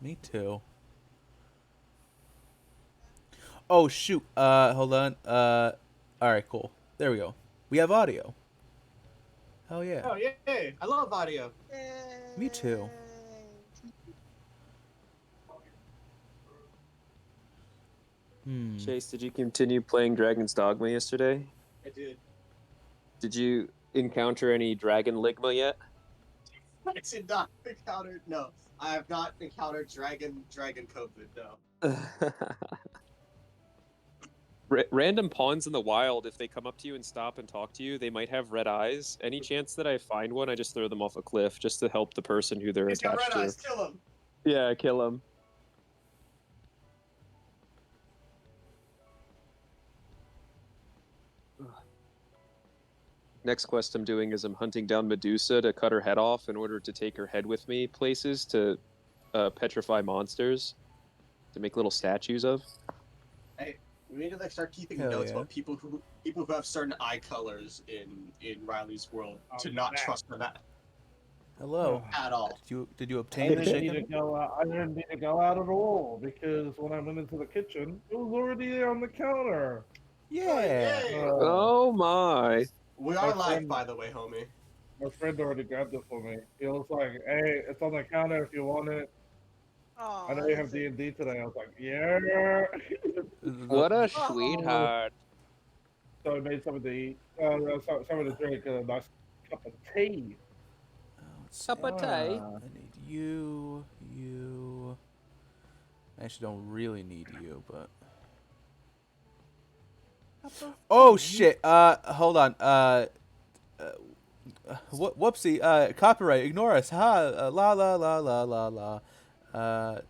Me too. Oh shoot. Hold on. All right, cool. There we go. We have audio. Hell yeah. Oh yay! I love audio. Me too. Hmm. Chase, did you continue playing Dragon's Dogma yesterday? I did. Did you encounter any Dragon Ligma yet? I did not encounter. No, I have not encountered Dragon COVID. No. Random pawns in the wild, if they come up to you and stop and talk to you, they might have red eyes. Any chance that I find one, I just throw them off a cliff just to help the person who they're He's got attached red to. eyes. Kill him. Yeah, kill them. Next quest I'm doing is I'm hunting down Medusa to cut her head off in order to take her head with me places to petrify monsters to make little statues of. Hey, we need to like start keeping Hell notes yeah. about people who have certain eye colors in Riley's world to not trust them Hello. at all. Did you I obtain the didn't need to chicken? go out. I didn't need to go out at all because when I went into the kitchen, it was already there on the counter. Yeah. Yay! Oh my. We My are live, friend- by the way, homie. My friend already grabbed it for me. He was like, "Hey, it's on the counter if you want it." Oh, I know you have D&D today. I was like, "Yeah." What a Oh. sweetheart. So I made some of the some of the drink and a nice cup of tea. Let's Cup of tea. I need you. You. I actually don't really need you, but. Oh shit. Hold on. Whoopsie. Copyright. Ignore us. Ha. La la la la la la.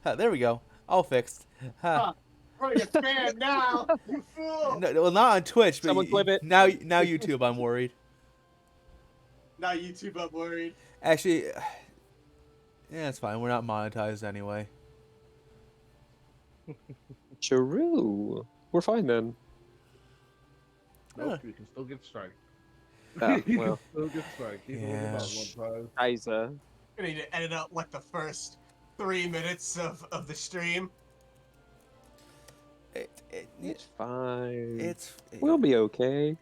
There we go. All fixed. Ha. Huh. We're gonna get banned now, you fool! No, well, not on Twitch, but Someone clip it. now YouTube. I'm worried. Now YouTube, I'm worried. Actually, yeah, it's fine. We're not monetized anyway. True. We're fine then. Nope, you can still get strike. Oh, You can well. still get strike. Even with Yeah. about one time. Isa. I need to edit out like the first 3 minutes of the stream. It's fine. It's We'll be okay.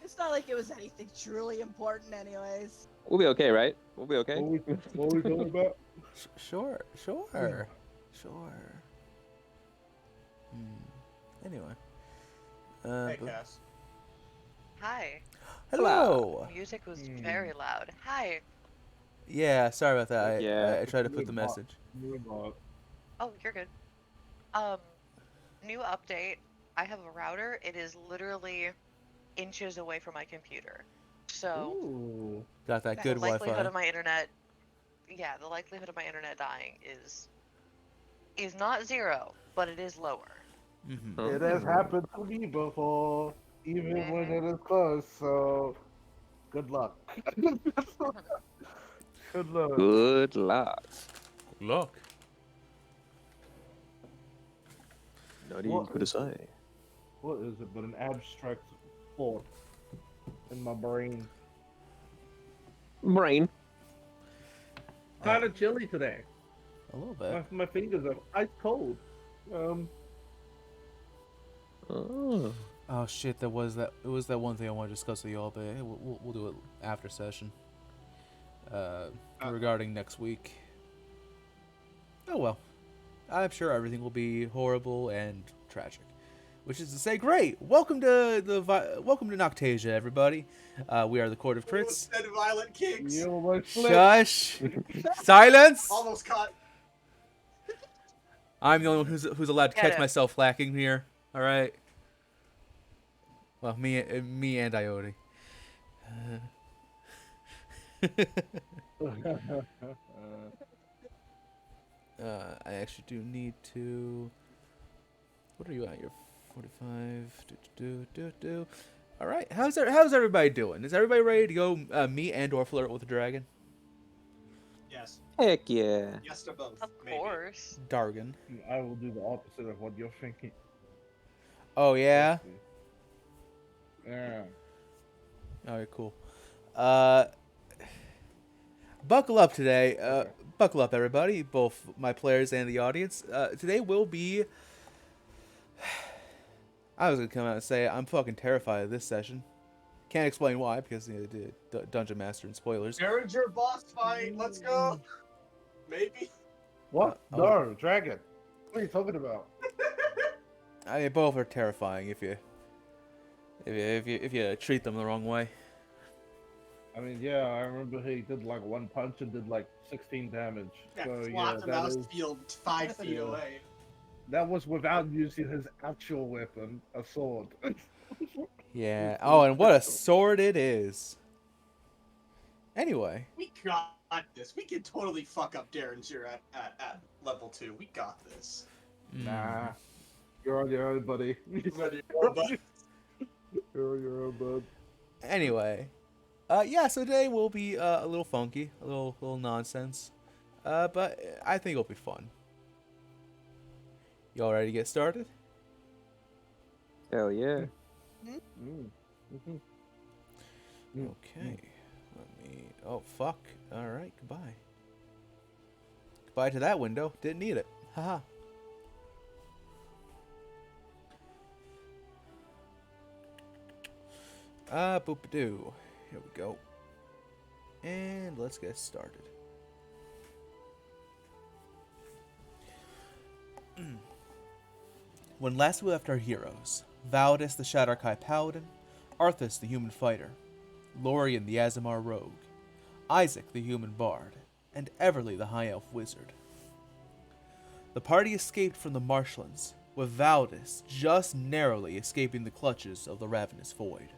It's not like it was anything truly important, anyways. We'll be okay, right? We'll be okay. What were we talking about? Sure. Hmm. Anyway. Hey, But- Cass. Hi. hello. Music was very loud. Hi. Yeah, sorry about that. Yeah. I tried to put the message. Oh, you're good. New update. I have a router. It is literally inches away from my computer. So Ooh. Got that the good likelihood Wi-Fi. of my internet, yeah, the likelihood of my internet dying is not zero, but it is lower. Mm-hmm. Oh. It has happened to me before, even when it is close. So, good luck. Good luck. Good luck. Look. Not even What good to is say. What is it but an abstract thought in my brain? Brain. Kind of chilly today. A little bit. My fingers are ice cold. Oh. Oh shit! It was that one thing I wanted to discuss with y'all, but hey, we'll do it after session. Regarding next week. Oh well, I'm sure everything will be horrible and tragic. Which is to say, great. Welcome to Noctasia, everybody. We are the Court of Crits. Almost said Violent Kings. You almost flipped. Shush! Silence! Almost caught. I'm the only one who's allowed to Get catch it. myself lacking here. All right. Well, me and Ioti. I actually do need to. What are you at? You're 45. All right. How's everybody doing? Is everybody ready to go meet and/or flirt with a dragon? Yes. Heck yeah. Yes to both. Of maybe. course. Dargan. I will do the opposite of what you're thinking. Oh yeah. Yeah. All right. Cool. buckle up today. Buckle up, everybody, both my players and the audience. Today will be. I was gonna come out and say I'm fucking terrified of this session. Can't explain why because the Dungeon Master and spoilers. Derringer boss fight. Let's go. Maybe. What? Oh. No, dragon. What are you talking about? I mean, both are terrifying if you treat them the wrong way. I mean, yeah, I remember he did like one punch and did like 16 damage. Yeah, So yeah, swat the that mouse is, field 5 feet Yeah. away. that was without using his actual weapon, a sword. Yeah. Oh, and what a sword it is. Anyway. We got this. We can totally fuck up Derringer at level 2. We got this. Nah, you're on your own, buddy. But You're on your own, bud. Anyway. Yeah. So today will be a little funky, a little nonsense. But I think it'll be fun. Y'all ready to get started? Hell yeah. Mm. Mhm. Okay. Let me. Oh fuck. All right. Goodbye. Goodbye to that window. Didn't need it. Haha. Boop-a-doo. Here we go. And let's get started. When last we left our heroes, Valdis the Shadar-kai Paladin, Arthas the Human Fighter, Lorien the Azamar Rogue, Isaac the Human Bard, and Everly the High Elf Wizard. The party escaped from the marshlands, with Valdis just narrowly escaping the clutches of the ravenous void.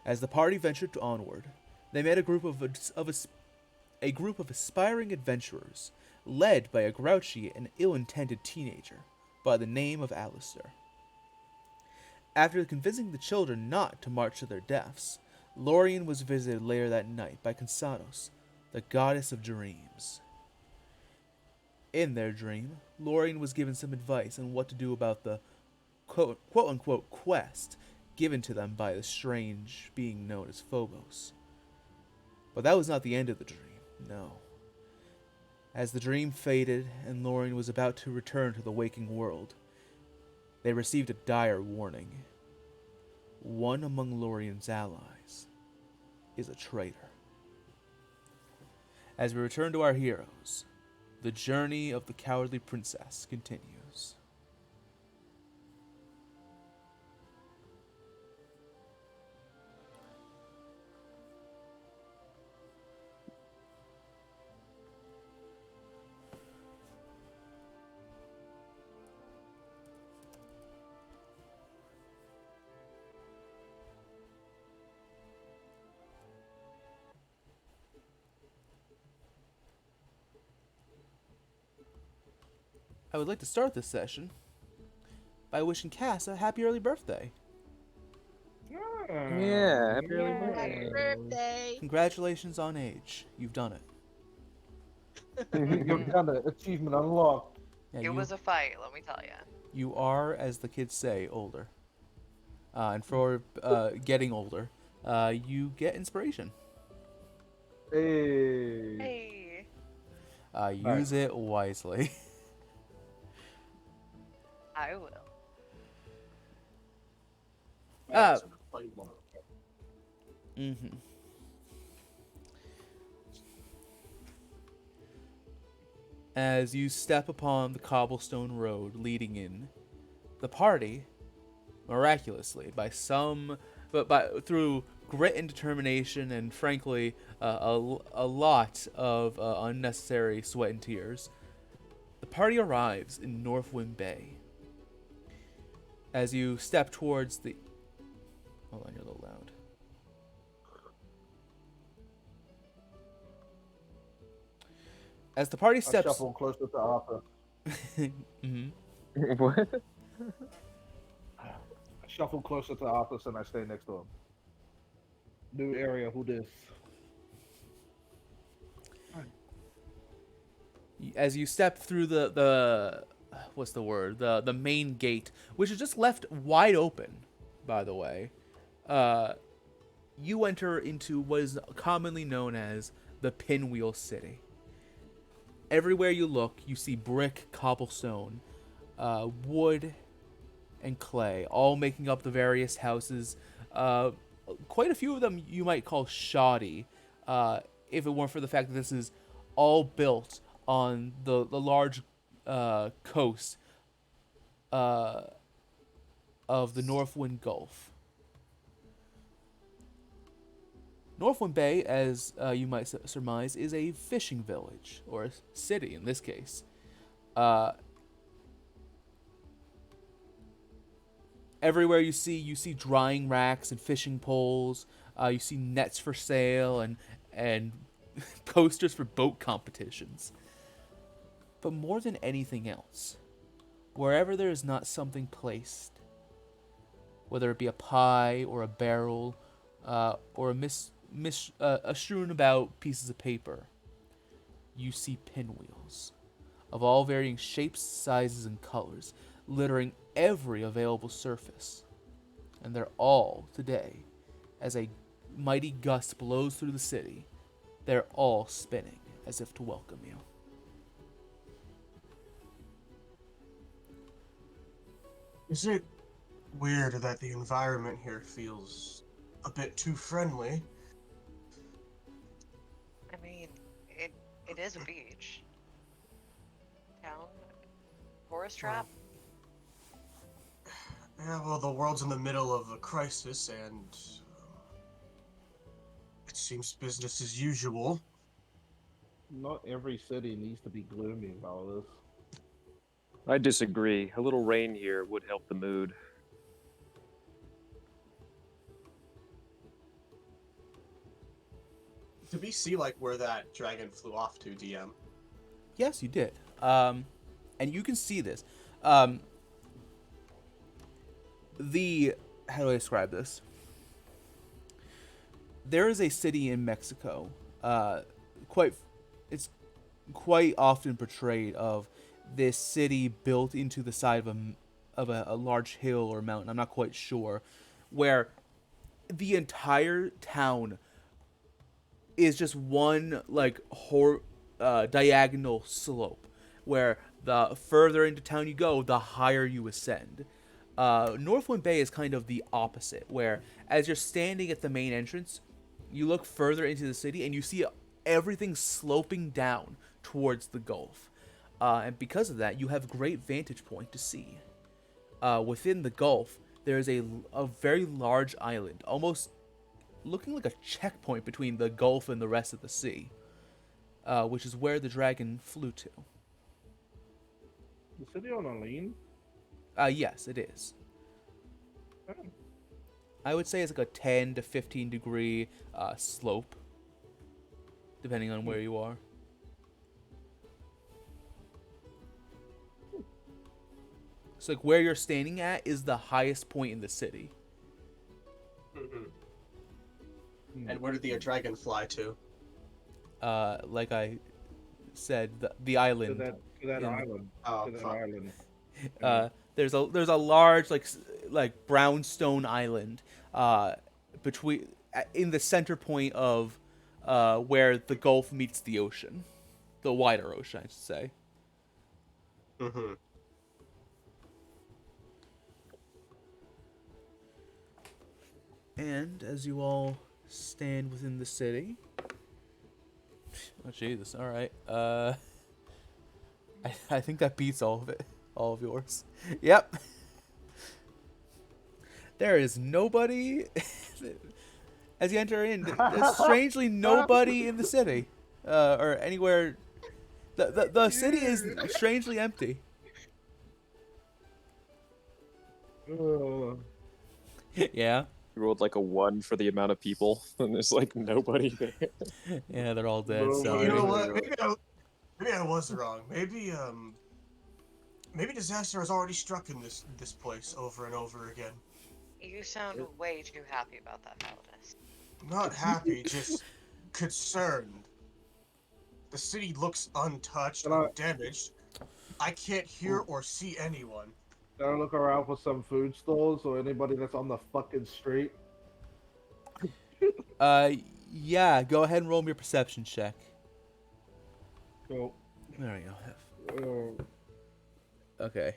As the party ventured onward, they met a group of aspiring adventurers, led by a grouchy and ill-intended teenager by the name of Alistair. After convincing the children not to march to their deaths, Lorien was visited later that night by Consados, the goddess of dreams. In their dream, Lorien was given some advice on what to do about the quote-unquote quest given to them by the strange being known as Phobos. But that was not the end of the dream, no. As the dream faded and Lorien was about to return to the waking world, they received a dire warning. One among Lorien's allies is a traitor. As we return to our heroes, the journey of the cowardly princess continues. I would like to start this session by wishing Cass a happy early birthday. Yeah, happy early Happy birthday. birthday. Congratulations on age. You've done it. You've done it. Achievement unlocked. Yeah, It was a fight, let me tell you. you are, as the kids say, older. And for getting older, you get inspiration. Hey. Hey. Use it wisely. I will. Mm-hmm. As you step upon the cobblestone road leading in, the party, miraculously, through grit and determination, and frankly, a lot of unnecessary sweat and tears, the party arrives in Northwind Bay. As you step towards the... Hold on, you're a little loud. As the party I steps... shuffle closer to Arthur. Mm-hmm. What? I shuffle closer to Arthur and I stay next to him. New area, who this? As you step through the what's the word, the main gate, which is just left wide open, by the way, you enter into what is commonly known as the Pinwheel City. Everywhere you look, you see brick, cobblestone, wood, and clay, all making up the various houses. Quite a few of them you might call shoddy, if it weren't for the fact that this is all built on the large coast of the Northwind Gulf. Northwind Bay, as you might surmise, is a fishing village, or a city in this case. Everywhere you see drying racks and fishing poles. You see nets for sale and posters for boat competitions. But more than anything else, wherever there is not something placed, whether it be a pie or a barrel, or a strewn about pieces of paper, you see pinwheels of all varying shapes, sizes, and colors, littering every available surface. And they're all today, as a mighty gust blows through the city, they're all spinning as if to welcome you. Is it weird that the environment here feels a bit too friendly? I mean, it is a beach. Town? Tourist trap? Yeah, well, the world's in the middle of a crisis, and it seems business as usual. Not every city needs to be gloomy about this. I disagree. A little rain here would help the mood. Did we see, like, where that dragon flew off to, DM? Yes, you did. And you can see this. How do I describe this? There is a city in Mexico. It's quite often portrayed of this city built into the side of a large hill or mountain. I'm not quite sure, where the entire town is just one diagonal slope, where the further into town you go, the higher you ascend. Northwind Bay is kind of the opposite, where as you're standing at the main entrance, you look further into the city and you see everything sloping down towards the Gulf. And because of that, you have great vantage point to see. Within the Gulf, there is a very large island, almost looking like a checkpoint between the Gulf and the rest of the sea, which is where the dragon flew to. The city on Aline? Yes, it is. Oh. I would say it's like a 10 to 15 degree slope, depending on where you are. So like where you're standing at is the highest point in the city. And where did the dragon fly to? Like I said, the island. To that in- island. Oh, To that fuck. island. There's a large like brownstone island between in the center point of where the Gulf meets the ocean, the wider ocean, I should say. Mm-hmm. And as you all stand within the city, oh Jesus! All right, I think that beats all of it, all of yours. Yep. There is nobody. As you enter in, there's strangely nobody in the city, or anywhere. The city is strangely empty. Oh. Yeah. You rolled like a 1 for the amount of people, and there's like nobody there. Yeah, they're all dead. No, Sorry. You know what? Maybe I was wrong. Maybe disaster has already struck in this place over and over again. You sound way too happy about that, Paladus. Not happy, just concerned. The city looks untouched, Can I- undamaged. I can't hear or see anyone. Gotta look around for some food stalls or anybody that's on the fucking street. Uh, yeah. Go ahead and roll me your perception check. So, There we go. Okay.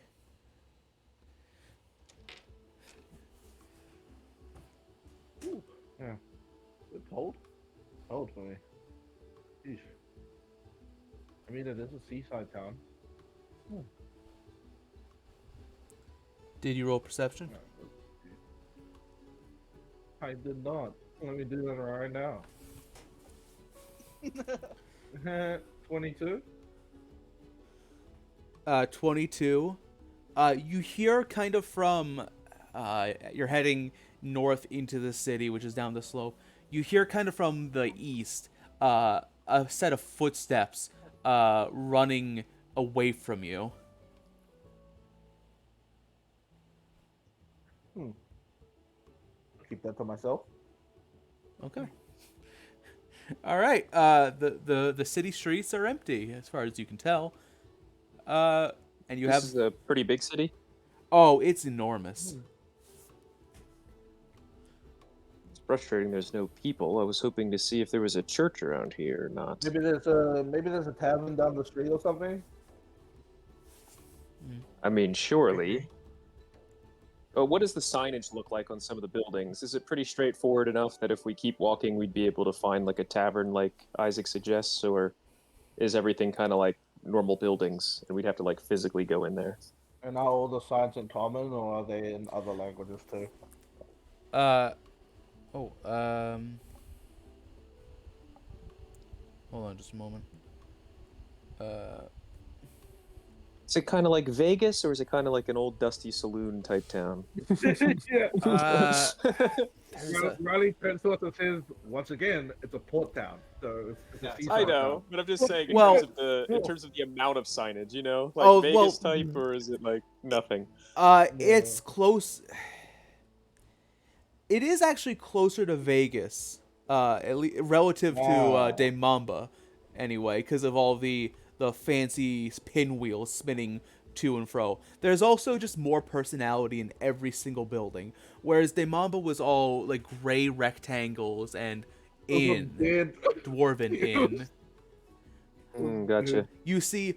yeah. It's cold. Cold for me. Jeez. I mean, it is a seaside town. Did you roll perception? I did not. Let me do that right now. 22? 22. You hear kind of from, you're heading north into the city, which is down the slope. You hear kind of from the east, a set of footsteps, running away from you. Keep that to myself. Okay. All right. The city streets are empty as far as you can tell. And you This have is a pretty big city. oh, it's enormous. It's frustrating there's no people. I was hoping to see if there was a church around here or not. Maybe there's a tavern down the street or something. I mean, surely. Maybe. What does the signage look like on some of the buildings? Is it pretty straightforward enough that if we keep walking, we'd be able to find like a tavern like Isaac suggests, or is everything kind of like normal buildings and we'd have to like physically go in there? And are all the signs in common, or are they in other languages too? Oh, hold on just a moment. Is it kind of like Vegas, or is it kind of like an old dusty saloon type town? Yeah. There's a- Riley Pensacola says once again, it's a port town, so it's Yeah, a seaside I town. know, but I'm just saying in Well- terms of the amount of signage, you know, like Oh, Vegas well- type, or is it like nothing? It's close. It is actually closer to Vegas, relative to Wow. De Mamba, anyway, because of all the fancy pinwheels spinning to and fro. There's also just more personality in every single building, whereas De Mamba was all like gray rectangles and inn, dwarven inn. Gotcha. You see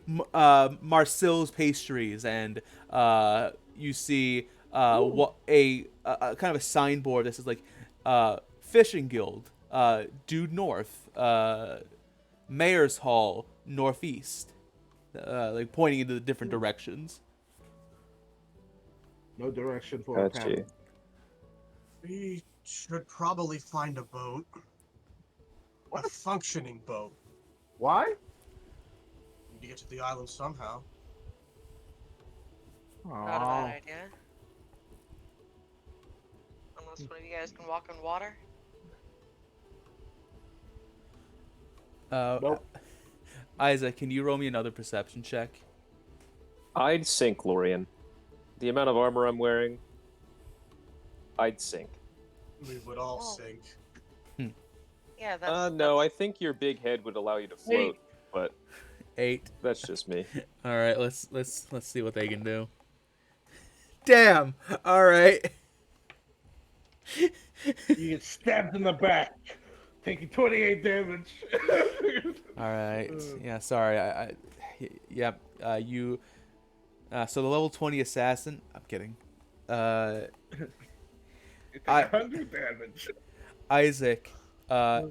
Marcel's pastries, and you see what a kind of a signboard that says like fishing guild, due north, mayor's hall northeast, like pointing into the different directions. No direction for a Gotcha. tavern. We should probably find a boat. A functioning boat. Why? Need to get to the island somehow. Not a bad idea. Unless one of you guys can walk on water. Nope. Isaac, can you roll me another perception check? I'd sink, Lorian. The amount of armor I'm wearing, I'd sink. We would all Oh. sink. Yeah, that's. No, I think your big head would allow you to float, but 8. that's just me. All right, let's see what they can do. Damn. All right. You get stabbed in the back, taking 28 damage. All right. Yeah. Sorry. Yeah. You. So the level 20 assassin. I'm kidding. You take 100 damage. Isaac. Yeah.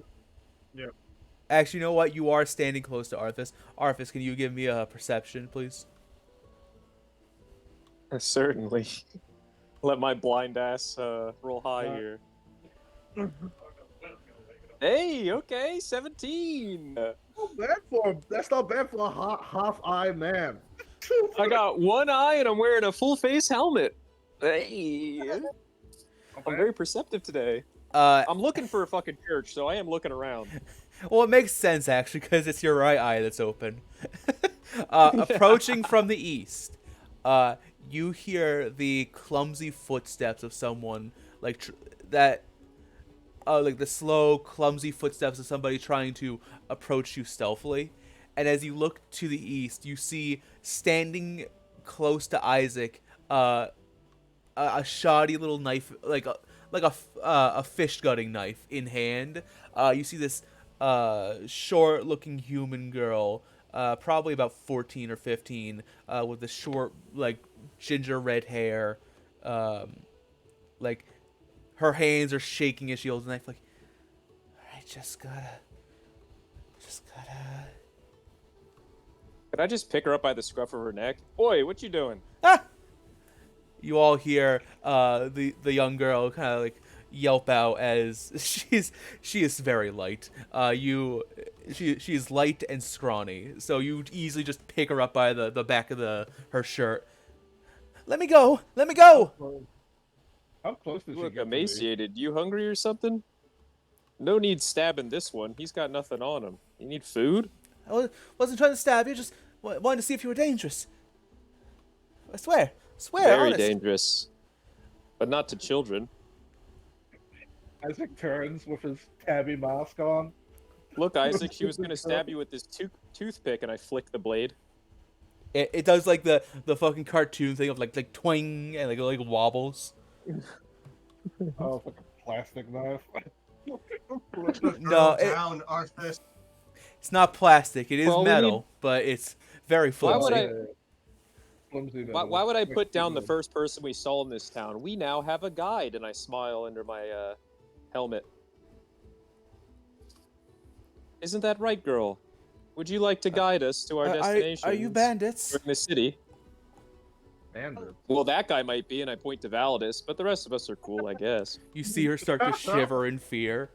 Actually, you know what? You are standing close to Arthas. Arthas, can you give me a perception, please? Certainly. Let my blind ass roll high Uh, here. Hey, okay, 17. That's not bad for a half-eye man. I got one eye and I'm wearing a full face helmet. Hey, I'm very perceptive today. I'm looking for a fucking church, so I am looking around. Well, it makes sense actually because it's your right eye that's open. Approaching from the east, you hear the clumsy footsteps of someone like like the slow, clumsy footsteps of somebody trying to approach you stealthily. And as you look to the east, you see standing close to Isaac, a shoddy little knife, like like a fish gutting knife in hand. You see this short-looking human girl, probably about 14 or 15, with the short, like, ginger red hair. Like, her hands are shaking as she holds the knife. Like, I just gotta. Could I just pick her up by the scruff of her neck? Boy, what you doing? Ah! You all hear the young girl kind of like yelp out as she is very light. She is light and scrawny, so you easily just pick her up by the back of her shirt. Let me go! Let me go! How close did You she look get to me? emaciated. You hungry or something? No need stabbing this one. He's got nothing on him. You need food? Wasn't trying to stab you. Just wanted to see if you were dangerous. I swear, Very honest. dangerous. But not to children. Isaac turns with his tabby mask on. Look, Isaac, she was gonna stab you with this toothpick, and I flick the blade. It does like the fucking cartoon thing of like twang and like wobbles. Oh, it's like a plastic knife. Put the No, girl it- down, Arthas. It's not plastic. It is Well, we metal, but it's very Why would flimsy. I- Flimsy Why would I metal. put down the first person we saw in this town? We now have a guide, and I smile under my helmet. Isn't that right, girl? Would you like to guide us to our destination? Are you bandits? We're in the city. Bandit. Well, that guy might be, and I point to Validus, but the rest of us are cool, I guess. You see her start to shiver in fear.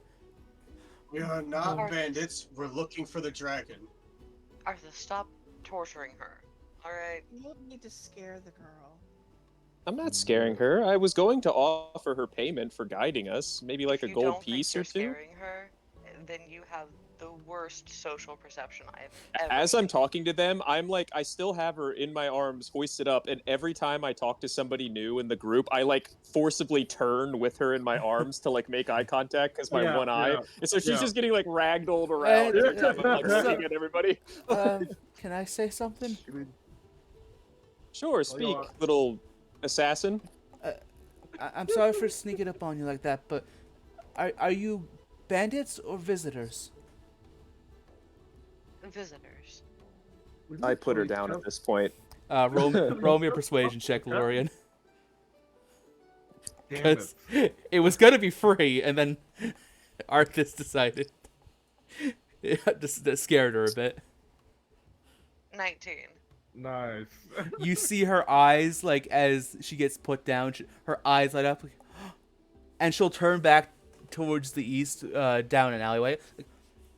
We are not bandits. We're looking for the dragon. Arthur, stop torturing her. Alright? You don't need to scare the girl. I'm not scaring her. I was going to offer her payment for guiding us, maybe like a If you gold don't piece think or two. you're scaring her, then you have the worst social perception I've ever As I'm seen. talking to them, I'm like, I still have her in my arms, hoisted up, and every time I talk to somebody new in the group, I like forcibly turn with her in my arms to like make eye contact because my one eye. And so she's just getting like ragdolled around every time I'm like looking at everybody. Can I say something? Sure, speak, little assassin. I'm sorry for sneaking up on you like that, but are you bandits or visitors? Visitors. I put her down at this point. Roll me a persuasion check, Lorian. Damn it. Because it was gonna be free, and then Arthas decided. It just scared her a bit. 19. Nice. You see her eyes, like, as she gets put down, her eyes light up, like, and she'll turn back towards the east, down an alleyway. Like,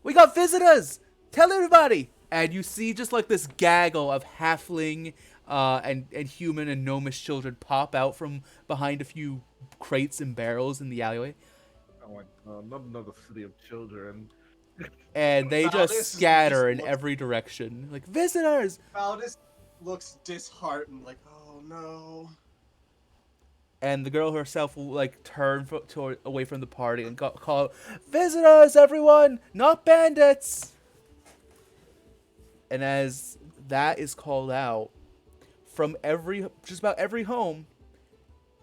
we got visitors! Tell everybody! And you see just like this gaggle of halfling and human and gnomish children pop out from behind a few crates and barrels in the alleyway. Oh my god, not another city of children. And they Wow, just this scatter in looks- every direction. Like, visitors! Valdis looks disheartened, like, oh no. And the girl herself will like turn away from the party and call out, visitors, everyone, not bandits. And as that is called out, from just about every home,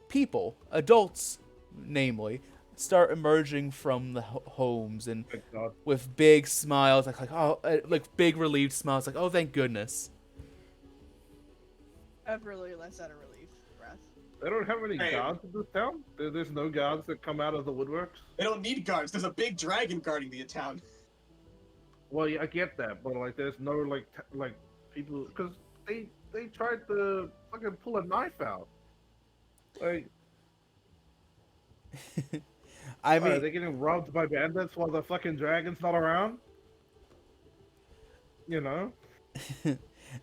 people, adults, namely, start emerging from the homes and Thank god. with big smiles, like big relieved smiles, like, oh, thank goodness. I've really less out of relief breath. They don't have any Hey. guards in this town? There's no guards that come out of the woodworks? They don't need guards. There's a big dragon guarding the town. Well, yeah, I get that, but like, there's no like people because they tried to fucking pull a knife out. Like, I are mean, they getting robbed by bandits while the fucking dragon's not around? You know,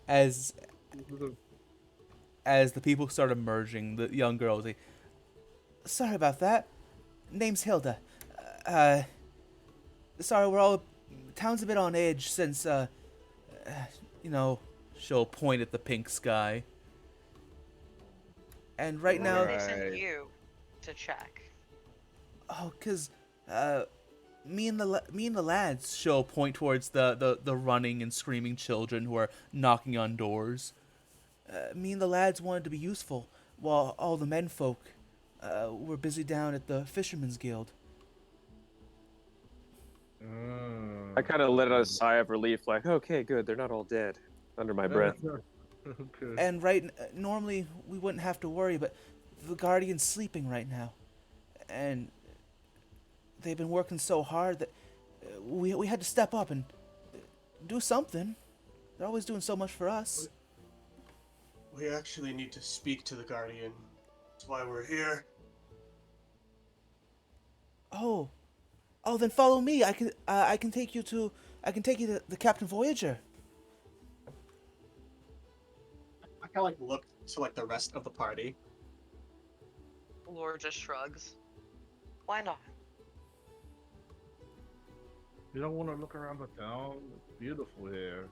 as the people start emerging, the young girls like, sorry about that. Name's Hilda. Sorry, town's a bit on edge since, she'll point at the pink sky. And right Why now, did they send Right. you to check? oh, 'cause, me and the lads, she'll point towards the running and screaming children who are knocking on doors. Me and the lads wanted to be useful, while all the menfolk were busy down at the Fisherman's Guild. I kind of let out a sigh of relief, like, okay, good, they're not all dead, under my breath. Okay. And normally we wouldn't have to worry, but the Guardian's sleeping right now, and they've been working so hard that we had to step up and do something. They're always doing so much for us. We actually need to speak to the Guardian. That's why we're here. Oh, then follow me. I can take you to the Captain Voyager. I kind of like look to like the rest of the party. Lore just shrugs. Why not? You don't want to look around the town? It's beautiful here.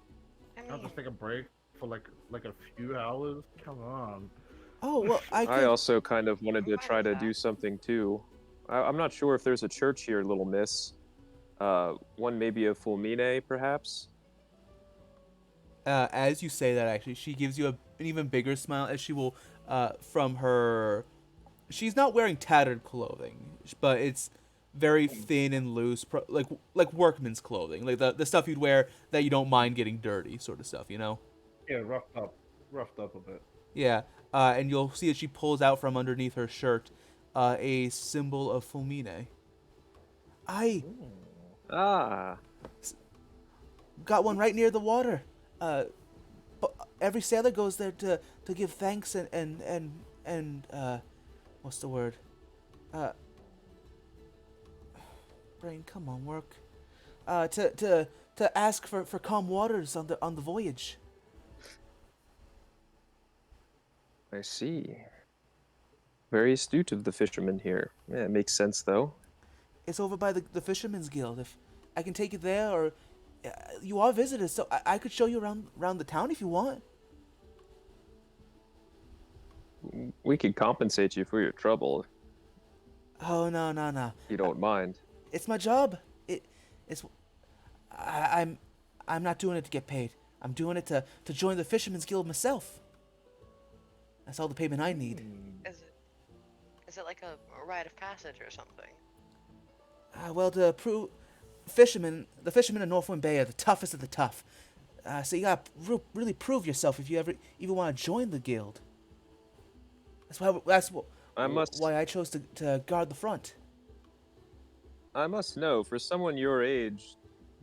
I I'll mean, just take a break for like a few hours. Come on. Oh well, I also kind of wanted to try to do something too. I'm not sure if there's a church here, little miss. One maybe a fulmine, perhaps. As you say that, actually, she gives you an even bigger smile as she will, from her. She's not wearing tattered clothing, but it's very thin and loose, like workman's clothing, like the stuff you'd wear that you don't mind getting dirty, sort of stuff, you know? Yeah, roughed up a bit. Yeah, and you'll see that she pulls out from underneath her shirt a symbol of fulmine. I Ah, got one right near the water. Every sailor goes there to give thanks and what's the word? Brain, come on, work. To ask for calm waters on the voyage. I see. Very astute of the fisherman here. Yeah, it makes sense though. It's over by the Fisherman's Guild. If I can take you there, or you are visitors, so I could show you around the town if you want. We could compensate you for your trouble, Oh no. if you don't mind. It's my job. I'm not doing it to get paid. I'm doing it to join the Fisherman's Guild myself. That's all the payment I need. Is it like a rite of passage or something? Well, to prove the fishermen in Northwind Bay are the toughest of the tough. So you gotta really prove yourself if you ever even want to join the guild. That's why I chose to guard the front. I must know, for someone your age,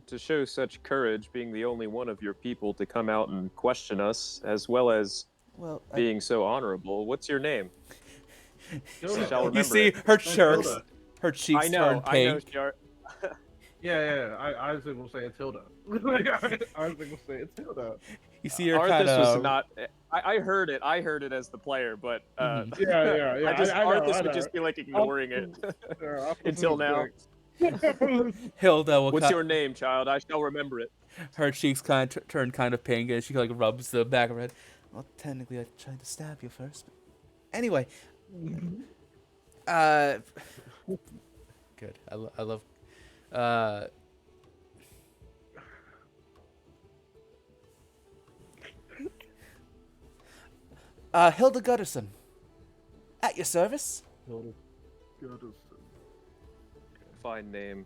to show such courage, being the only one of your people to come out and question us, as well as Well, being so honorable. What's your name? Shall you remember see it. her cheeks I know, turn pink. Shar. Yeah. Isaac will say it's Hilda. Isaac will say it's Hilda. You see her kind Arthas was of. not. I heard it. I heard it as the player, but Yeah. Arthas I would just be like ignoring it until now. Hilda will. What's your name, child? I shall remember it. Her cheeks kind of turn kind of pink, and she like rubs the back of her head. Well, technically, I tried to stab you first. But anyway, good. I love. Hilda Gutterson, at your service. Hilda. Fine name.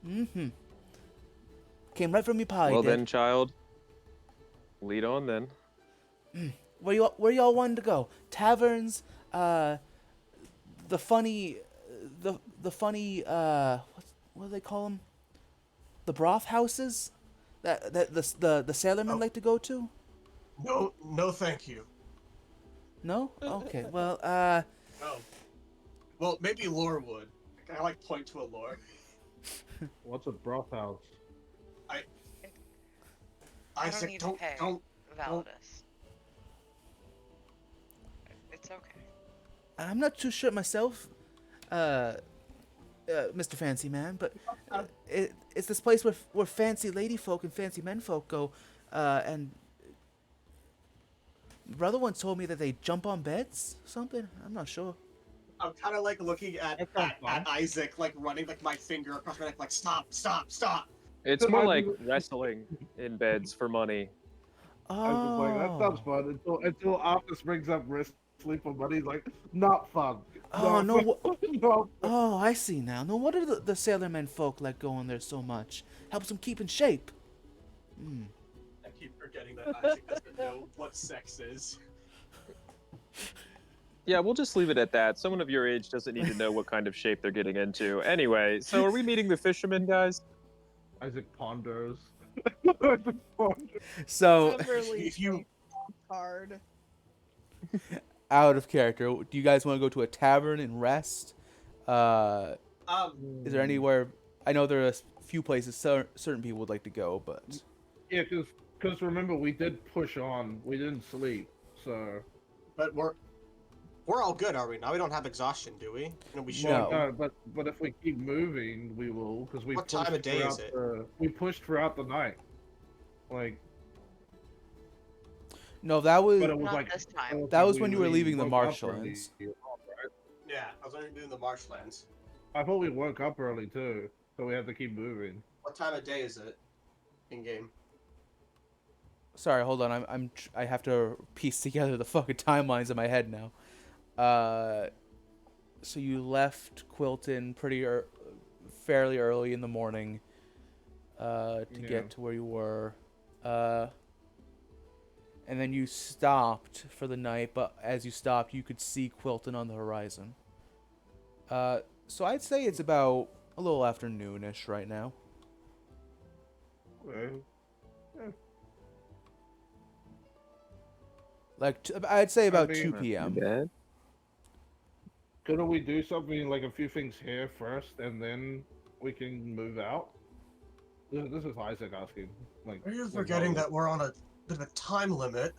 Mm-hmm. Came right from your pie. Well did. then, child. Lead on then. Where y'all wanted to go? Taverns, the funny, what do they call them? The broth houses that the sailormen like to go to. No, thank you. No? Okay. Well, No. Well, maybe Lore would. I like point to a Lore. What's a broth house? I don't Isaac, need to pay don't. Validus. It's okay. I'm not too sure myself, Mr. Fancy Man, but it's this place where fancy lady folk and fancy men folk go, and brother once told me that they jump on beds, something. I'm not sure. I'm kind of like looking at Isaac, like running like my finger across my neck, like stop. It's more like wrestling in beds for money. Oh. I was like, that sounds fun until Office brings up wrestling. sleep for money. Like, not fun. Oh, Not no. fun. Not fun. Oh, I see now. No wonder the sailormen folk like going there so much. Helps them keep in shape. Hmm. I keep forgetting that Isaac doesn't know what sex is. Yeah, we'll just leave it at that. Someone of your age doesn't need to know what kind of shape they're getting into. Anyway, so are we meeting the fishermen, guys? Isaac ponders. Isaac ponders. So, Everly If you- hard. out of character, do you guys want to go to a tavern and rest? Is there anywhere? I know there are a few places certain people would like to go, but Yeah, because remember, we did push on. We didn't sleep, so... But we're all good, are we? Now we don't have exhaustion, do we? No, we should. No. No, but if we keep moving, we will, because we What pushed time of day is throughout it? we pushed throughout the night. Like, no, that was but it was Not like this time. that was we when you were really leaving the woke up early, marshlands. right? Yeah, I was only doing the marshlands. I thought we woke up early too, so we had to keep moving. What time of day is it? In game. Sorry, hold on. I have to piece together the fucking timelines in my head now. So you left Quilton fairly early in the morning, to Yeah. get to where you were, and then you stopped for the night. But as you stopped, you could see Quilton on the horizon. So I'd say it's about a little afternoonish right now. Okay. Like I'd say about mean, 2 Not too p.m. bad. Couldn't we do something like a few things here first, and then we can move out? This is Isaac asking. Like, Are you like, forgetting no. that we're on a bit of a time limit?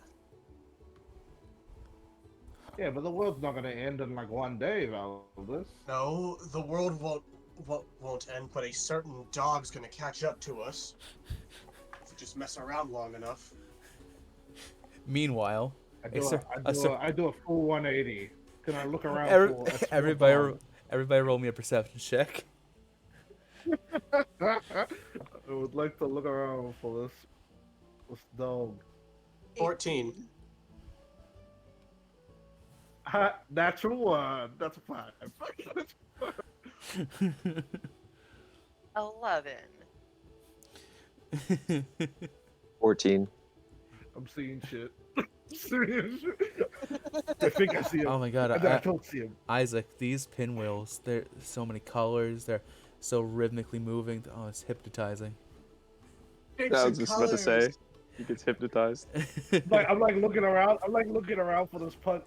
Yeah, but the world's not gonna end in like one day, Valdez. No, the world won't end, but a certain dog's gonna catch up to us. If we just mess around long enough. Meanwhile, I do a full 180. Can I look around for a small everybody roll me a perception check. dog? I would like to look around for this dog. 14. Natural one. That's a 5. 11. 14. I'm seeing shit. Seeing shit. I think I see him. Oh my god, I don't see him. Isaac, these pinwheels, they're so many colors, they're so rhythmically moving. Oh, it's hypnotizing. I was just about to say, he gets hypnotized. Like I'm like looking around. I'm like looking around for this for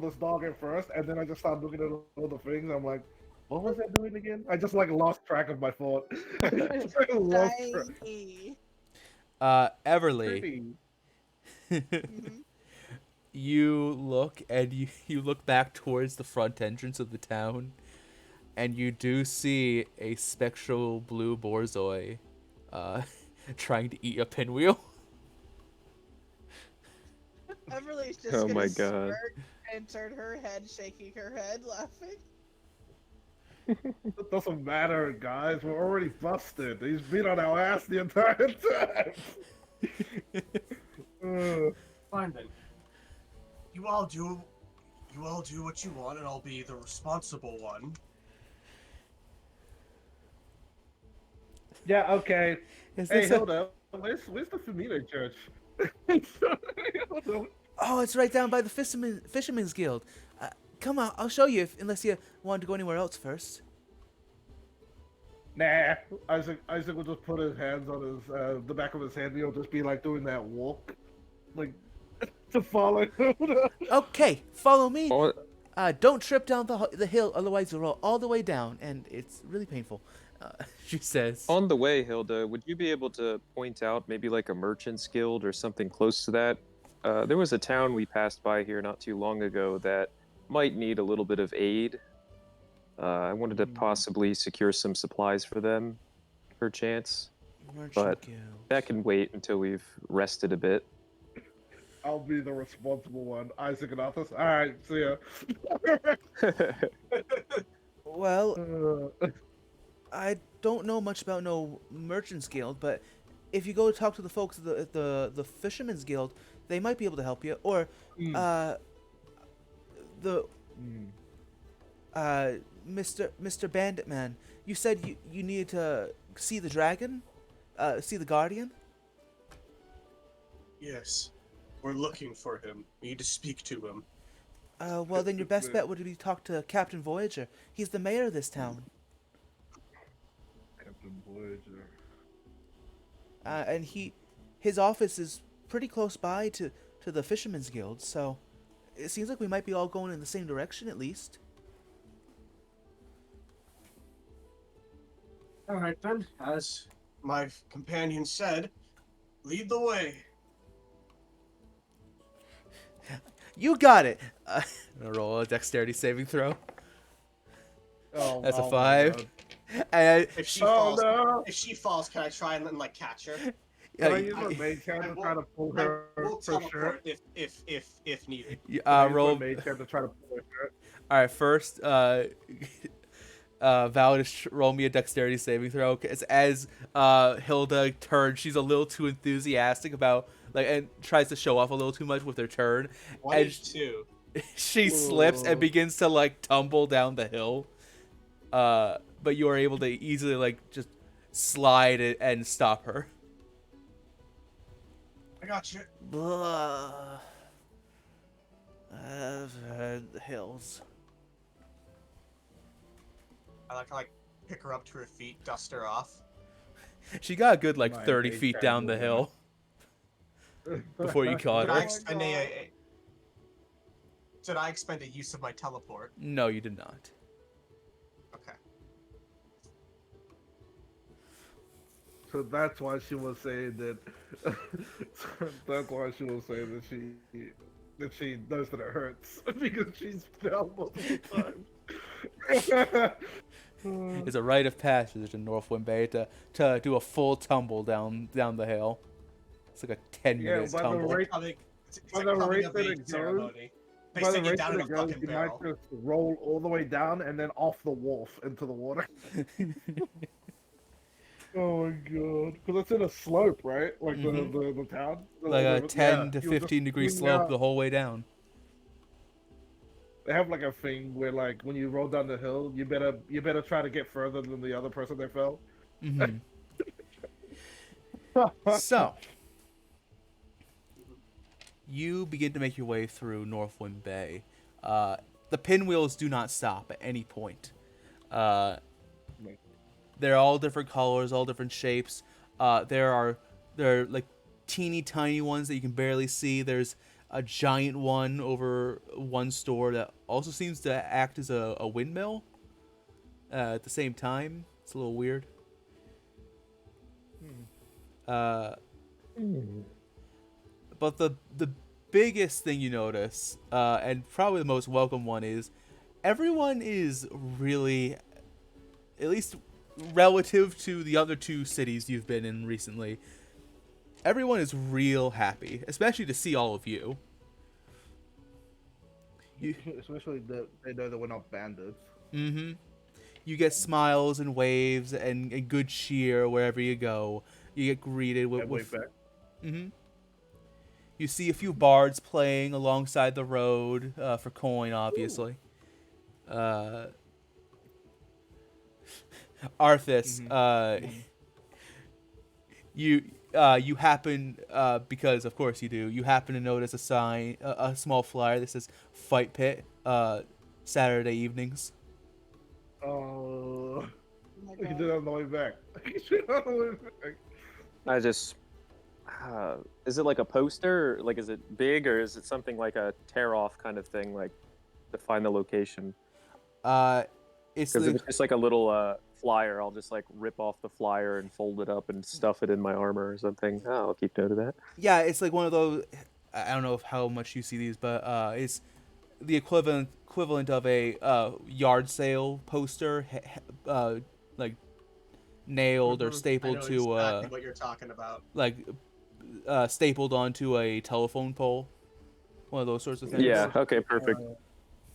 this dog at first, and then I just start looking at all the things. I'm like, what was that doing again? I just like lost track of my thought. Lost track. Shiny. Everly, Pretty. Mhm. you look and you look back towards the front entrance of the town, and you do see a spectral blue borzoi trying to eat a pinwheel. Everly's just Oh gonna my God. smirk and turn her head, shaking her head, laughing. It doesn't matter, guys. We're already busted. He's been on our ass the entire time. Fine then. You all do what you want, and I'll be the responsible one. Yeah. Okay. Is Hey, this a- Hilda, where's the Familiar Church? Oh, it's right down by the Fisherman's Guild. Come on, I'll show you. Unless you want to go anywhere else first. Nah. Isaac will just put his hands on his the back of his head. He'll just be like doing that walk, like to follow Hilda. Okay, follow me. Oh, Don't trip down the hill, otherwise you'll roll all the way down, and it's really painful. She says. on the way, Hilda, would you be able to point out maybe like a merchant's guild or something close to that? There was a town we passed by here not too long ago that might need a little bit of aid. I wanted to possibly secure some supplies for them, perchance. Merchant but Guild. That can wait until we've rested a bit. I'll be the responsible one. Isaac and Athos. All right. See ya. Well, I don't know much about no Merchants Guild, but if you go talk to the folks at the Fisherman's Guild, they might be able to help you. Or, The Hmm. Mr. Bandit Man, you said you needed to see the dragon, see the guardian. Yes. We're looking for him. We need to speak to him. Well then your best bet would be to talk to Captain Voyager. He's the mayor of this town, Captain Voyager. and his office is pretty close by to the Fisherman's Guild. So it seems like we might be all going in the same direction at least. All right then. As my companion said, lead the way. You got it. I'm gonna roll a dexterity saving throw. Oh, That's a my 5. God. And If she Oh, falls, no. if she falls, can I try and like catch her? Can I uh, use my mage hand to try to pull her We'll for teleport sure? if needed. you, Can I use roll. my mage hand to try to pull her shirt? All right, first, Val, just roll me a dexterity saving throw. 'Cause as Hilda turns, she's a little too enthusiastic about and tries to show off a little too much with her turn. And 22. she slips and Whoa. begins to tumble down the hill. But you are able to easily just slide it and stop her. I got you. Blah. The hills. I like pick her up to her feet, dust her off. She got a good My 30 mage feet hand down will the hill before you caught Did I her. expend Did I expend a use of my teleport? No, you did not. Okay. So that's why she was saying that. That's why she was saying that she knows that it hurts because she's fell multiple times. It's a rite of passage in Northwind Bay to do a full tumble down the hill. It's like a 10 Yeah, minutes by the tumble. rate- It's by like the coming rate of that age it goes- ceremony. They By the send you rate down that in a it goes, fucking you barrel. might just roll all the way down and then off the wharf into the water. Oh my god! Because it's in a slope, right? Like the town. Like a 10 to you'll just 15 degree swing slope out. the whole way down. They have like a thing where like when you roll down the hill, you better try to get further than the other person that fell. Hmm So, you begin to make your way through Northwind Bay. The pinwheels do not stop at any point. They're all different colors, all different shapes. There are like teeny tiny ones that you can barely see. There's a giant one over one store that also seems to act as a windmill at the same time. It's a little weird. But the biggest thing you notice, and probably the most welcome one, is everyone is really, at least relative to the other 2 cities you've been in recently, everyone is real happy, especially to see all of you. Especially that they know that we're not bandits. Mm-hmm. You get smiles and waves and good cheer wherever you go. You get greeted with. And wave back. Mm-hmm. You see a few bards playing alongside the road for coin, obviously. Arthas, you happen because of course you do. You happen to notice a sign, a small flyer that says "Fight Pit," Saturday evenings. Oh, Oh my you God. did it on the way back. You did it on the way back. I just. Is it like a poster? Like, is it big or is it something like a tear off kind of thing? Like, to find the location? It's Because if it's just like a little flyer, I'll just like rip off the flyer and fold it up and stuff it in my armor or something. Oh, I'll keep note of that. yeah, it's like one of those. I don't know how much you see these, but it's the equivalent of a yard sale poster, like nailed or I stapled know to exactly what you're talking about. stapled onto a telephone pole. One of those sorts of things. Yeah. Okay. Perfect.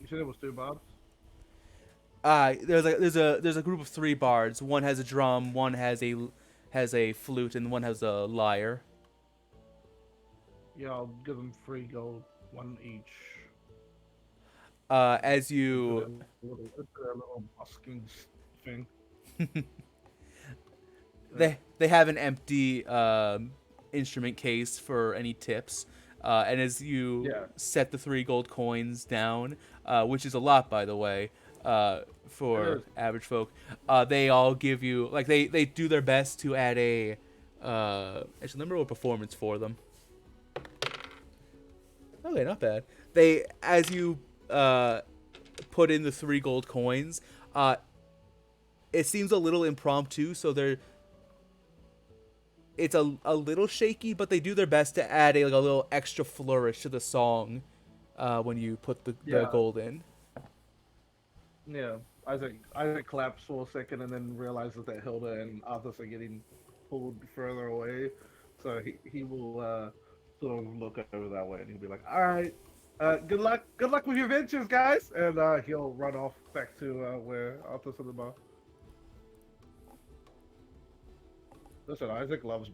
You said it was 2 bobs? There's a group of 3 bards. One has a drum, one has a flute, and one has a lyre. Yeah, I'll give them 3 gold, 1 each. As you It's a little busking thing. they have an empty instrument case for any tips. And as you Yeah. set the 3 gold coins down, which is a lot, by the way, It for is. average folk, they all give you like they do their best to add a actually let me roll a performance for them. Okay, not bad. They as you put in the 3 gold coins, it seems a little impromptu, so it's a little shaky, but they do their best to add a little extra flourish to the song when you put the Yeah. gold in. Yeah. Isaac claps for a second and then realizes that Hilda and Arthas are getting pulled further away. So he will sort of look over that way and he'll be like, "All right, good luck with your ventures, guys." And he'll run off back to where Arthas and the bar. Listen, Isaac loves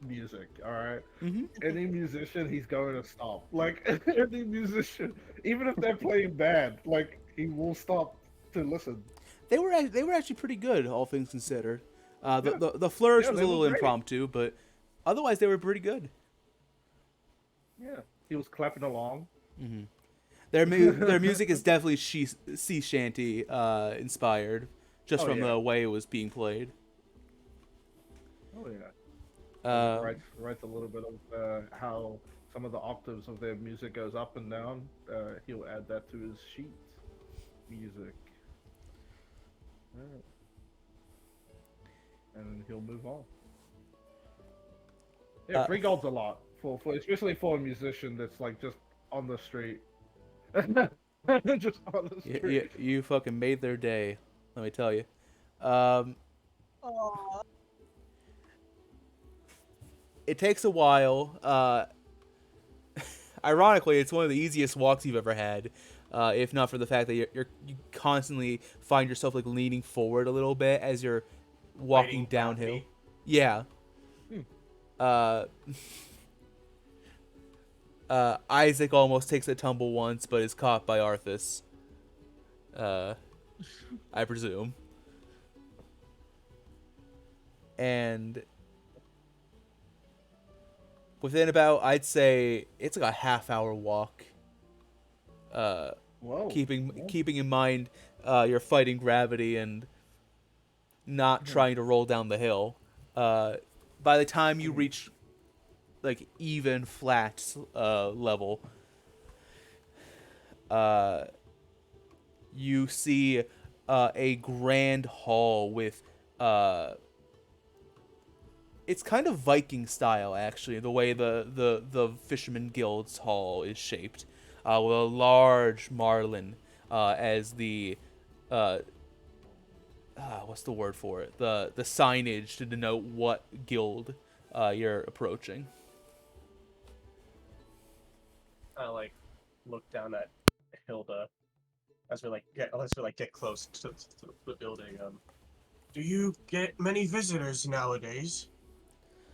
music. All right, Mm-hmm. any musician, he's going to stop. Like any musician, even if they're playing bad, like he will stop to listen. They were actually pretty good, all things considered. Yeah, The flourish yeah, was they a were little great. impromptu, but otherwise they were pretty good. Yeah, he was clapping along. Mm-hmm. Their music is definitely sea shanty inspired, just Oh from yeah, the way it was being played. oh yeah. Isaac Um, writes a little bit of how some of the octaves of their music goes up and down. He'll add that to his sheet music. Alright. And he'll move on. Yeah, Uh, 3 gold's a lot for especially for a musician that's like just on the street. Just on the street. you fucking made their day, let me tell you. Um, Aw. it takes a while. Ironically, it's one of the easiest walks you've ever had, if not for the fact that you constantly find yourself like leaning forward a little bit as you're walking Fighting downhill. gravity. Yeah. Hmm. Uh, Isaac almost takes a tumble once, but is caught by Arthas. I presume. And within about, I'd say, it's like a half-hour walk. Whoa. Keeping in mind you're fighting gravity and not trying to roll down the hill. By the time you reach like even flat level, you see a grand hall with it's kind of Viking style, actually, the way the Fisherman Guild's hall is shaped, with a large marlin as the what's the word for it? The signage to denote what guild you're approaching. I like look down at Hilda as we get close to the building. Do you get many visitors nowadays,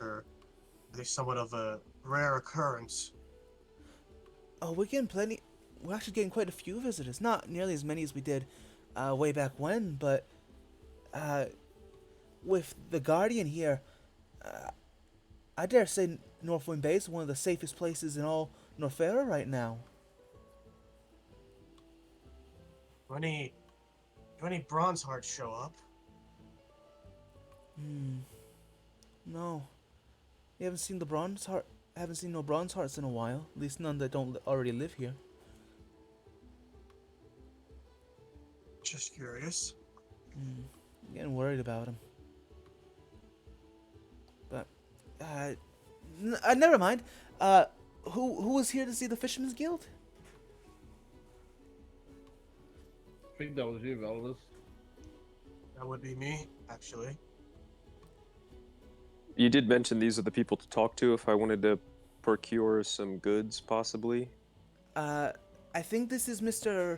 or are they somewhat of a rare occurrence? Oh, we're getting plenty. We're actually getting quite a few visitors. Not nearly as many as we did way back when, but with the Guardian here, I dare say Northwind Bay is one of the safest places in all Norfair right now. Do any bronze hearts show up? No, you haven't seen the bronze heart. Haven't seen no bronze hearts in a while. At least none that don't already live here. Just curious. I'm getting worried about him. But never mind. Who was here to see the Fisherman's Guild? I think that was you, Veldis. That would be me, actually. You did mention these are the people to talk to if I wanted to procure some goods, possibly. I think this is Mr.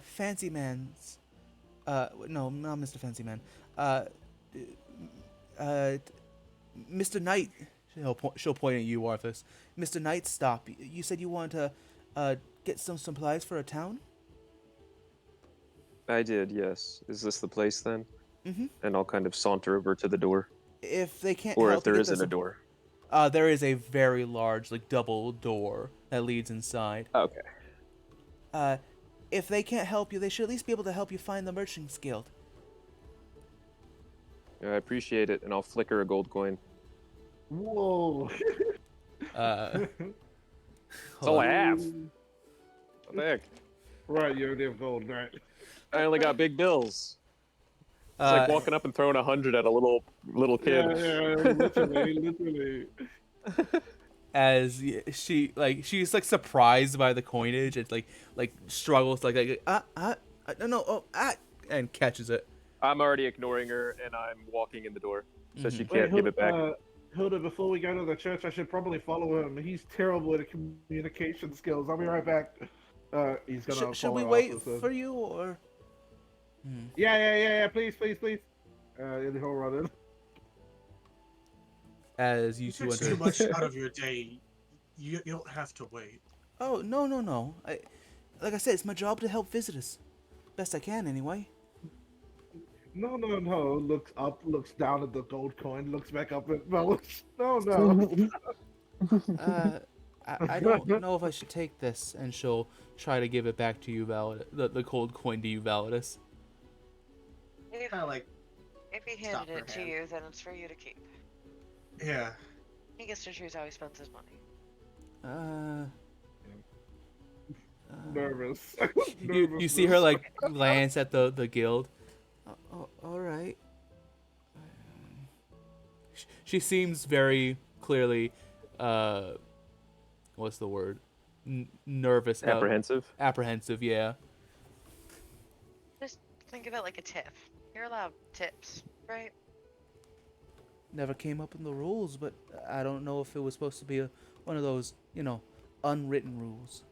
Fancy Man's. No, not Mr. Fancy Man. Mr. Knight. She'll point at you, Arthas. Mr. Knight, stop. You said you wanted to get some supplies for a town? I did, yes. Is this the place then? Mm-hmm. And I'll kind of saunter over to the door. If they can't Or help if there you get isn't the a door. there is a very large, like, double door that leads inside. Okay. If they can't help you, they should at least be able to help you find the Merchants Guild. Yeah, I appreciate it, and I'll flicker a gold coin. Whoa. Hold That's all I on. have. What the heck? Right, you're the gold, right? I only got big bills. It's like walking up and throwing 100 at a little kid. Yeah, literally. As she's like surprised by the coinage, and like struggles and catches it. I'm already ignoring her, and I'm walking in the door, so she Mhm. can't give it back. Hilda, before we go to the church, I should probably follow him. He's terrible at communication skills. I'll be right back. He's gonna. Should we follow wait after, so- for you or? Yeah. Please. And he'll run in. As you You two take enter. too much out of your day. You don't have to wait. Oh no! Like I said, it's my job to help visitors, best I can anyway. No. Looks up, looks down at the gold coin, looks back up at Velos. No. I don't know if I should take this, and she'll try to give it back to you, the cold coin to you, Validus. If, Kind of like, if he stop handed her it to hand. you, then it's for you to keep. yeah. He gets to choose how he spends his money. Nervous. You see her like glance at the guild. All right. She seems very clearly, what's the word? Nervous. Apprehensive. Yeah. Just think of it like a tip. You're allowed tips, right? Never came up in the rules, but I don't know if it was supposed to be one of those, unwritten rules.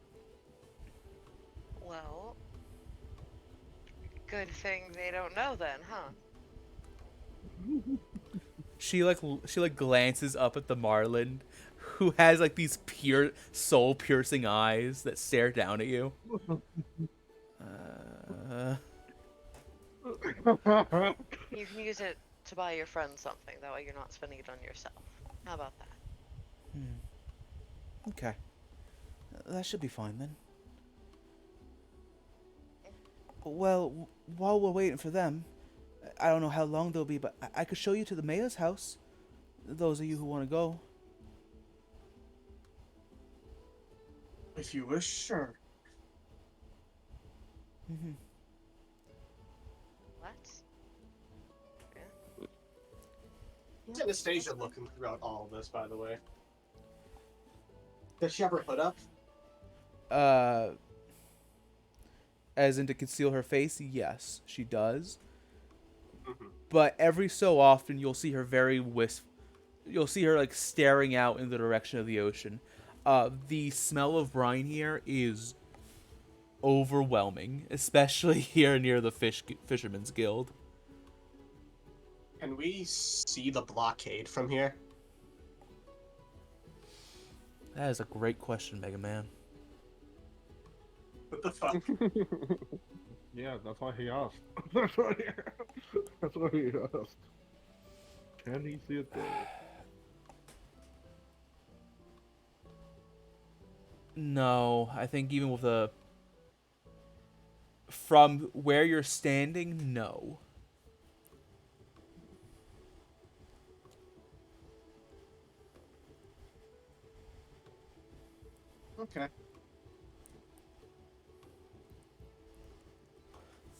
Well, good thing they don't know then, huh? She glances up at the Marlin, who has like these pure soul piercing eyes that stare down at you. You can use it to buy your friend something. That way you're not spending it on yourself. How about that? Okay. That should be fine then. Well, while we're waiting for them, I don't know how long they'll be, but I could show you to the mayor's house. Those of you who want to go. If you wish, sure. Let's. How's Anastasia looking throughout all of this, by the way? Does she have her hood up? As in to conceal her face, yes, she does. Mm-hmm. But every so often, you'll see her You'll see her like staring out in the direction of the ocean. The smell of brine here is overwhelming, especially here near the Fisherman's Guild. Can we see the blockade from here? That is a great question, Mega Man. What the fuck? Yeah, that's why he asked. That's why he asked. Can he see it there? No, I think even with from where you're standing, no. Okay.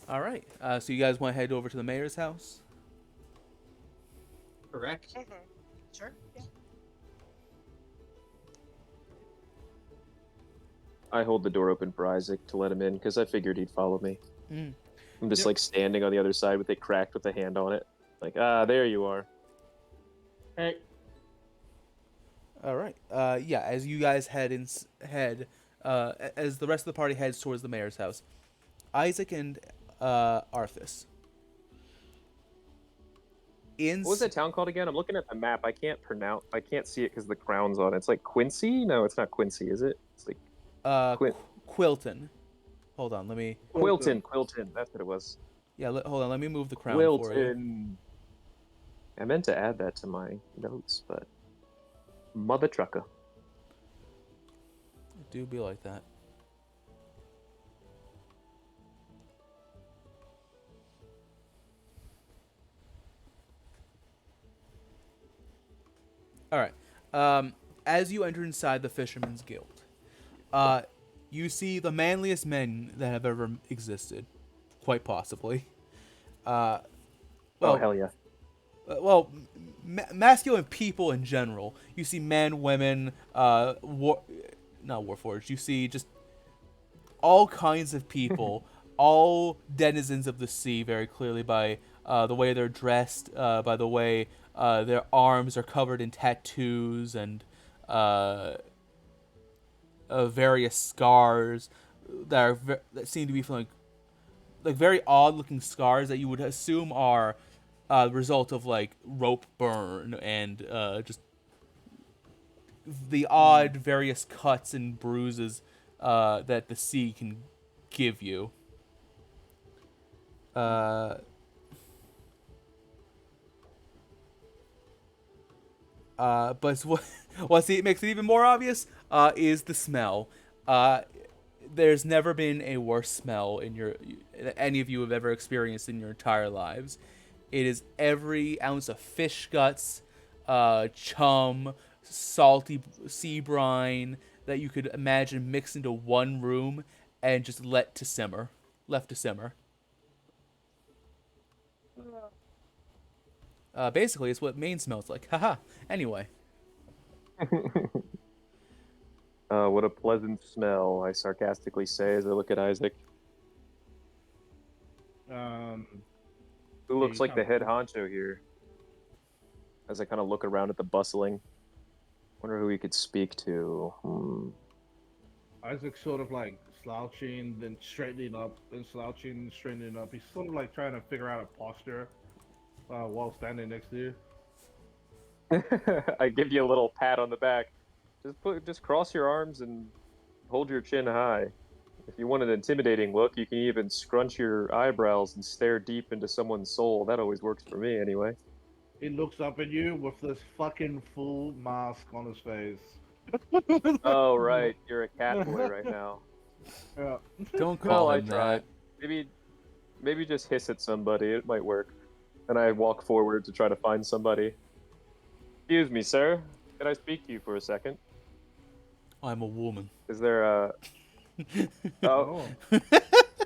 All right. So you guys want to head over to the mayor's house? Correct. Mm-hmm. Sure. Yeah. I hold the door open for Isaac to let him in because I figured he'd follow me. Mm. I'm just Yep. like standing on the other side with it cracked with a hand on it. Like, there you are. Hey. All right. Yeah. As you guys as the rest of the party heads towards the mayor's house, Isaac and Arthas. What was that town called again? I'm looking at the map. I can't see it because the crown's on it. It's like Quincy? No, it's not Quincy, is it? It's like Quilton. Hold on, let me. Quilton. That's what it was. Yeah, hold on, let me move the crown for you. Quilton. I meant to add that to my notes, but mother trucker. It do be like that. All right. As you enter inside the Fisherman's Guild, you see the manliest men that have ever existed, quite possibly. Well, Oh, hell yeah. well, masculine people in general. You see men, women, not warforged. You see just all kinds of people, all denizens of the sea, very clearly by the way they're dressed, by the way their arms are covered in tattoos and various scars that seem to be from like very odd looking scars that you would assume are the result of like rope burn and just the odd various cuts and bruises that the sea can give you. But what makes it even more obvious is the smell. There's never been a worse smell any of you have ever experienced in your entire lives. It is every ounce of fish guts, chum, salty sea brine that you could imagine mixed into one room and just left to simmer. Basically, it's what Maine smells like. Haha. Anyway. What a pleasant smell, I sarcastically say as I look at Isaac. Who looks like the head honcho here? As I kind of look around at the bustling. Wonder who we could speak to. Isaac's sort of like slouching, then straightening up, then slouching, straightening up. He's sort of like trying to figure out a posture while standing next to you. I give you a little pat on the back. Just cross your arms and hold your chin high. If you want an intimidating look, you can even scrunch your eyebrows and stare deep into someone's soul. That always works for me, anyway. He looks up at you with this fucking full mask on his face. Oh, right. You're a cat boy right now. Yeah. Don't call Well, him I tried. that. Maybe just hiss at somebody. It might work. And I walk forward to try to find somebody. Excuse me, sir. Can I speak to you for a second? I'm a woman. Is there a... Oh,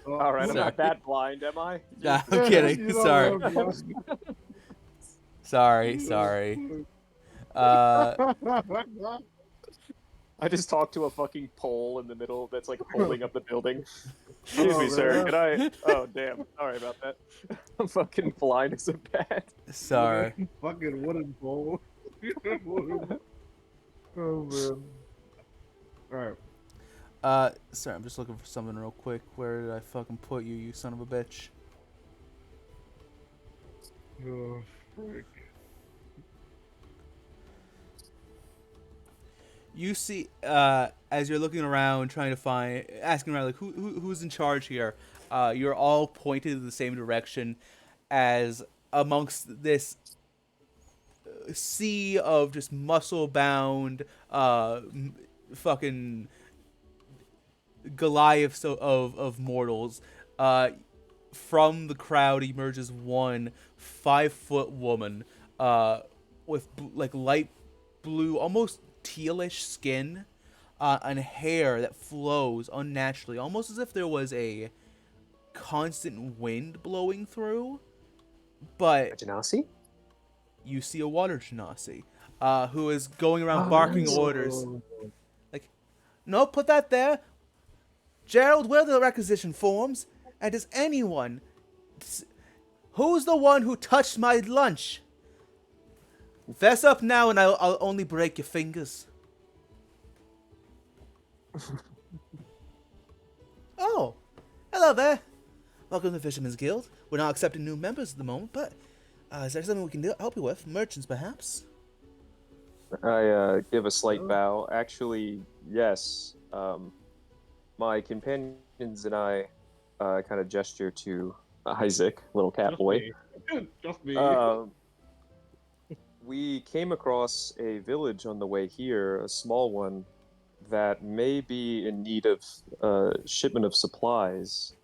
all right. I'm Sorry. not that blind, am I? Nah, I'm kidding. Sorry. I just talked to a fucking pole in the middle that's like holding up the building. Excuse me, sir. Can I? Oh, damn. Sorry about that. I'm fucking blind as a bat. Sorry. Fucking wooden pole. Oh man. Alright. Sorry, I'm just looking for something real quick. Where did I fucking put you, you son of a bitch? Oh, frick. You see, as you're looking around, asking around, like, who's in charge here? You're all pointed in the same direction as amongst this sea of just muscle-bound, fucking Goliaths of mortals. From the crowd emerges one 5-foot woman, with like light blue, almost tealish skin, and hair that flows unnaturally, almost as if there was a constant wind blowing through. But Genasi? you see a water genasi, who is going around barking orders. Like, no, put that there. Gerald, where are the requisition forms? And does anyone... Who's the one who touched my lunch? Fess up now and I'll only break your fingers. Oh, hello there. Welcome to the Fisherman's Guild. We're not accepting new members at the moment, but is there something we can help you with? Merchants, perhaps? I give a slight bow. Actually, yes. my companions and I kind of gesture to Isaac, little cat Just boy. me. Just me. Um, we came across a village on the way here, a small one, that may be in need of shipment of supplies.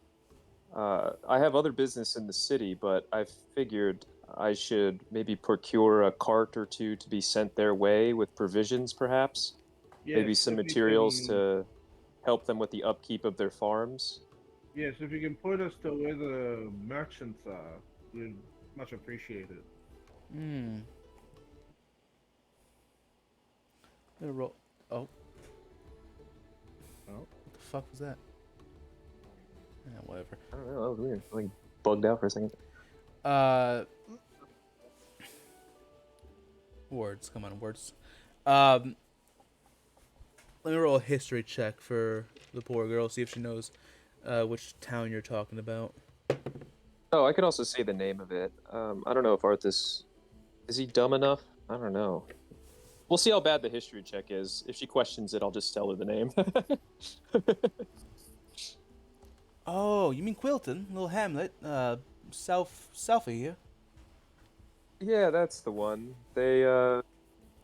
I have other business in the city, but I figured I should maybe procure a cart or two to be sent their way with provisions, perhaps. Yes, Maybe some if you materials can. to help them with the upkeep of their farms. Yes, if you can point us to where the merchants are, we'd much appreciate it. Hmm. Gonna roll. Oh, Oh. what the fuck was that? Whatever. I don't know, that was weird. Like bugged out for a second. Uh, words. Come on, words. Um, let me roll a history check for the poor girl. See if she knows which town you're talking about. Oh, I could also say the name of it. I don't know if Arthas is he dumb enough? I don't know. We'll see how bad the history check is. If she questions it, I'll just tell her the name. Oh, you mean Quilton, little hamlet, south of here. Yeah, that's the one. They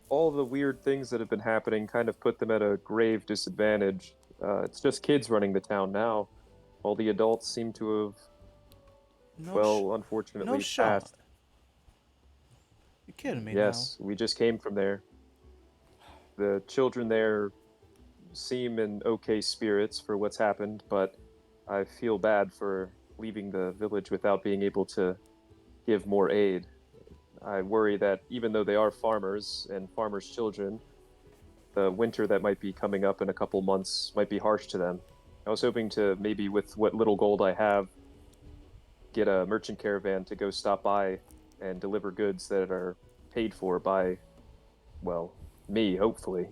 all the weird things that have been happening kind of put them at a grave disadvantage. It's just kids running the town now. All the adults seem to have, No, well, no unfortunately shot. passed. You're kidding me now. Yes, we just came from there. The children there seem in okay spirits for what's happened, but I feel bad for leaving the village without being able to give more aid. I worry that even though they are farmers and farmers' children, the winter that might be coming up in a couple months might be harsh to them. I was hoping to maybe, with what little gold I have, get a merchant caravan to go stop by and deliver goods that are paid for by, well, me, hopefully.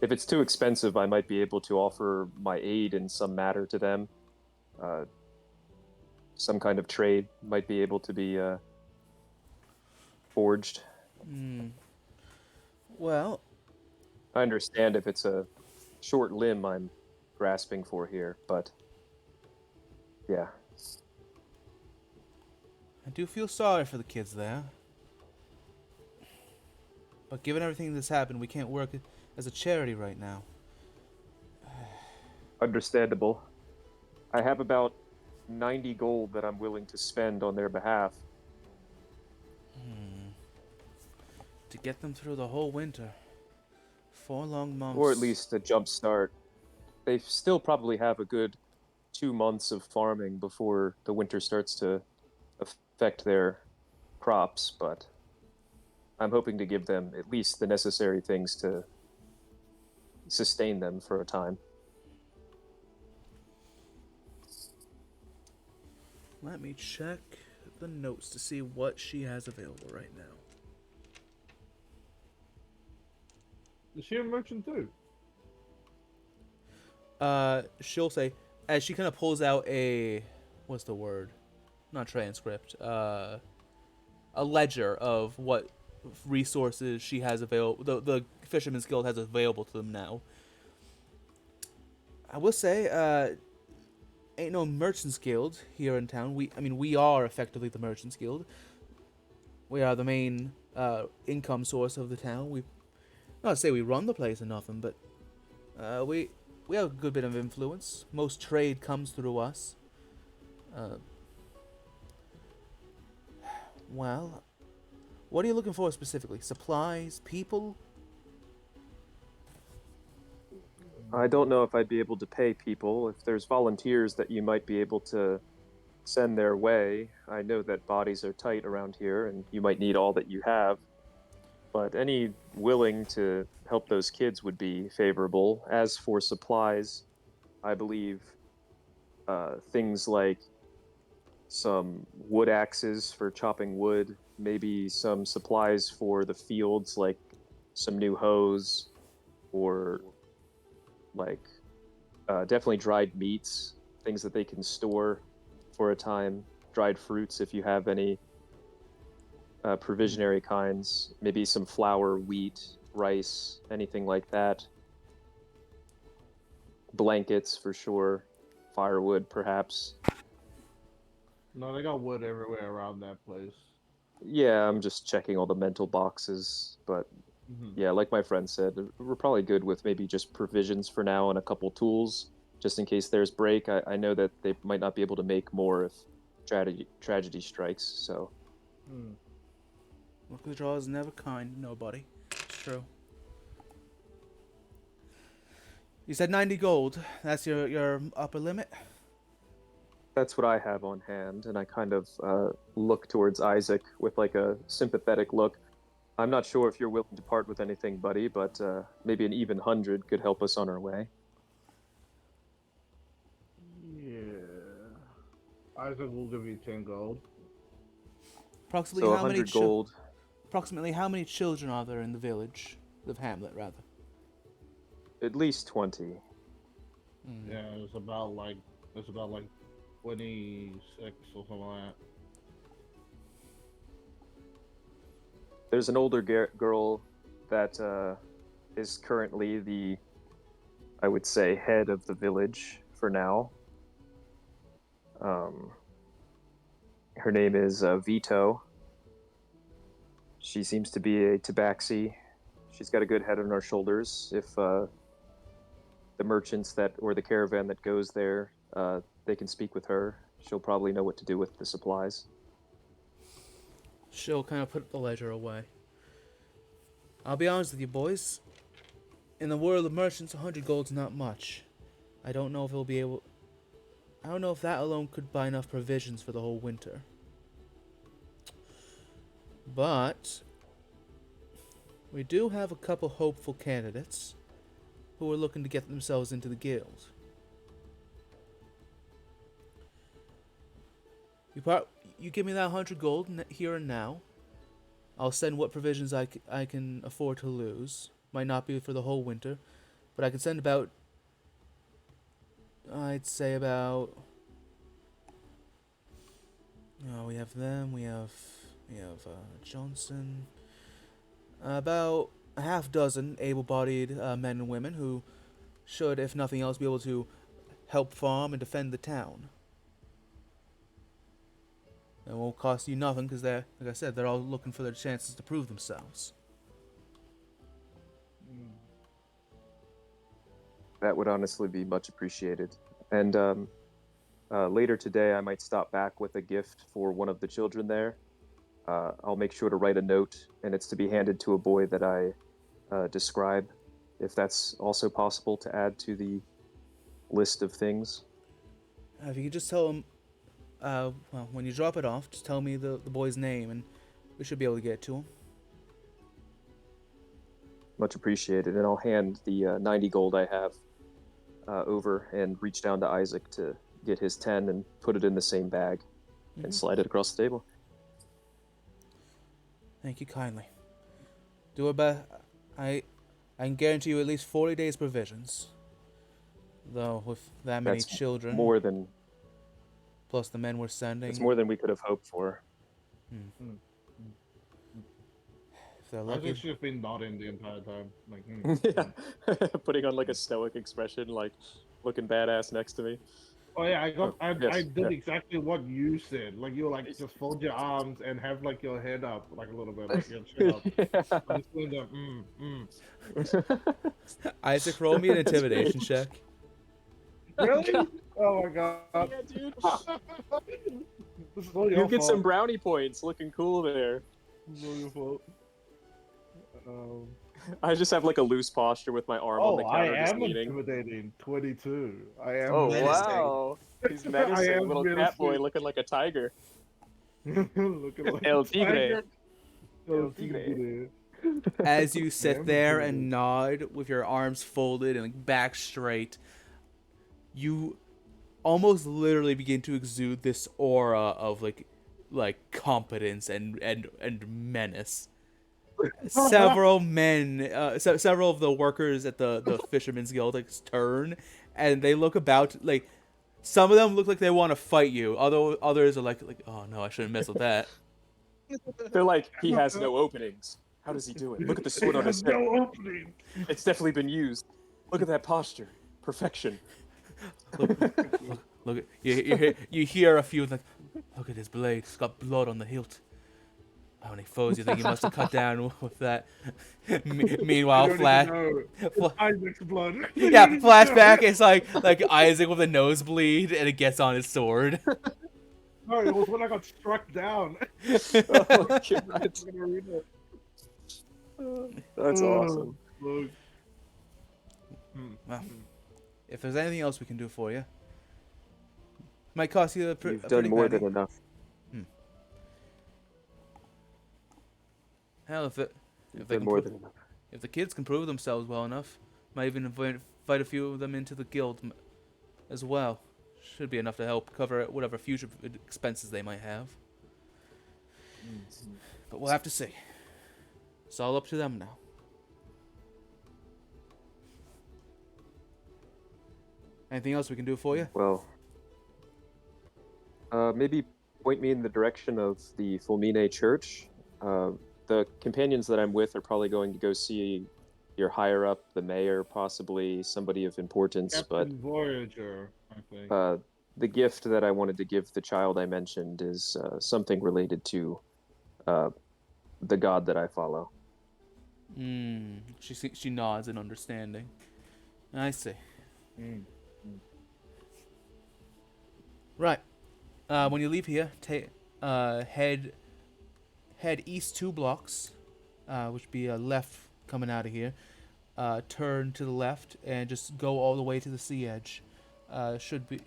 If it's too expensive, I might be able to offer my aid in some matter to them. Uh, some kind of trade might be able to be forged. Hmm. Well, I understand if it's a short limb I'm grasping for here, but yeah. I do feel sorry for the kids there. But given everything that's happened, we can't work as a charity right now. Understandable. I have about 90 gold that I'm willing to spend on their behalf. To get them through the whole winter. 4 long Or at months. least a jump start. They still probably have a good 2 months of farming before the winter starts to affect their crops, but I'm hoping to give them at least the necessary things to sustain them for a time. Let me check the notes to see what she has available right now. Is she a merchant too? She'll say, as she kind of pulls out a, what's the word? Not transcript. A ledger of what resources she has available. The Fisherman's Guild has available to them now. I will say, ain't no Merchants Guild here in town. We are effectively the Merchants Guild. We are the main income source of the town. We, not to say we run the place or nothing, but we have a good bit of influence. Most trade comes through us. Well, what are you looking for specifically? Supplies, people? I don't know if I'd be able to pay people. If there's volunteers that you might be able to send their way, I know that bodies are tight around here and you might need all that you have. But any willing to help those kids would be favorable. As for supplies, I believe things like some wood axes for chopping wood, maybe some supplies for the fields, like some new hoes, or like definitely dried meats, things that they can store for a time, dried fruits if you have any provisionary kinds, maybe some flour, wheat, rice, anything like that. blankets for sure, firewood perhaps. No, they got wood everywhere around that place. Yeah, I'm just checking all the mental boxes, but yeah, like my friend said, we're probably good with maybe just provisions for now and a couple tools, just in case there's break. I know that they might not be able to make more if tragedy strikes. So Hmm. Luck of the draw is never kind to nobody. It's true. You said 90 gold. That's your upper limit? that's what I have on hand, and I kind of look towards Isaac with like a sympathetic look. I'm not sure if you're willing to part with anything, buddy, but maybe an even 100 could help us on our way. Yeah. Isaac will give you 10 gold. Approximately So how many 100 gold. Approximately how many children are there in the village? The hamlet, rather. At least 20. Yeah, it's about like 26 or something like that. There's an older girl that is currently the, I would say, head of the village for now. Her name is Vito. She seems to be a tabaxi. She's got a good head on her shoulders. If the merchants that or the caravan that goes there, they can speak with her. She'll probably know what to do with the supplies. She'll kind of put the ledger away. I'll be honest with you, boys. In the world of merchants, 100 gold's not much. I don't know if he'll be able... I don't know if that alone could buy enough provisions for the whole winter. But... we do have a couple hopeful candidates who are looking to get themselves into the guild. You give me that 100 gold here and now. I'll send what provisions I can afford to lose. Might not be for the whole winter, but I can send about... I'd say about... we have them, we have Johnson... about a half dozen able-bodied men and women who should, if nothing else, be able to help farm and defend the town. It won't cost you nothing because they're, like I said, they're all looking for their chances to prove themselves. That would honestly be much appreciated. And later today, I might stop back with a gift for one of the children there. I'll make sure to write a note, and it's to be handed to a boy that I describe, if that's also possible to add to the list of things. If you could just tell him, well, when you drop it off, just tell me the boy's name, and we should be able to get it to him. Much appreciated. And I'll hand the 90 gold I have over and reach down to Isaac to get his 10 and put it in the same bag and slide it across the table. Thank you kindly. Do our best. I can guarantee you at least 40 days provisions. Though with that many That's children, more than plus the men we're sending, it's more than we could have hoped for. if they're I lucky. think she's been nodding the entire time. Like, Yeah, putting on like a stoic expression, like looking badass next to me. Oh yeah, I Yes, did yeah. exactly what you said. Like you were like just fold your arms and have like your head up like a little bit, like your chin up. Yeah. I'm just doing the Isaac, roll me an intimidation check. Really? Oh my god. Yeah, dude. This is all You your get fault. some brownie points, looking cool there. This is all your fault. I just have like a loose posture with my arm on the I counter, just am leaning. intimidating. 22. I am. Oh menacing. wow, he's I menacing, am little cat menacing. boy looking like a tiger. Looking like El a tigre. tiger. El tigre. As you sit am there intimidating. and nod with your arms folded and like, back straight, you almost literally begin to exude this aura of like competence and menace. Several men, several of the workers at the Fisherman's Guild turn, and they look about like. Some of them look like they want to fight you. Others are like, oh no, I shouldn't mess with that. They're like, he has no openings. How does he do it? Look at the sword on his head. no opening. It's definitely been used. Look at that posture. Perfection. Look at you hear a few like, look at his blade. It's got blood on the hilt. How many foes do you think he must have cut down with that? Meanwhile, You don't even know. It's Fla- Isaac's blood. yeah, flashback. It's like Isaac with a nosebleed, and it gets on his sword. No, it was when I got struck down. Oh, God. I'm gonna read it. That's awesome. Look. Well, if there's anything else we can do for you, might cost you a You've a done pretty more penny. than enough. Hell, if they You've can done more pro- than enough. if the kids can prove themselves well enough, might even invite a few of them into the guild as well. Should be enough to help cover whatever future expenses they might have. But we'll have to see. It's all up to them now. Anything else we can do for you? Well, maybe point me in the direction of the Fulmine Church. The companions that I'm with are probably going to go see your higher up, the mayor, possibly somebody of importance. Captain Voyager, I think. But the gift that I wanted to give the child I mentioned is something related to the god that I follow. She nods in understanding. I see. Right. When you leave here, head east 2 blocks, which would be left coming out of here. Turn to the left and just go all the way to the sea edge. Should be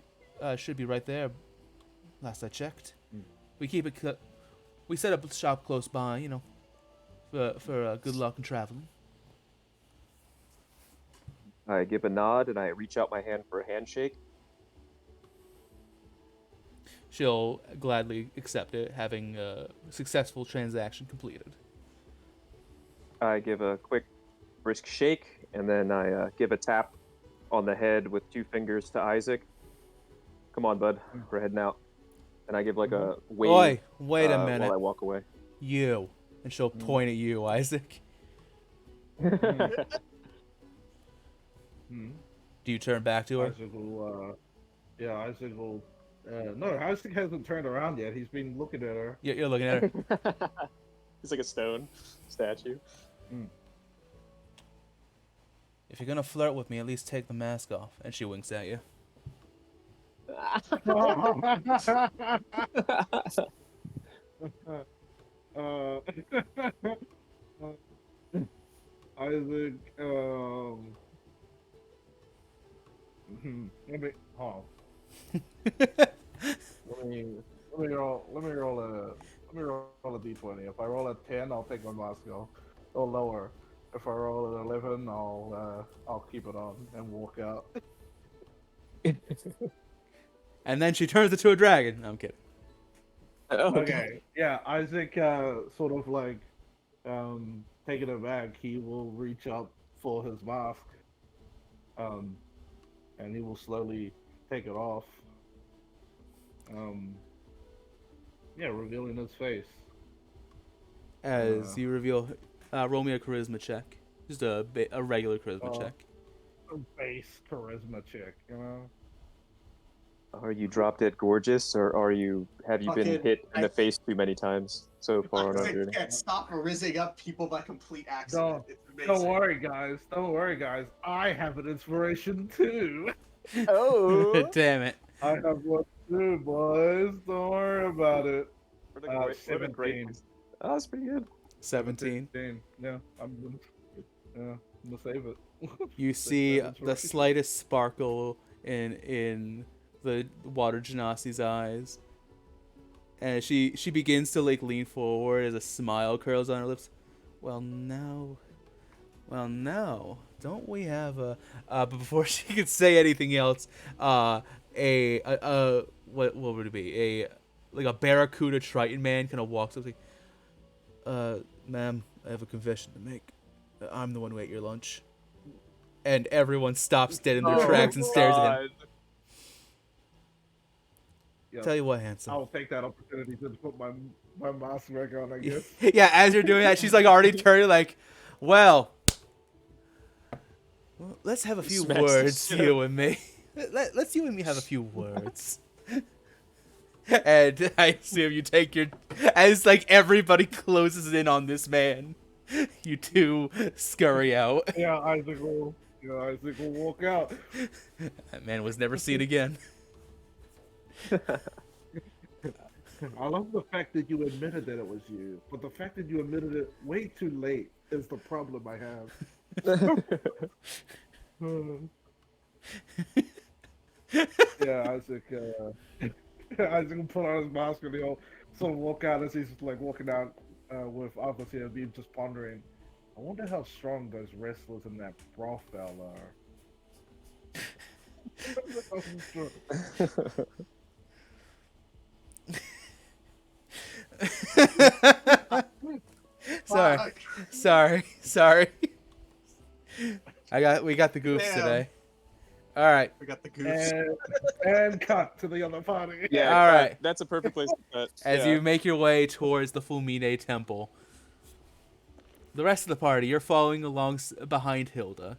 right there. Last I checked. We keep it. We set up a shop close by, you know, for good luck in traveling. I give a nod and I reach out my hand for a handshake. She'll gladly accept it, having a successful transaction completed. I give a quick, brisk shake, and then I give a tap on the head with 2 fingers to Isaac. Come on, bud. We're heading out. And I give like a wave Oi, wait a minute. while I walk away. You. And she'll point at you, Isaac. Do you turn back to her? Isaac will, Isaac will. No, Isaac hasn't turned around yet. He's been looking at her. You're looking at her. He's like a stone statue. If you're gonna flirt with me, at least take the mask off. And she winks at you. Isaac, let me roll a d20. If I roll a 10, I'll take my mask off, or lower. If I roll an 11, I'll keep it on and walk out. And then she turns into a dragon. No, I'm kidding. Okay, yeah, Isaac, sort of like, taking it back, he will reach up for his mask, and he will slowly take it off, revealing his face. As you reveal, roll me a charisma check. Just a regular charisma check. A base charisma check, you know? Are you drop dead gorgeous, or have you been Fucking- hit in the face too many times so far on our I journey? can't stop rizzing up people by complete accident. It's amazing. Don't worry, guys. Don't worry, guys. I have an inspiration too. Oh, Damn it. I have one too, boys. Don't worry about it. what a great- 17. Oh, that's pretty good. 17. Yeah, I'm gonna save it. You see That's the right. slightest sparkle in the water genasi's eyes, and she begins to like lean forward as a smile curls on her lips. Well now, don't we have a? But before she could say anything else, what would it be? A barracuda Triton man kind of walks up, like, ma'am, I have a confession to make. I'm the one who ate your lunch. And everyone stops dead in their tracks and stares at him. Yeah. Tell you what, handsome. I'll take that opportunity to put my mask back on, I guess. Yeah, as you're doing that, she's like already turning like, well, Well, let's have a few Smacks the words, shit you and me. Let's you and me have a few words. And I assume you take your, as like everybody closes in on this man, you two scurry out. Yeah, Isaac will. Isaac will walk out. That man was never seen again. I love the fact that you admitted that it was you, but the fact that you admitted it way too late is the problem I have. Yeah, Isaac. Isaac will put on his mask and he'll sort of walk out as he's like walking out with others here, be just pondering. I wonder how strong those wrestlers in that broth bell are. Sorry. We got the goofs Damn. today. All right. We got the goose. And cut to the other party. Yeah, All cut. right. That's a perfect place to cut. As Yeah. you make your way towards the Fulmine Temple, the rest of the party, you're following along behind Hilda,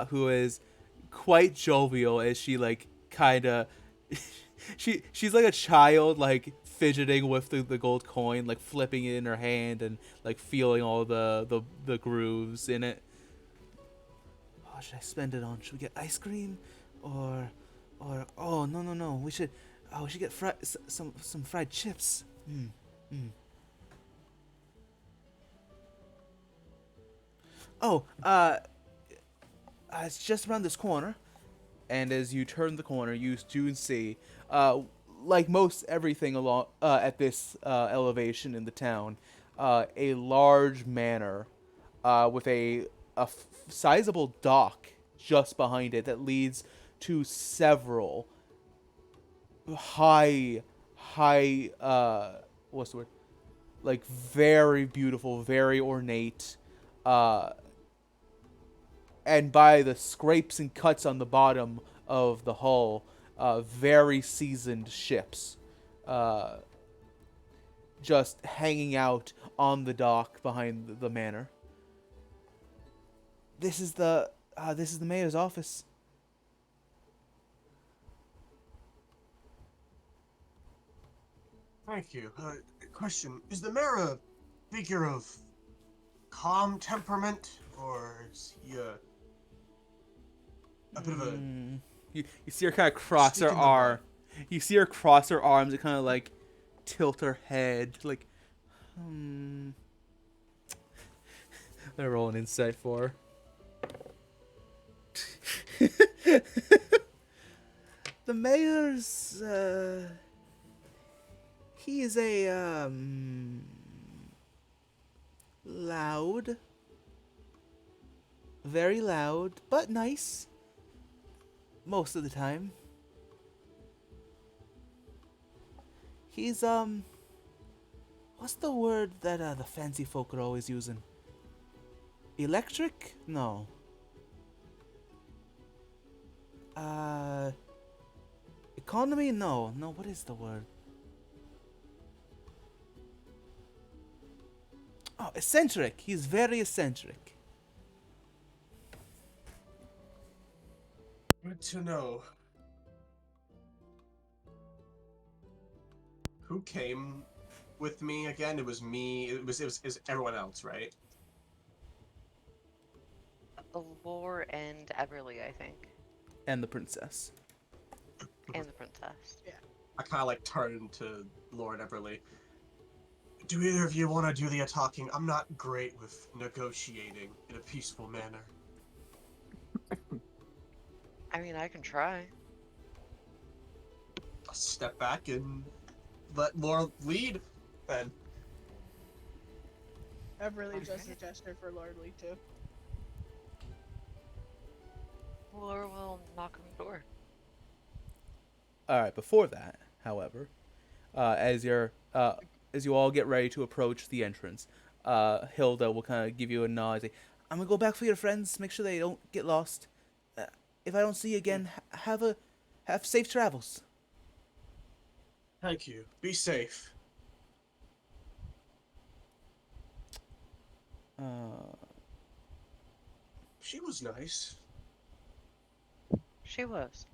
who is quite jovial as she like kind of she's like a child, like fidgeting with the gold coin, like flipping it in her hand and like feeling all the grooves in it. What should I spend it on? Should we get ice cream, or oh no, we should get some fried chips. Oh, it's just around this corner, and as you turn the corner, you do see, like most everything along at this elevation in the town, a large manor, with a sizable dock just behind it that leads to several high, what's the word? Like very beautiful, very ornate, and by the scrapes and cuts on the bottom of the hull, very seasoned ships, just hanging out on the dock behind the manor. This is the mayor's office. Thank you. Question: is the mayor a figure of calm temperament, or is he a bit of a? You see her kind of cross Stick her in the arm. You see her cross her arms and kind of like tilt her head, like, They're rolling insight for her. The mayor's, he is a, loud. Very loud, but nice. Most of the time. He's, what's the word that, the fancy folk are always using? Electric? No. Economy? No. No, what is the word? Oh, eccentric. He's very eccentric. Good to know. Who came with me again? It was me. It was everyone else, right? Lore and Everly, I think. And the princess. And the princess. I kind of like turned to Lord Everly. Do either of you want to do the talking? I'm not great with negotiating in a peaceful manner. I mean, I can try. I'll step back and let Laura lead, then. Everly just Okay. a gesture for Lord Lee too. Lore will knock on the door. All right. Before that, however, as you all get ready to approach the entrance, Hilda will kind of give you a nod. Say, "I'm gonna go back for your friends. Make sure they don't get lost. If I don't see you again, have safe travels." Thank you. Be safe. She was nice. She was.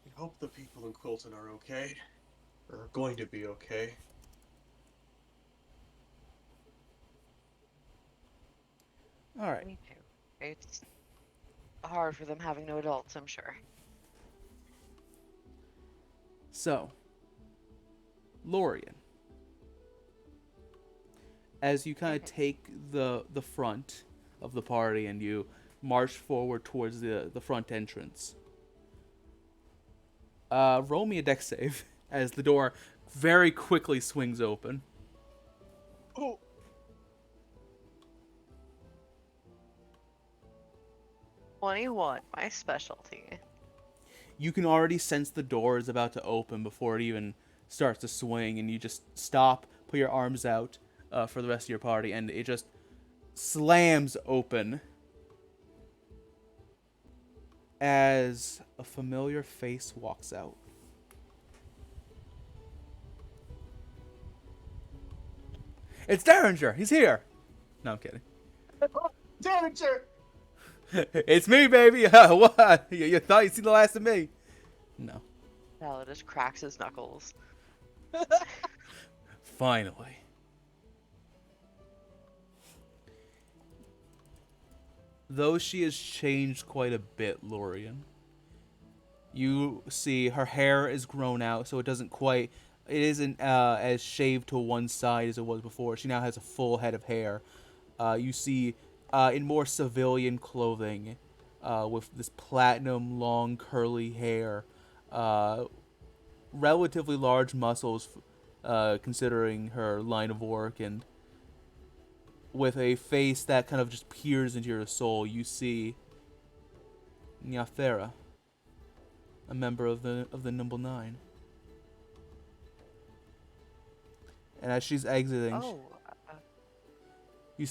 I hope the people in Quilton are okay. Or are going to be okay. All right. Me too. It's hard for them having no adults, I'm sure. So, Lorian, as you kind of take the front of the party and you march forward towards the front entrance, roll me a dex save as the door very quickly swings open. Oh! 21, my specialty. You can already sense the door is about to open before it even starts to swing, and you just stop, put your arms out for the rest of your party, and it just slams open as a familiar face walks out. It's Derringer! He's here! No, I'm kidding. Derringer! It's me, baby! What? You thought you'd seen the last of me? No. Val just cracks his knuckles. Finally. Though she has changed quite a bit, Lorian, you see her hair is grown out, so it isn't as shaved to one side as it was before. She now has a full head of hair. You see in more civilian clothing, with this platinum long curly hair, relatively large muscles, considering her line of work, and with a face that kind of just peers into your soul, you see Nyathera, a member of the Nimble Nine. And as she's exiting, Oh. you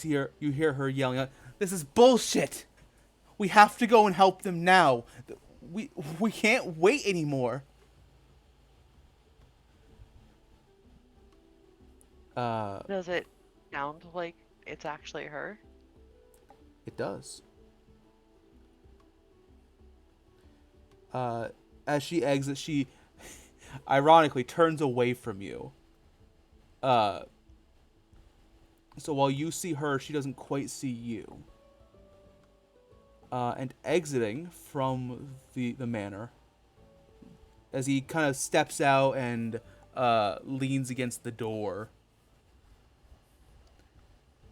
hear her yelling out, "This is bullshit! We have to go and help them now. We can't wait anymore." Does it sound like it's actually her? It does. As she exits, she ironically turns away from you. So while you see her, she doesn't quite see you. And exiting from the manor, as he kind of steps out and leans against the door,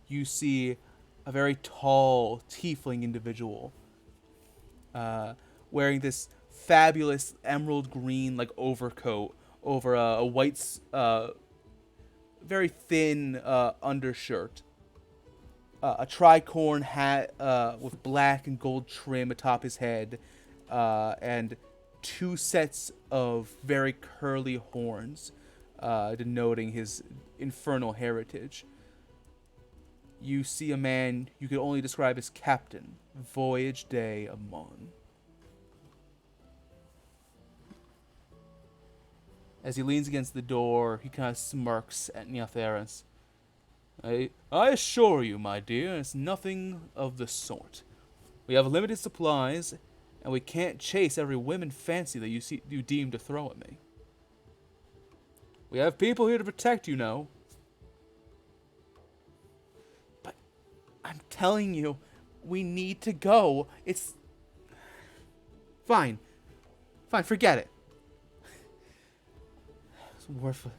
you see a very tall tiefling individual wearing this fabulous emerald green like overcoat over a white very thin undershirt, a tricorn hat with black and gold trim atop his head, and 2 sets of very curly horns, denoting his infernal heritage. You see a man you could only describe as Captain Voyage Day Amon. As he leans against the door, he kind of smirks at Nyatheris. I assure you, my dear, it's nothing of the sort. We have limited supplies, and we can't chase every whim and fancy that you deem to throw at me. We have people here to protect, you know. But I'm telling you, we need to go. It's... Fine. Fine, forget it. It's worthless.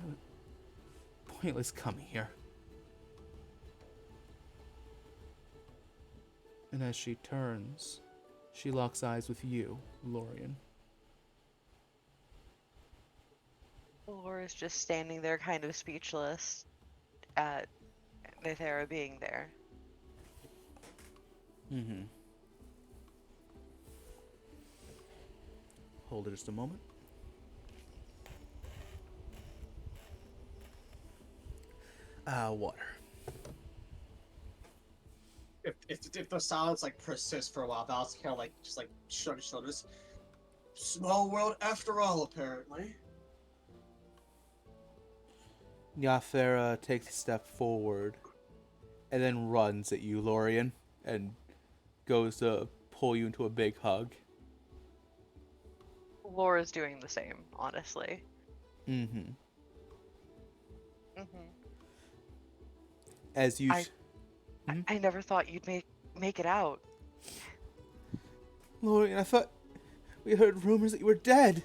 Pointless coming here. And as she turns, she locks eyes with you, Lorian. Laura's just standing there kind of speechless at Nithera being there. Mm-hmm. Hold it just a moment. Water. If the silence like persists for a while, Val's kind of like just like shrug his shoulders. Small world after all, apparently. Nyathera takes a step forward and then runs at you, Lorian, and goes to pull you into a big hug. Laura's doing the same, honestly. Mm-hmm. Hmm. As you... I- I never thought you'd make it out. Lorian, I thought we heard rumors that you were dead.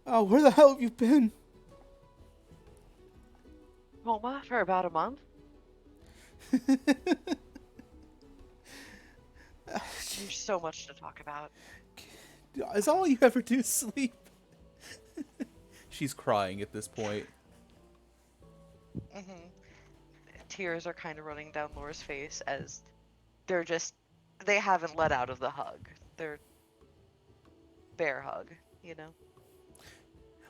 Oh, where the hell have you been? Coma for about a month. There's so much to talk about. Is all you ever do sleep? She's crying at this point. Hmm. Tears are kind of running down Laura's face as they haven't let out of the hug. They're bear hug, you know?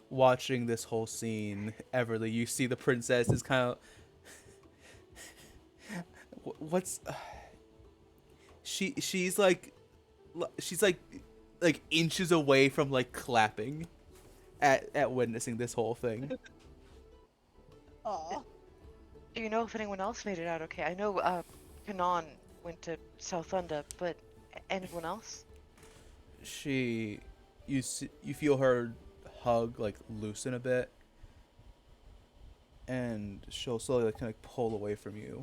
Watching this whole scene, Everly, you see the princess is kind of... What's... She's like inches away from like clapping at witnessing this whole thing. Aw. Do you know if anyone else made it out okay? I know Kanan went to South Unda, but anyone else? You feel her hug like loosen a bit, and she'll slowly like kind of pull away from you.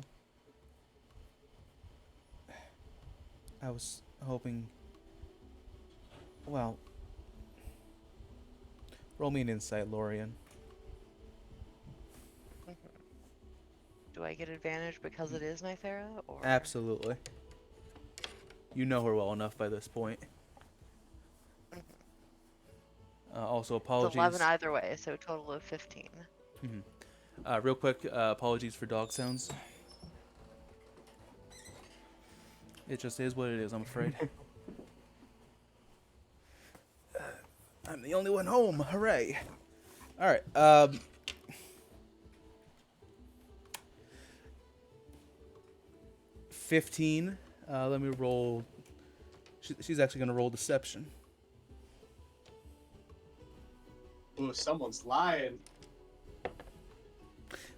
I was hoping. Well, roll me an insight, Lorian. Do I get advantage because it is Nythera, or? Absolutely. You know her well enough by this point. Also, It's apologies. 11 either way, so a total of 15. Real quick, apologies for dog sounds. It just is what it is, I'm afraid. I'm the only one home. Hooray! All right. 15. Let me roll. She's actually gonna roll deception. Ooh, someone's lying.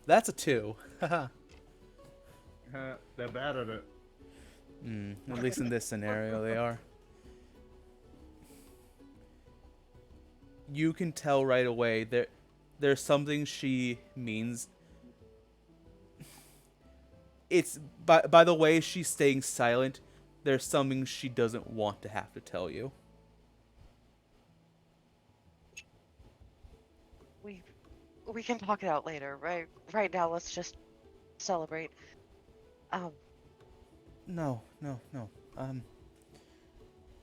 That's a 2. Haha. They're bad at it. At least in this scenario, they are. You can tell right away there's something she means. It's by the way she's staying silent, there's something she doesn't want to have to tell you. We can talk it out later, right? Right now, let's just celebrate. No.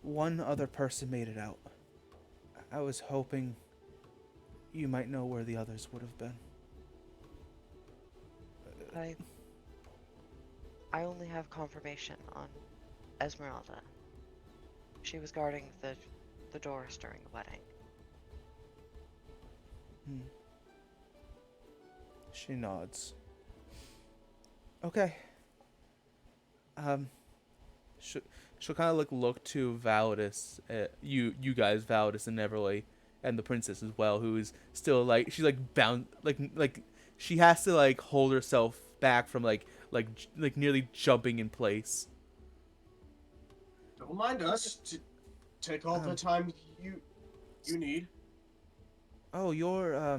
One other person made it out. I was hoping you might know where the others would have been. I only have confirmation on Esmeralda. She was guarding the doors during the wedding. She nods. Okay. She'll kind of look to Validus, you guys, Validus and Everly, and the princess as well, who is still like she's like bound like she has to like hold herself back from like nearly jumping in place. Don't mind us. Take all the time you need. Oh, you're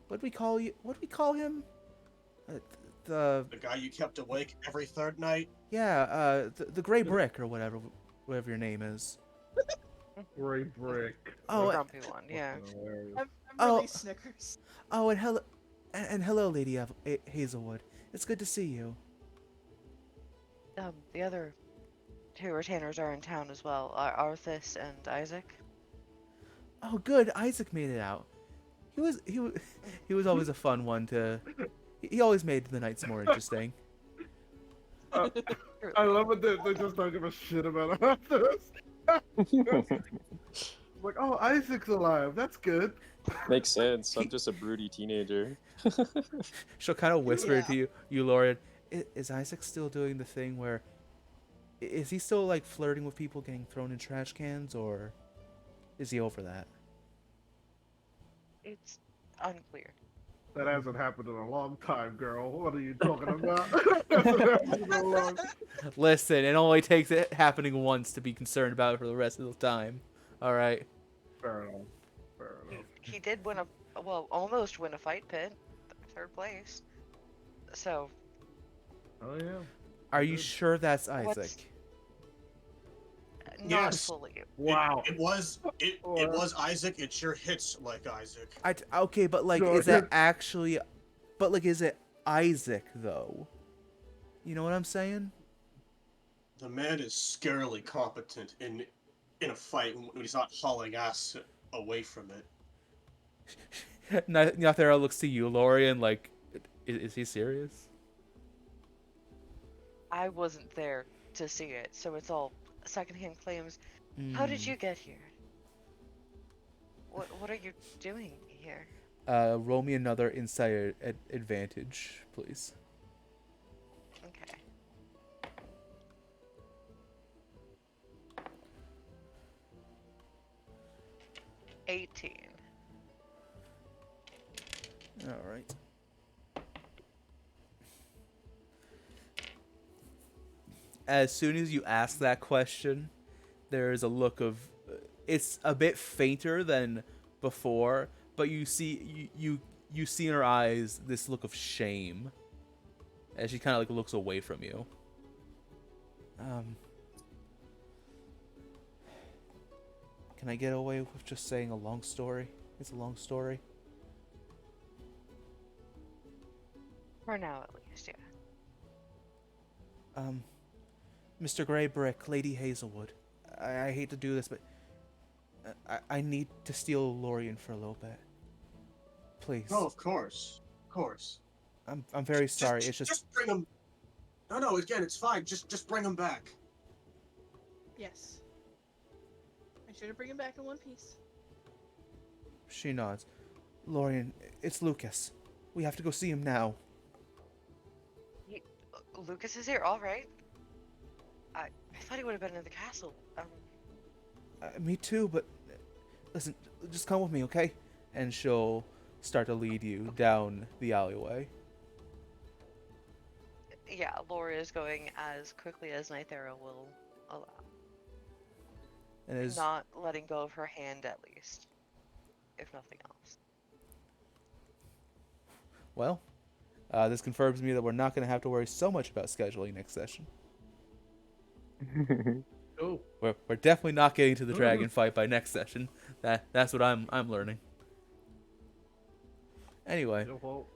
what do we call you? What do we call him? The guy you kept awake every third night. Yeah, the gray brick or whatever your name is. Gray brick. Oh, The grumpy one, yeah. I'm really Snickers. Oh, and hello, Lady Hazelwood. It's good to see you. The other two retainers are in town as well. Arthas and Isaac. Oh, good. Isaac made it out. He was always a fun one to. He always made the nights more interesting. I love it that they just don't give a shit about us. Like, oh, Isaac's alive. That's good. Makes sense. I'm just a broody teenager. She'll kind of whisper Yeah. to you, Lauren. Is Isaac still doing the thing where? Is he still like flirting with people getting thrown in trash cans, or is he over that? It's unclear. That hasn't happened in a long time, girl. What are you talking about? That hasn't happened in a long. Listen, it only takes it happening once to be concerned about it for the rest of the time. All right. Fair enough. Fair enough. He did win almost win a fight pit, third place. So Oh yeah. Are you sure that's What's- Isaac? not Yes. fully. Wow. It was Isaac. It sure hits like Isaac. Okay, but like, No, is that actually? But like, is it Isaac though? You know what I'm saying? The man is scarily competent in a fight when he's not hauling ass away from it. Nothera looks to you, Lorian, like, is he serious? I wasn't there to see it, so it's all secondhand claims. How did you get here? What are you doing here? Roll me another insight advantage, please. Okay. $18. All right. As soon as you ask that question, there is a look of, it's a bit fainter than before, but you see you see in her eyes this look of shame as she kind of like looks away from you. Can I get away with just saying a long story? It's a long story. For now, at least, yeah. Mr. Greybrick, Lady Hazelwood, I hate to do this, but I need to steal Lorian for a little bit. Please. Oh, of course. I'm very sorry. It's just bring him. No. Again, it's fine. Just bring him back. Yes. Make sure to bring him back in one piece. She nods. Lorian, it's Lucas. We have to go see him now. Lucas is here, all right. I thought he would have been in the castle. Me too, but listen, just come with me, okay? And she'll start to lead you down the alleyway. Yeah, Laura is going as quickly as Nightera will allow. And as Not letting go of her hand, at least. If nothing else. well, this confirms me that we're not going to have to worry so much about scheduling next session. Oh. We're definitely not getting to the dragon fight by next session. That's what I'm learning. Anyway, Your fault.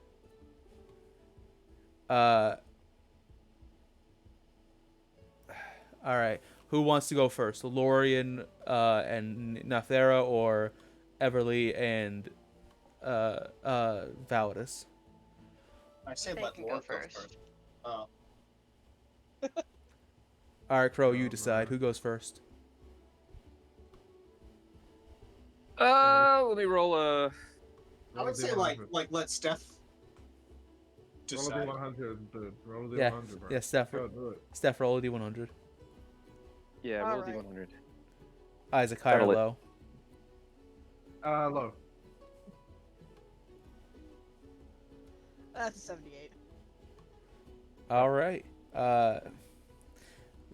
all right. Who wants to go first? Lorian and Noctasia, or Everly and Validus? I say They let can go Lord go first. first. All right, Crow, you decide who goes first. Let me roll a. I would say like let Steph Roll a decide. D100, dude. Roll a Yeah, D100, bro. yeah, Steph. Go, do it. Steph, roll a d100. Yeah, roll a Alright. D100. Isaac, high or Settle it. low? Low. That's a 78. All right.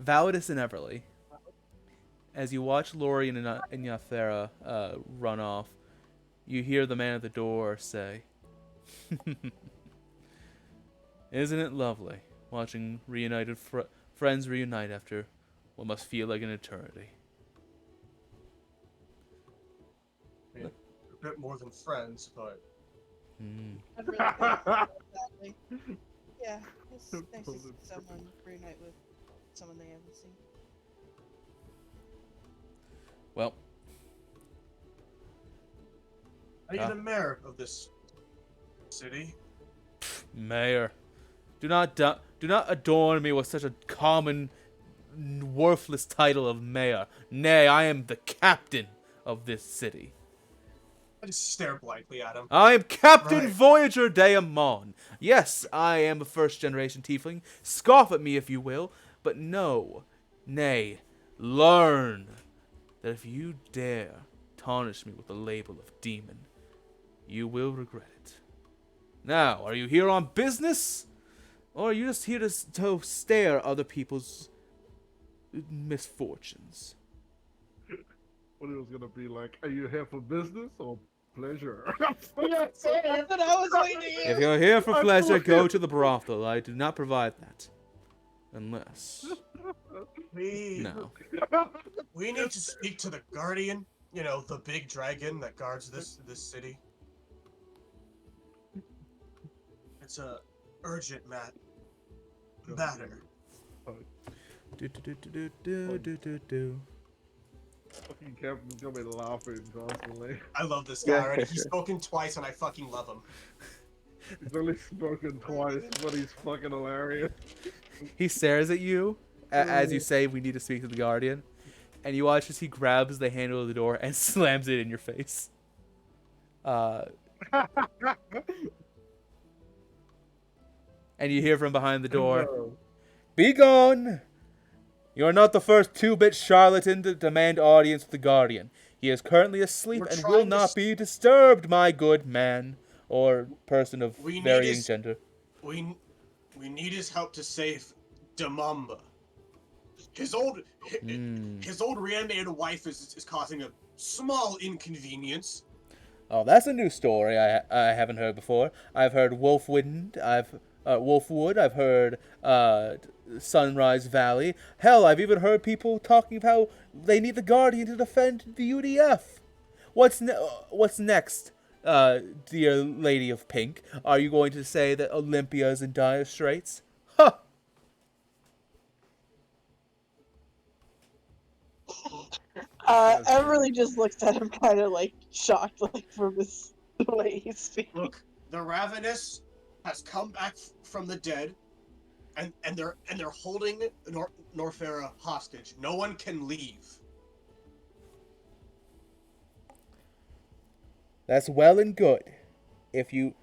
Validus and Everly. As you watch Lorian and Noctasia run off, you hear the man at the door say, "Isn't it lovely watching reunited friends reunite after what must feel like an eternity?" A bit more than friends, but Hmm. I really exactly. Yeah, it's nice to see someone reunite with someone they haven't seen. Well, are you the mayor of this city? Mayor, do not adorn me with such a common, worthless title of mayor. Nay, I am the captain of this city. I just stare blankly at him. I am Captain Right. Voyager de Amon. Yes, I am a first-generation tiefling. Scoff at me if you will, but know, nay, learn that if you dare tarnish me with the label of demon, you will regret it. Now, are you here on business? Or are you just here to stare other people's misfortunes? What it was gonna be like? Are you here for business or pleasure? That's what I was waiting to If hear. you're here for pleasure, go to the brothel. I do not provide that. Unless... We No. we need to speak to the guardian. You know, the big dragon that guards this city. It's a urgent matter. Do. Fucking Captain's gonna be laughing constantly. I love this guy already. He's spoken twice and I fucking love him. He's only spoken twice, but he's fucking hilarious. He stares at you as you say, "We need to speak to the guardian," and you watch as he grabs the handle of the door and slams it in your face. And you hear from behind the door, No. "Be gone! You are not the first two-bit charlatan to demand audience with the guardian. He is currently asleep We're and trying will to not be disturbed, my good man, or person of We need varying his- gender." We need his help to save Demamba. His old reanimated wife is causing a small inconvenience. Oh, that's a new story I haven't heard before. I've heard Wolfwood. I've heard Sunrise Valley. Hell, I've even heard people talking of how they need the Guardian to defend the UDF. What's next, dear Lady of Pink? Are you going to say that Olympia is in dire straits? Huh! Everly just looks at him kind of like shocked, like from his the way he's speaking. Look, the Ravenous has come back from the dead, and they're holding Northera hostage. No one can leave. That's well and good. If you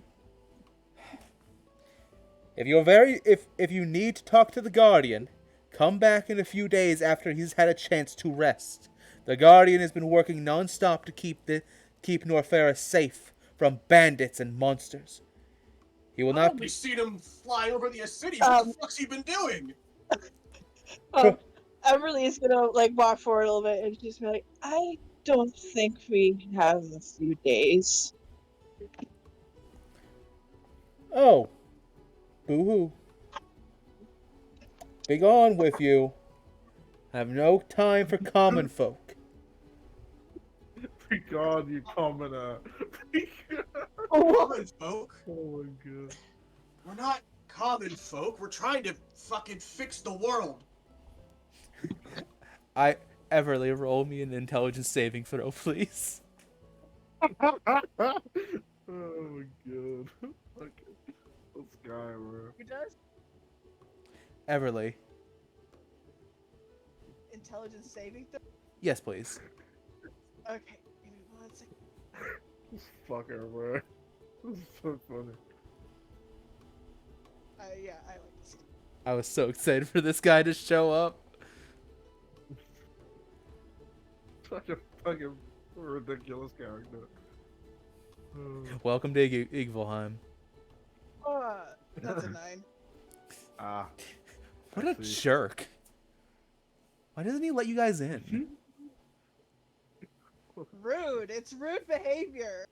need to talk to the Guardian, come back in a few days after he's had a chance to rest. The Guardian has been working non-stop to keep Northera safe from bandits and monsters. He will not be... We've seen him fly over the city. What the fuck's he been doing? Everly is gonna like walk forward a little bit and just be like, I don't think we have a few days. Oh. Boo-hoo. Be gone with you. I have no time for common folk. God, you commoner. Common folk? Oh my god. We're not common folk. We're trying to fucking fix the world. Everly, roll me an intelligence saving throw, please. Oh my god. Okay. This guy, bro. Who does? Everly. Intelligence saving throw? Yes, please. Okay, give me 1 second. This fucker, bro. This is so funny. Yeah, I like this. I was so excited for this guy to show up. Such a fucking ridiculous character. Welcome to Igvalheim. That's a 9. Ah. What I a see. jerk. Why doesn't he let you guys in? Rude. It's rude behavior.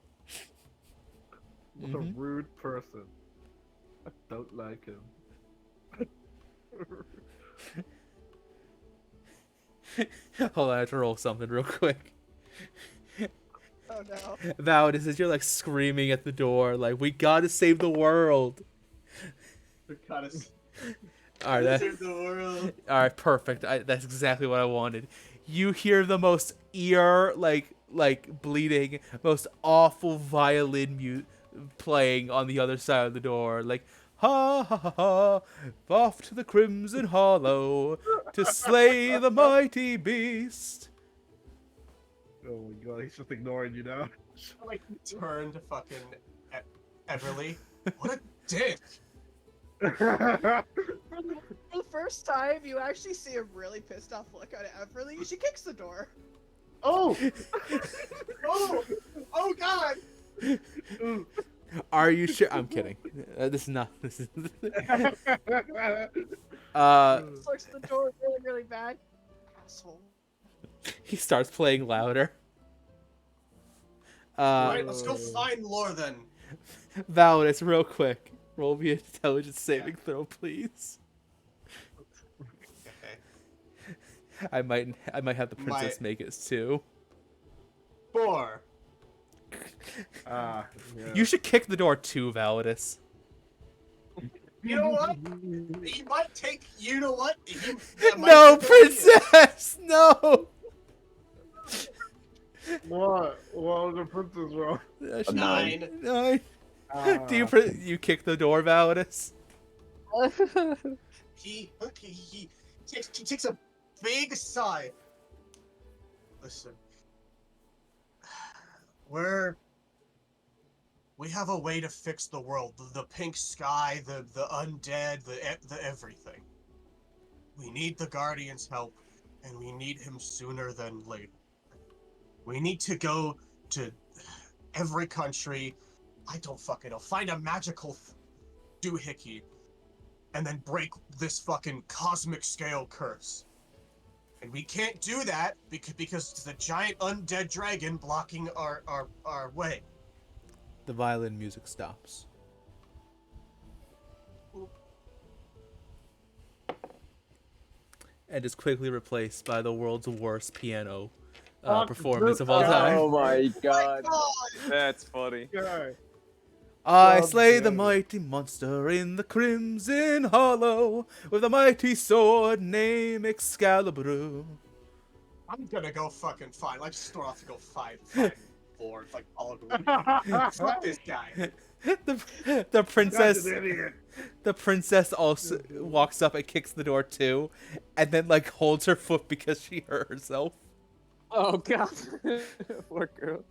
What a rude person. I don't like him. Hold on, I have to roll something real quick. Oh no. Val, it is as you're like screaming at the door, like, we gotta save the world. We gotta Alright, save the world. alright, perfect. That's exactly what I wanted. You hear the most like bleeding, most awful violin playing on the other side of the door, like, ha ha ha ha, off to the Crimson Hollow to slay the mighty beast. Oh my god, he's just ignoring you now. I like turn to fucking Everly. What a dick. For the first time, you actually see a really pissed off look on Everly. She kicks the door. Oh! Oh! Oh god! Are you sure? I'm kidding. This is not. This is. Looks at the door really, really bad. Asshole. He starts playing louder. Alright, let's go find Lore then. Validus, real quick. Roll me an intelligence saving throw, please. Okay. I might have the princess make it too. 4. Yeah. You should kick the door too, Validus. You know what? He might take. You know what? No, princess! No! What? What was the princess wrong? A 9. 9. Do you kick the door, Validus? He takes a big sigh. Listen, we have a way to fix the world. The pink sky, the undead, the everything. We need the Guardian's help, and we need him sooner than later. We need to go to every country. I don't fucking know. Find a magical doohickey, and then break this fucking cosmic scale curse. And we can't do that because it's a giant undead dragon blocking our way. The violin music stops. And is quickly replaced by the world's worst piano performance of all time. Oh my god. God. That's funny. Yeah. I God slay the damn it. mighty monster in the crimson hollow with a mighty sword named Excalibur. I'm gonna go fucking find. Like, store off to go find Lord, like all of them. Fuck this guy. The princess. That's an idiot. The princess also walks up and kicks the door too, and then like holds her foot because she hurt herself. Oh god. Poor girl.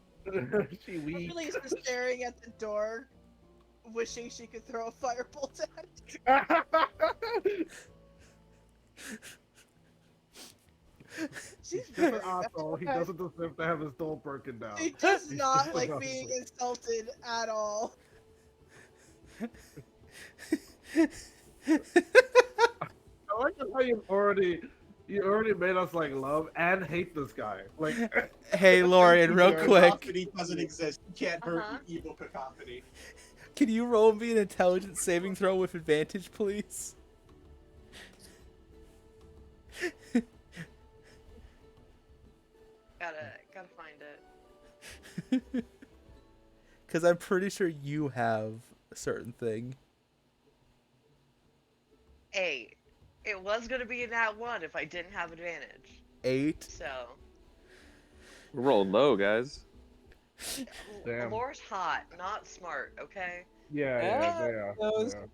She weak. Really is just staring at the door, wishing she could throw a firebolt at it. She's very Poor asshole. He doesn't deserve to have his door broken down. She does not like being insulted at all. I like how you already made us like love and hate this guy. Like, Hey, Lorian, real quick, Cacophony doesn't exist. You can't hurt Uh-huh. evil cacophony. can you roll me an intelligence saving throw with advantage, please? Gotta find it. Because I'm pretty sure you have a certain thing. 8. It was gonna be a nat 1 if I didn't have advantage. 8. So, We're rolling low, guys. Damn. Lore's hot, not smart. Okay. yeah.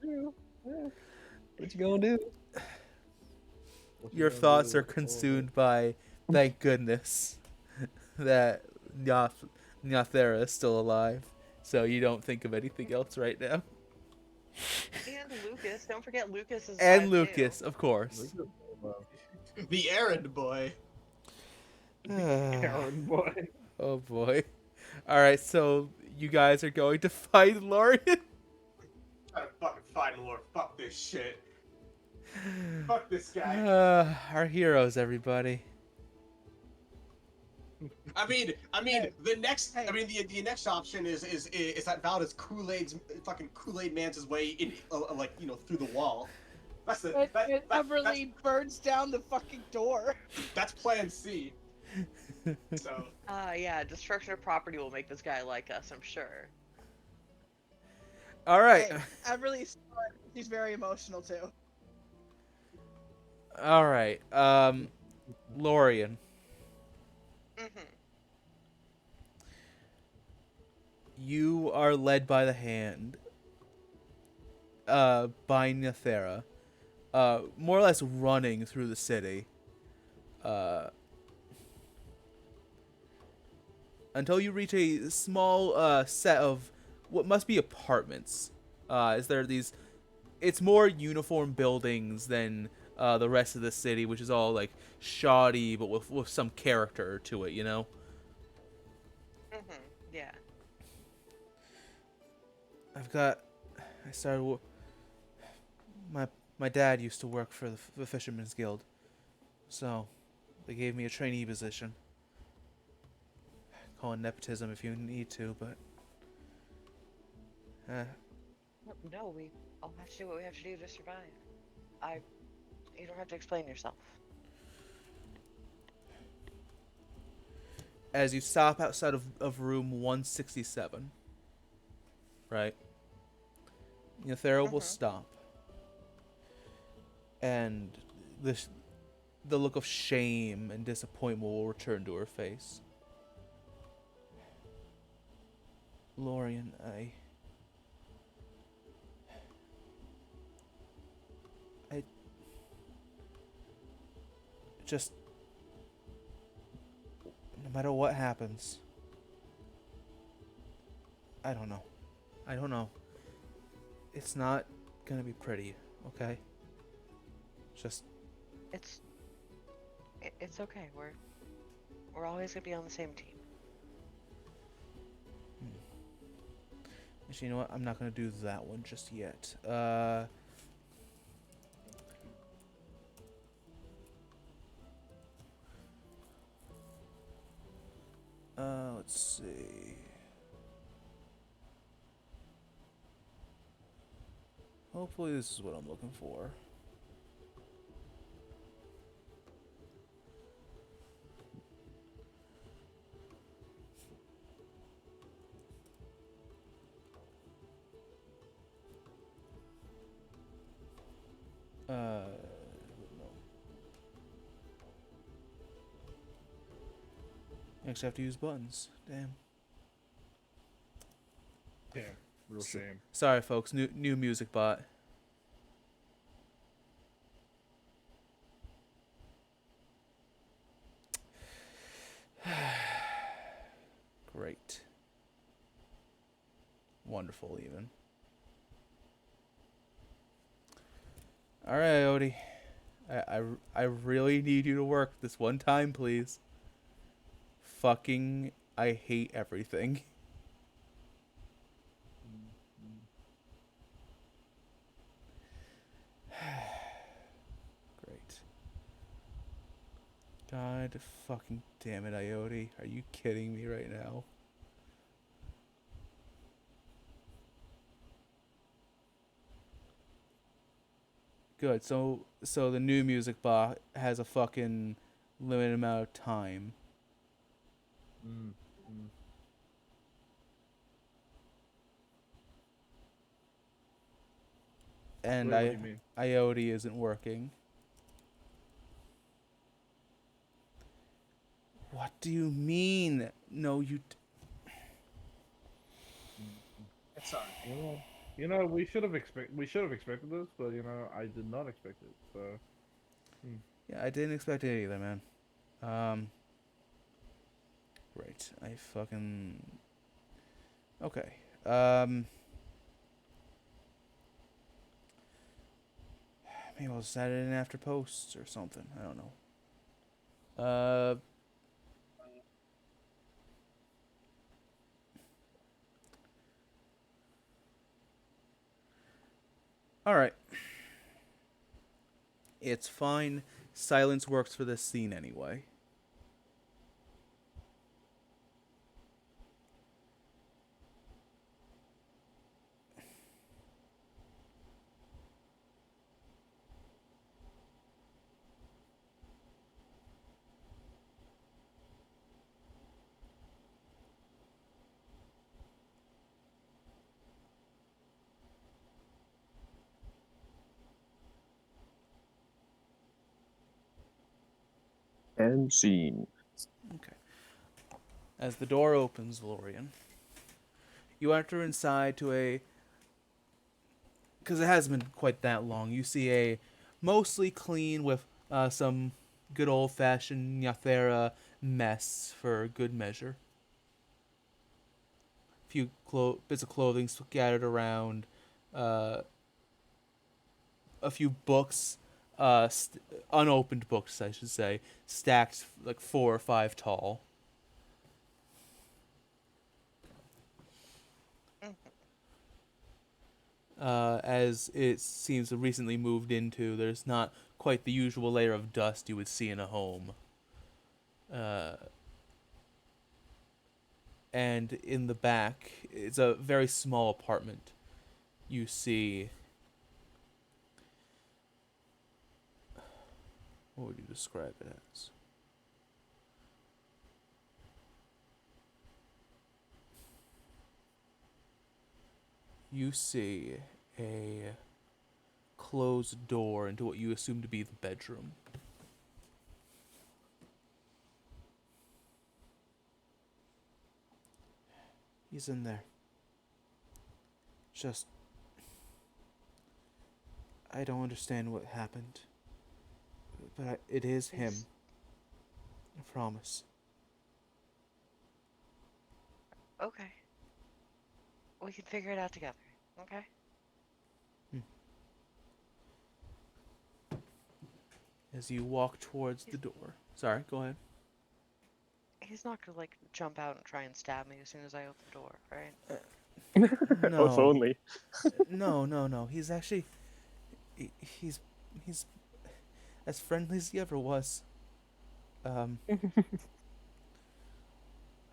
True. Yeah. What you gonna do? Your thoughts are consumed by, thank goodness, that Noctasia is still alive. So you don't think of anything else right now. And Lucas. Don't forget Lucas is And alive, Lucas, too. of course. The errand boy. Karen boy. Oh boy. Alright, so you guys are going to fight Lorian? Trying to fucking find Lord. Fuck this shit. Fuck this guy. Our heroes, everybody. I mean, the next, Hey. the next option is that Valdez fucking Kool-Aid man's his way in, like, you know, through the wall. That's the It Everly burns down the fucking door. that's Plan C. So Yeah, destruction of property will make this guy like us, I'm sure. Alright. Hey, Everly's smart. She's very emotional too. Alright. Lorian. Mm-hmm. You are led by the hand. By Noctasia. More or less running through the city. Until you reach a small set of what must be apartments. Is there these? It's more uniform buildings than the rest of the city, which is all like shoddy, but with some character to it, you know. Mm-hmm. Yeah. I started. My my dad used to work for the Fisherman's Guild, so they gave me a trainee position. Call it nepotism if you need to, but No, we all have to do what we have to do to survive. I. You don't have to explain yourself. as you stop outside of room 167, right? Thera will stop, and the look of shame and disappointment will return to her face. Lorian, I just, no matter what happens, I don't know. I don't know. It's not gonna be pretty, okay? Just It's okay. We're always gonna be on the same team. actually, you know what? I'm not gonna do that one just yet. Let's see. Hopefully this is what I'm looking for. No. Actually have to use buttons. Damn. Yeah, real shame. Sorry, folks. New music bot. Great. Wonderful, even. All right, Odie. I really need you to work this one time, please. Fucking, I hate everything. Great. God fucking damn it, Ioti. Are you kidding me right now? Good. So the new music bot has a fucking limited amount of time. And Wait, what do you mean? Ioti isn't working. What do you mean? No, you. It's alright. We should have expected this, but I did not expect it. So Yeah, I didn't expect it either, man. Right. I fucking. Okay. Maybe I'll just add it in after posts or something. I don't know. Alright. It's fine. Silence works for this scene anyway. And scene. Okay. As the door opens, Lorian, you enter inside to a. Because it hasn't been quite that long. You see a mostly clean with some good old fashioned Nyathera mess for good measure. A few bits of clothing scattered around. A few books, unopened books, I should say, stacked like 4 or 5 tall. as it seems to recently moved into. There's not quite the usual layer of dust you would see in a home. Uh, and in the back, it's a very small apartment. You see, what would you describe it as? You see a closed door into what you assume to be the bedroom. He's in there. Just, I don't understand what happened. But it is him. He's- I promise. Okay. We can figure it out together. Okay? As you walk towards the door. Sorry, go ahead. He's not gonna like jump out and try and stab me as soon as I open the door, right? If No. only. No. He's actually, he's as friendly as he ever was.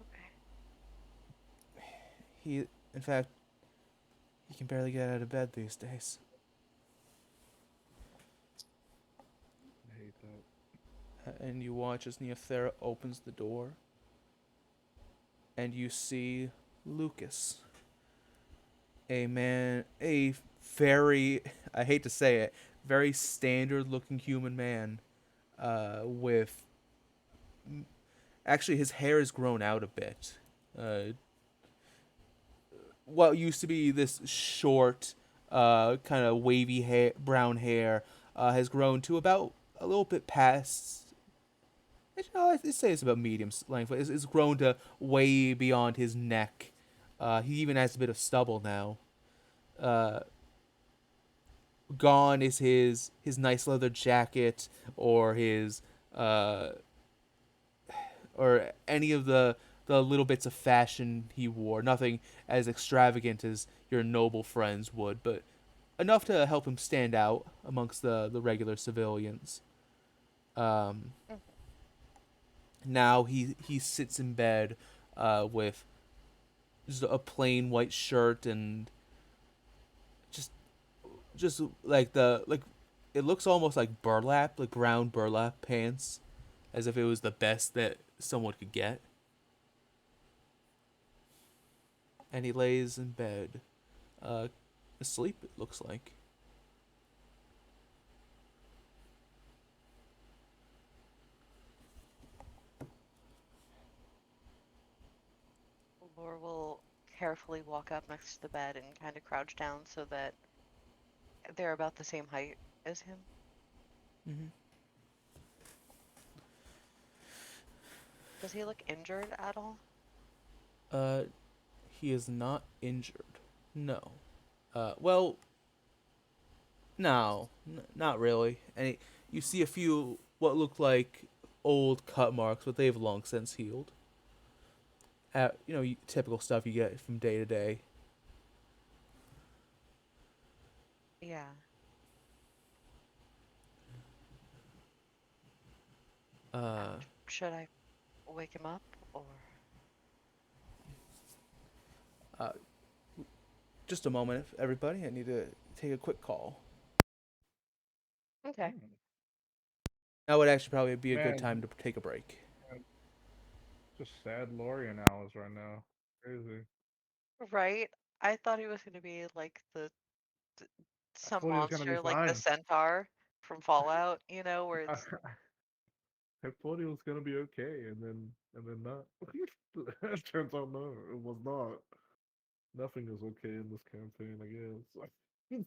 Okay. He, in fact, he can barely get out of bed these days. I hate that. And you watch as Neothera opens the door, and you see Lucas, a man, a very, I hate to say it, very standard-looking human man, with, actually his hair has grown out a bit. What used to be this short, kind of wavy hair, brown hair, has grown to about a little bit past. I'd say it's about medium length. But it's grown to way beyond his neck. He even has a bit of stubble now. Uh, Gone is his nice leather jacket or his or any of the little bits of fashion he wore. Nothing as extravagant as your noble friends would, but enough to help him stand out amongst the regular civilians. Um, Mhm. Now he sits in bed with just a plain white shirt and just just like it looks almost like burlap, like brown burlap pants, as if it was the best that someone could get. And he lays in bed, uh, asleep. It looks like. Laura will carefully walk up next to the bed and kind of crouch down so that they're about the same height as him. Mm-hmm. Does he look injured at all? Uh, he is not injured. No. Well, no, not really. And you see a few what look like old cut marks, but they've long since healed. Typical stuff you get from day to day. Yeah. Uh, Should I wake him up or? uh, just a moment, everybody. I need to take a quick call. Okay. That would actually probably be a good Man, time to take a break. just sad Lorian hours right now. Crazy. Right? I thought he was gonna be like th- I some thought he was gonna be monster like the fine. centaur from Fallout, where I, it's I thought he was gonna be okay, and then not. It turns out no, it was not. Nothing is okay in this campaign, I guess.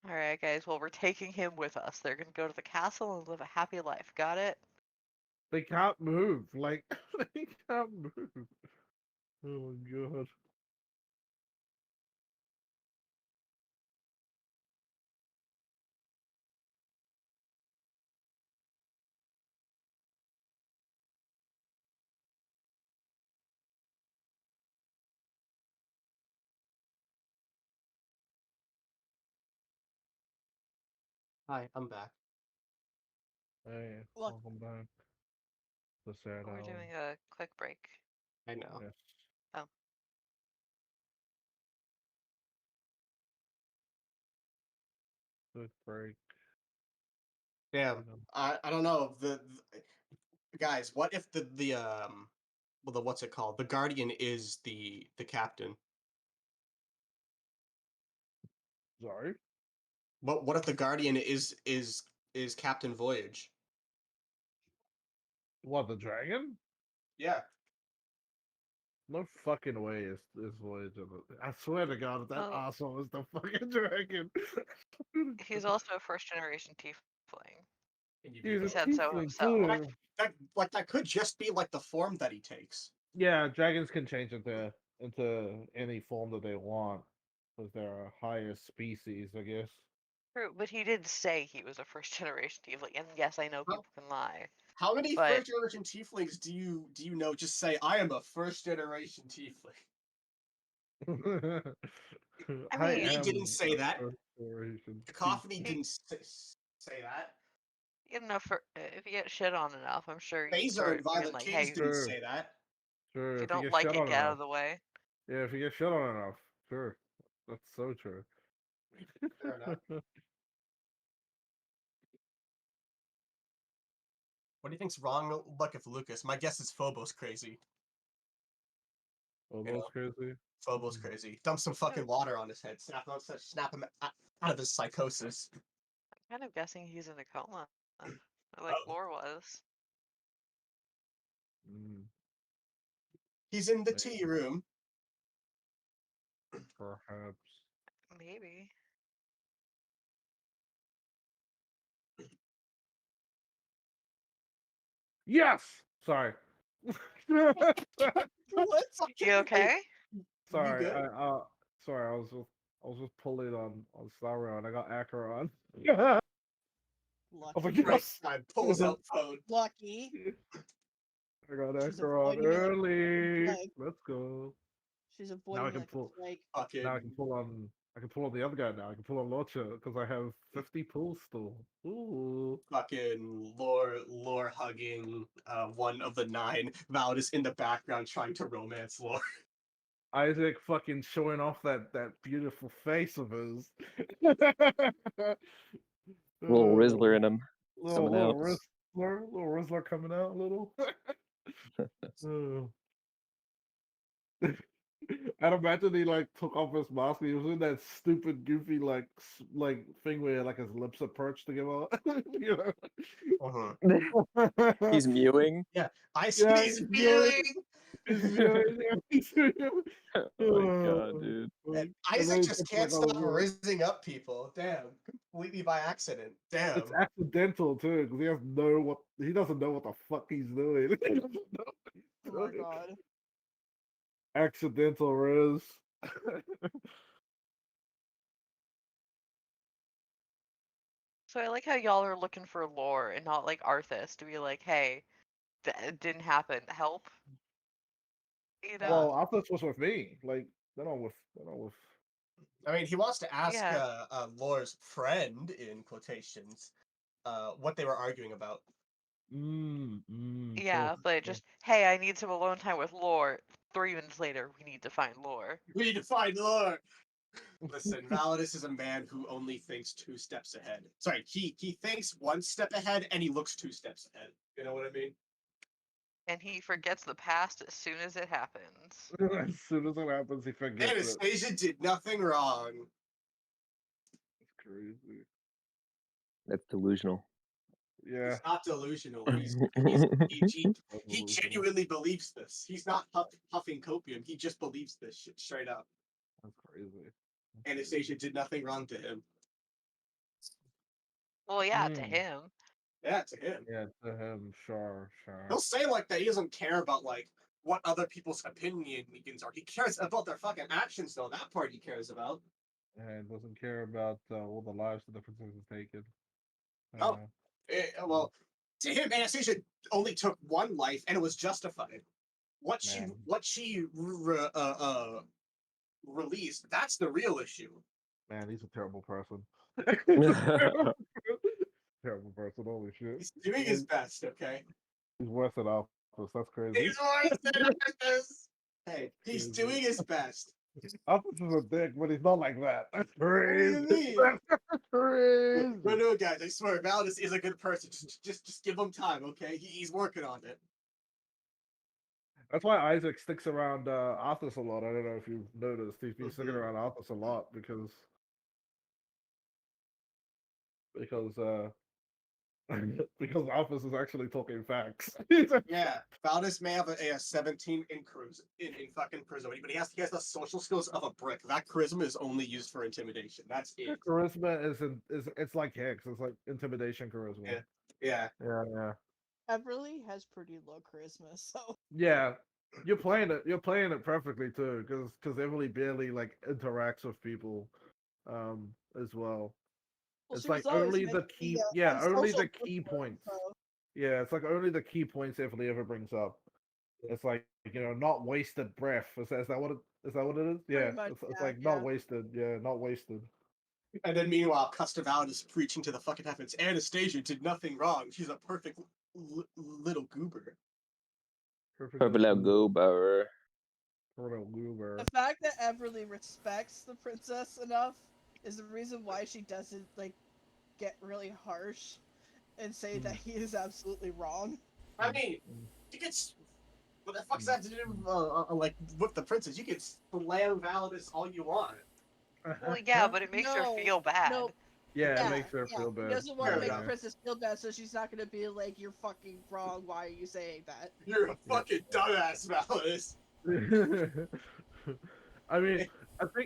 all right, guys. Well, we're taking him with us. They're gonna go to the castle and live a happy life. Got it? They can't move. Like they can't move. Oh my god. Hi, I'm back. Hey, Look. welcome back. The sad We're hour. doing a quick break. I know. Yes. Oh. Good break. Damn. I don't know. The guys, what if well, the what's it called? The Guardian is the captain. Sorry. What if the Guardian is Captain Voyage? What, the dragon? Yeah. No fucking way is Voyage of it. I swear to God, that Well- asshole is the fucking dragon. He's also a first generation tiefling. Can you He's be a He said so tiefling himself. too. that could just be like the form that he takes. Yeah, dragons can change into any form that they want, because they're a higher species, I guess. True, but he did say he was a first generation tiefling, and yes, I know people can lie. How many But- first generation tieflings do you know just say I am a first generation tiefling? I mean- He didn't say that. first generation Cacophony tiefling. didn't say that. You know, if you get shit on enough, I'm sure you Phaser start and being Violet like, Kings hey, didn't Sure. say that. Sure, if you if don't get like shit it, on get out enough. of the way. Yeah, if you get shit on enough. Sure. That's so true. Fair enough. What do you think's wrong with Lucas? My guess is Phobos crazy. Almost crazy. Phobos crazy. Dump some fucking water on his head. Snap him out of his psychosis. I'm kind of guessing he's in a coma, like Oh. Lore was. Mm, He's in the Maybe. tea room. perhaps. Maybe. Yes! Sorry. What's You okay? Sorry, good? sorry, I was just pulling on Starro and I got Acheron. Oh my lucky? Right gosh! time. Pulls out phone. Lucky. I got She's Acheron avoiding it like a early. plague. Let's go. She's Now I avoiding can like pull. a plague. Fucking. Now I can pull on the other guy now. I can pull on Lorcha because I have 50 pulls still. Ooh. Fucking lore hugging one of the 9. Valid is in the background trying to romance lore. Isaac fucking showing off that beautiful face of his. Little Rizzler in him. coming out. Little Rizzler coming out a little. Oh. I'd imagine he like took off his mask. And he was in that stupid, goofy like thing where like his lips are perched together. You know? He's mewing. I see Yeah, he's he's feeling. He's viewing. He's viewing. Oh my god, dude. And And Isaac then he just puts, can't like, all stop the- rizzing up people. Damn, completely by accident. Damn. It's accidental too, because he doesn't know what the fuck he's doing. He doesn't know what he's Oh my doing. god. Accidental Riz. So I like how y'all are looking for Lore and not like Arthas to be like, hey, that didn't happen. Help. You know? Well, Alphas was with me. Like they're not with. I mean, he wants to ask Yeah. Lore's friend in quotations what they were arguing about. Yeah, but just, hey, I need some alone time with Lore. 3 minutes later, we need to find Lore. We need to find Lore. Listen, Validus is a man who only thinks 2 steps ahead. Sorry, he thinks 1 step ahead and he looks 2 steps ahead. You know what I mean? And he forgets the past as soon as it happens. As soon as it happens, he forgets it. Anastasia did nothing wrong. It's crazy. That's delusional. Yeah. He's not delusional. He Delusional. genuinely believes this. He's not huffing copium. He just believes this shit straight up. That's crazy. Anastasia did nothing wrong to him. Well, yeah, to Mm. him. Yeah, to him. Yeah, to him, sure. He'll say like that he doesn't care about like what other people's opinions are. He cares about their fucking actions though. That part he cares about. And doesn't care about all the lives the princess has taken. No. Well, to him, Anastasia only took 1 life and it was justified. What she released, that's the real issue. Man, he's a terrible person. terrible person. Holy shit. He's doing his best, okay? He's worse than Alphys. That's crazy. He's worse than this. Hey, he's Crazy. doing his best. Alphys is a dick, but he's not like that. That's What do crazy. you mean? That's crazy. No, guys, I swear, Valdis is a good person. Just give him time, okay? He's working on it. That's why Isaac sticks around Arthas a lot. I don't know if you've noticed. He's sticking around Arthas a lot because because Arthas is actually talking facts. Yeah, Valdis may have a 17 in fucking charisma, but he has the social skills of a brick. That charisma is only used for intimidation. That's it. Charisma is it's like Hicks. It's like intimidation charisma. Yeah. Yeah. Everly has pretty low charisma, so Yeah. You're playing it perfectly too, because Emily barely like interacts with people as well. well, It's she like was always only the meant to key be only social the key person, points. so- Yeah, it's like only the key points Emily ever brings up. It's like, not wasted breath. Is that what it is? Yeah. Pretty much, It's yeah, like not wasted. Yeah, not wasted. And then meanwhile, Custer Valdis preaching to the fucking heavens. Anastasia did nothing wrong. She's a perfect little goober. Purple goober. The fact that Everly respects the princess enough is the reason why she doesn't get really harsh and say that he is absolutely wrong. I mean, you can. What the fuck's that to do with the princess? You can slam Valdis all you want. Well, yeah, but it makes her feel bad. No, Yeah, it makes her feel bad. He doesn't want to Fair make enough. the princess feel bad, so she's not gonna be like, "You're fucking wrong. Why are you saying that?" You're a fucking dumbass, Valdis. I mean,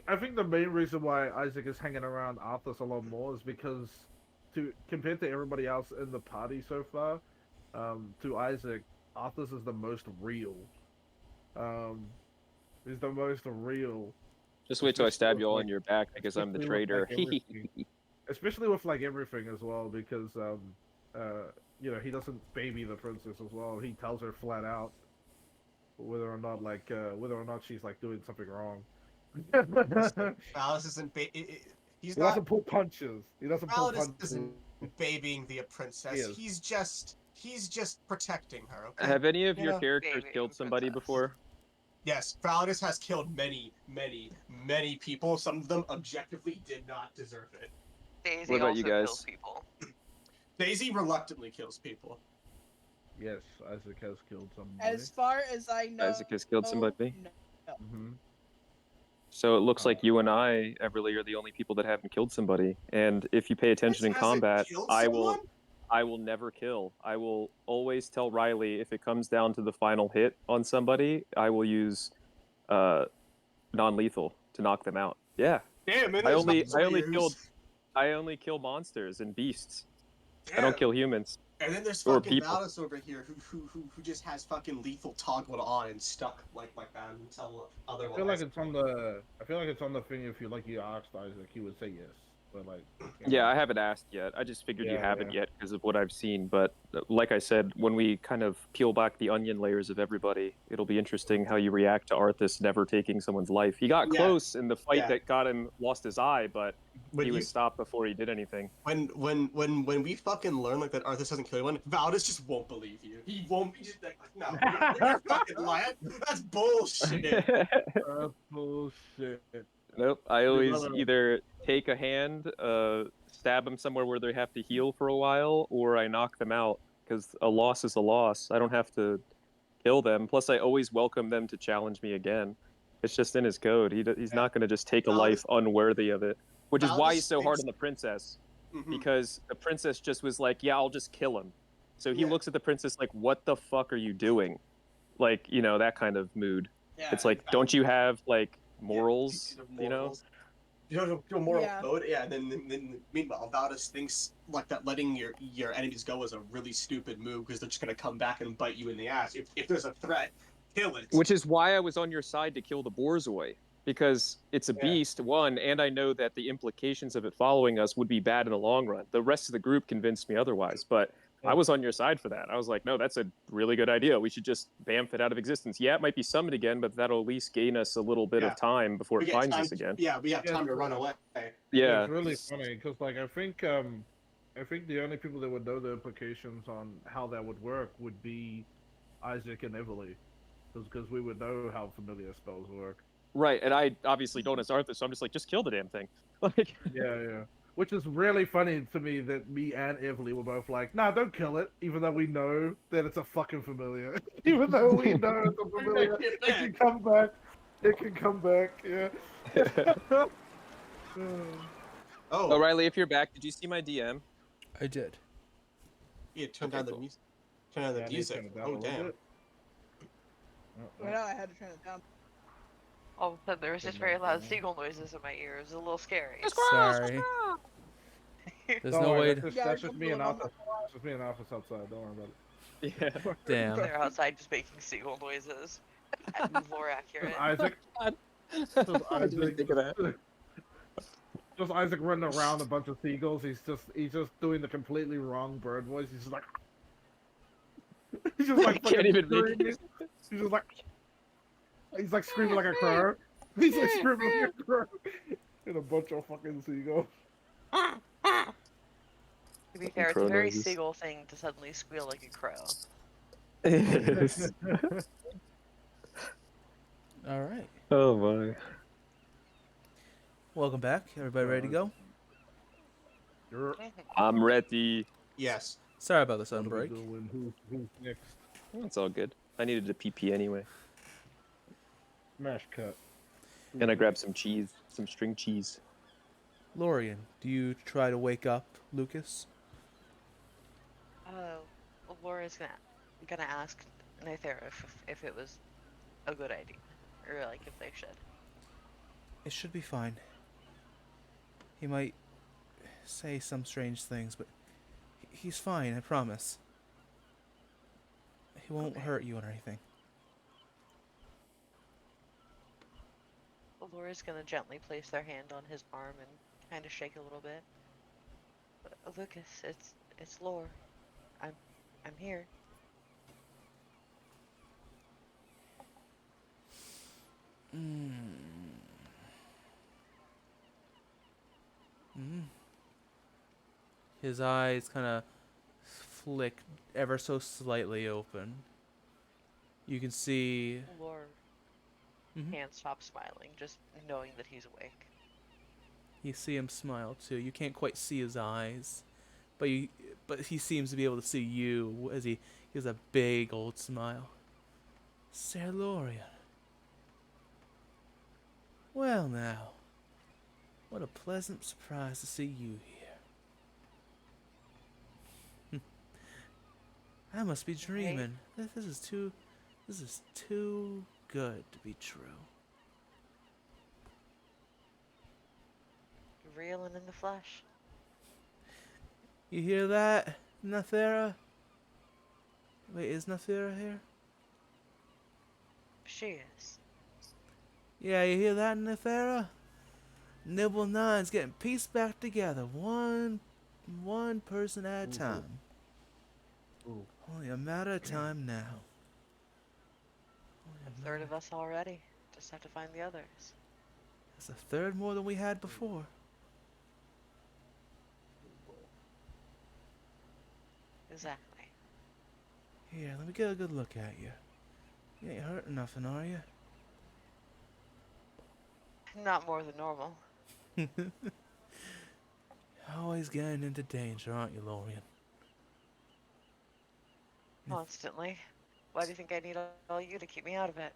I think the main reason why Isaac is hanging around Arthas a lot more is because compared to everybody else in the party so far, to Isaac, Arthas is the most real. He's the most real. Just wait till I stab you all Like, in your back because I'm the especially with, traitor. like, everything. Especially with like everything as well, because he doesn't baby the princess as well. He tells her flat out whether or not she's like doing something wrong. Valdis isn't. He's He not. doesn't pull punches. He doesn't pull Valdis punches. isn't babying the princess. He is. He's just protecting her. Okay. Have any of your Yeah. characters Baby killed somebody princess. before? Yes, Valdis has killed many, many, many people. Some of them objectively did not deserve it. Daisy What about also you guys? kills people. Daisy reluctantly kills people. Yes, Isaac has killed somebody. As far as I know, Isaac has killed somebody? No. Mm-hmm. So it looks like you and I, Everly, are the only people that haven't killed somebody. And if you pay attention in Hasn't combat, killed I someone? will never kill. I will always tell Riley if it comes down to the final hit on somebody, I will use non-lethal to knock them out. Yeah. Damn, and I there's only not warriors. kill monsters and beasts. Damn. I don't kill humans. And then there's or fucking people. Valdis over here who just has fucking lethal toggled on and stuck like that until otherwise. I feel like it's on the thing. If you asked Isaac, he would say yes. But like, Yeah, I haven't asked yet. I just figured you Yeah, haven't yeah. yet because of what I've seen. But like I said, when we kind of peel back the onion layers of everybody, it'll be interesting how you react to Arthas never taking someone's life. He got Yeah. close in the fight Yeah. that got him lost his eye, but When he you- was stopped before he did anything. when we fucking learn like that Arthas hasn't killed anyone, Valdis just won't believe you. He won't be just like, no, you're fucking lying. That's bullshit. bullshit. Nope. I always brother- either take a hand, stab them somewhere where they have to heal for a while, or I knock them out because a loss is a loss. I don't have to kill them. Plus, I always welcome them to challenge me again. It's just in his code. He's not going to just take a life unworthy of it, which is why he's so hard on the princess. Mhm. Because the princess just was like, yeah, I'll just kill him. So he Yeah. looks at the princess like, what the fuck are you doing? Like, that kind of mood. Yeah, It's like, don't you have like morals, You know, your moral Yeah. code. Yeah. Then meanwhile, Valdis thinks like that letting your enemies go is a really stupid move because they're just gonna come back and bite you in the ass. If there's a threat, kill it. Which is why I was on your side to kill the Borzoi. Because it's a Yeah. beast, one, and I know that the implications of it following us would be bad in the long run. The rest of the group convinced me otherwise, but I was on your side for that. I was like, no, that's a really good idea. We should just bamf it out of existence. Yeah, it might be summoned again, but that'll at least gain us a little bit Yeah. of time before We it get finds time- us again. Yeah, we have Yeah, time to it's run away. Yeah. It's really funny because like I think I think the only people that would know the implications on how that would work would be Isaac and Emily, because we would know how familiar spells work. Right, and I obviously don't as Arthur, so I'm just like, just kill the damn thing. Like, Yeah. Which is really funny to me that me and Emily were both like, "Nah, don't kill it," even though we know that it's a fucking familiar. Even though we know it's a Bring familiar, that shit it back. can come back. It can come back. Yeah. oh, Oh, Riley, if you're back, did you see my DM? I did. yeah, turn Okay, down the cool. music. Turn down the Yeah, I need to turn music. it down a Oh, little damn. bit. Right now, I had to turn it down. All of a sudden, there was just Turn very that loud down. seagull noises in my ears. It was a little scary. Sorry. There's Don't no worry, way. that's Yeah, just me and I'm Alpha. not- That's just me and Alpha's outside. Don't worry about Yeah. it. Damn. They're outside just making seagull noises. More accurate. Isaac, God. just I didn't even Isaac, think of that. just Isaac running around a bunch of seagulls. He's just doing the completely wrong bird voice. He's just like, he's just I like can't fucking even make screaming. it. He's like screaming like a crow. He's like screaming like a crow. And a bunch of fucking seagulls. To be Fucking fair, it's a crow very noises. seagull thing to suddenly squeal like a crow. Yes. All right. Oh my. Welcome back. Everybody ready to go? You're, I'm ready. Yes. Sorry about the what sudden are we break. doing? Who's next? It's all good. I needed a PP anyway. Smash cut. And I grabbed some cheese, some string cheese. Lorian, do you try to wake up Lucas? Laura's gonna ask Nathera if it was a good idea, or like if they should. It should be fine. He might say some strange things, but he's fine, I promise. He won't Okay. hurt you or anything. Laura's gonna gently place their hand on his arm and kind of shake a little bit. Lucas, it's Laura. I'm here. His eyes kind of flick ever so slightly open. You can see. Laura can't stop smiling, just knowing that he's awake. You see him smile too. You can't quite see his eyes, but he seems to be able to see you as he gives a big old smile. Sir Lorian. Well now, what a pleasant surprise to see you here. I must be dreaming. This is too good to be true. Real and in the flesh. You hear that, Nathera? Wait, is Nathera here? She is. Yeah, you hear that, Nathera? Nibble Nine's getting pieced back together, one person at a time. Ooh. Only a matter of time now. A third of us already. Just have to find the others. That's a third more than we had before. Exactly. Here, let me get a good look at you. You ain't hurting nothing, are you? Not more than normal. Always getting into danger, aren't you, Lorian? Constantly. Why do you think I need all you to keep me out of it?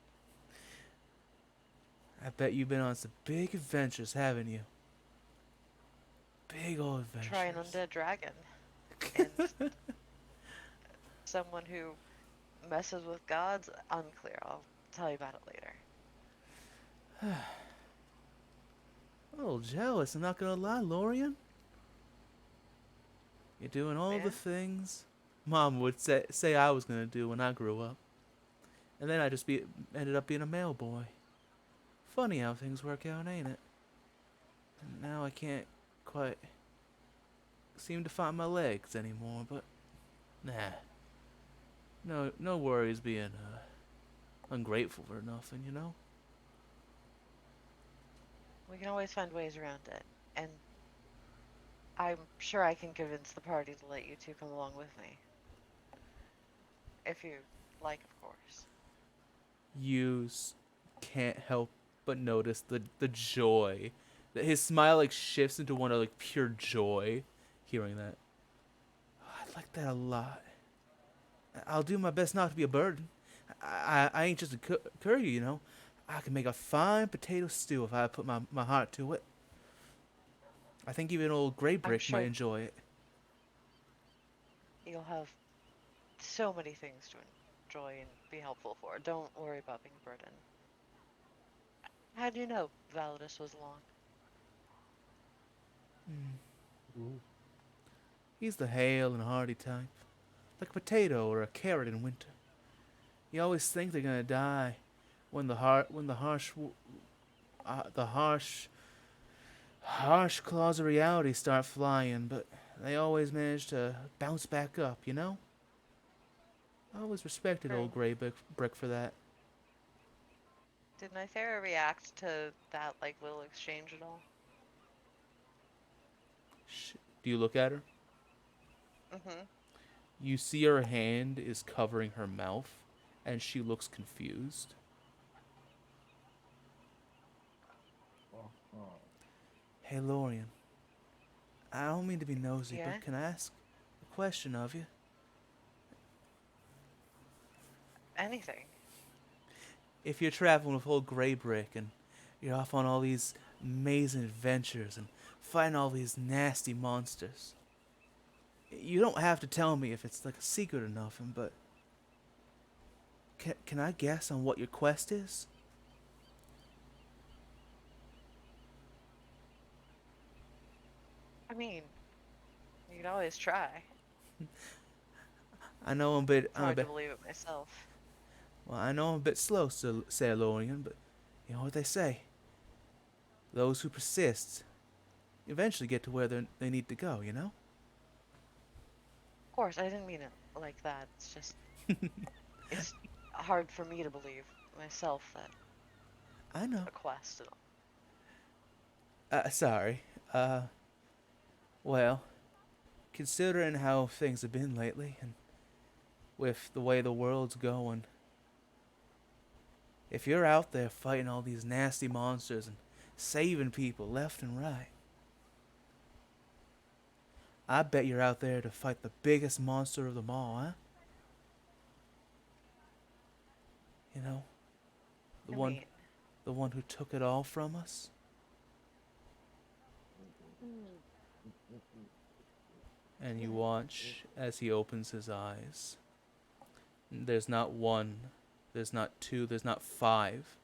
I bet you've been on some big adventures, haven't you? Big old adventures. Try an undead dragon. And someone who messes with gods? Unclear. I'll tell you about it later. A little jealous, I'm not gonna lie, Lorian. You're doing all Yeah? the things Mom would say I was gonna do when I grew up. And then I just ended up being a male boy. Funny how things work out, ain't it? And now I can't quite seem to find my legs anymore, but nah. No worries being ungrateful for nothing, you know? We can always find ways around it. And I'm sure I can convince the party to let you two come along with me. If you like, of course. You can't help but notice the joy. That his smile like shifts into one of like pure joy hearing that. Oh, I like that a lot. I'll do my best not to be a burden. I ain't just a curry, you know. I can make a fine potato stew if I put my heart to it. I think even old Grey I'm Brick might sure enjoy it. you'll have so many things to enjoy and be helpful for. Don't worry about being a burden. How do you know Validus was along? He's the hale and hearty type, like a potato or a carrot in winter. You always think they're gonna die when the harsh claws of reality start flying, but they always manage to bounce back up, you know? I always respected True. old Brick for that. Did Nythera react to that, like, little exchange at all? Do you look at her? Mm-hmm. You see her hand is covering her mouth, and she looks confused. Hey, Lorian. I don't mean to be nosy, Yeah? but can I ask a question of you? Anything. If you're traveling with old Grey Brick and you're off on all these amazing adventures and fighting all these nasty monsters, you don't have to tell me if it's like a secret or nothing, but can I guess on what your quest is? I mean, you could always try. I know It's hard to believe it myself. I know I'm a bit slow, Sir Lorian, but you know what they say. Those who persist eventually get to where they need to go, you know? Of course, I didn't mean it like that. It's just, it's hard for me to believe myself that I know. a quest and all. Sorry. Well, considering how things have been lately, and with the way the world's going, if you're out there fighting all these nasty monsters and saving people left and right, I bet you're out there to fight the biggest monster of them all, huh? You know, the I one, mean, the one who took it all from us. And you watch as he opens his eyes. There's not one, there's not two, there's not five.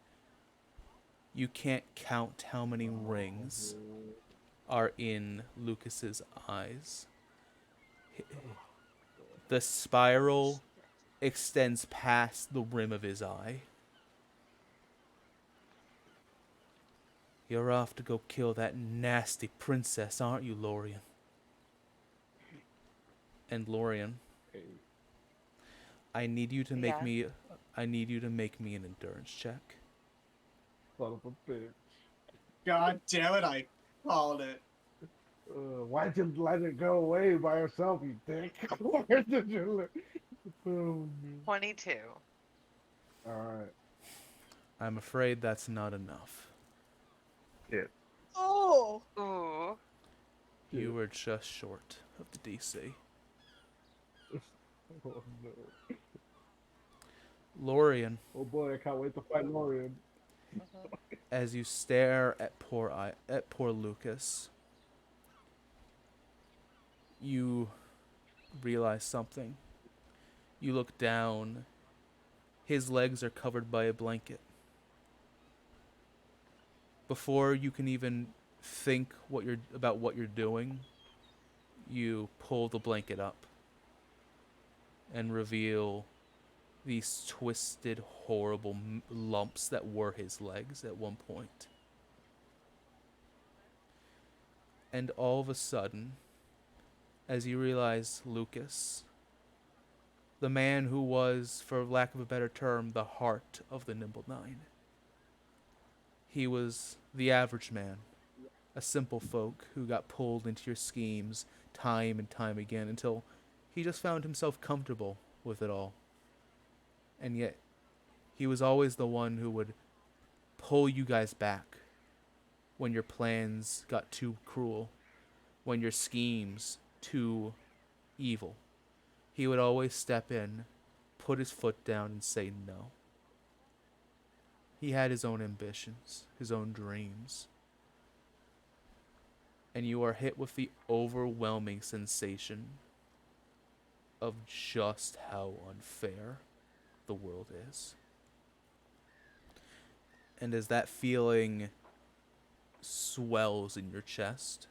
You can't count how many rings are in Lucas's eyes. The spiral extends past the rim of his eye. You're off to go kill that nasty princess, aren't you, Lorian? And Lorian, I need you to make yeah. me an endurance check. Son of a bitch. God damn it! I called it. Why'd you let it go away by herself, you dick? Why did you let... Oh, 22. Alright. I'm afraid that's not enough. Yeah. Oh! Ooh. You were just short of the DC. Oh no. Lorian, Oh boy, I can't wait to fight Lorian. Mm-hmm. as you stare at poor Lucas, you realize something. You look down. His legs are covered by a blanket. Before you can even think about what you're doing, you pull the blanket up and reveal these twisted, horrible lumps that were his legs at one point. And all of a sudden, as you realize Lucas, the man who was, for lack of a better term, the heart of the Nimble Nine, he was the average man, a simple folk who got pulled into your schemes time and time again until he just found himself comfortable with it all. And yet, he was always the one who would pull you guys back when your plans got too cruel, when your schemes too evil. He would always step in, put his foot down, and say no. He had his own ambitions, his own dreams. And you are hit with the overwhelming sensation of just how unfair the world is. And as that feeling swells in your chest,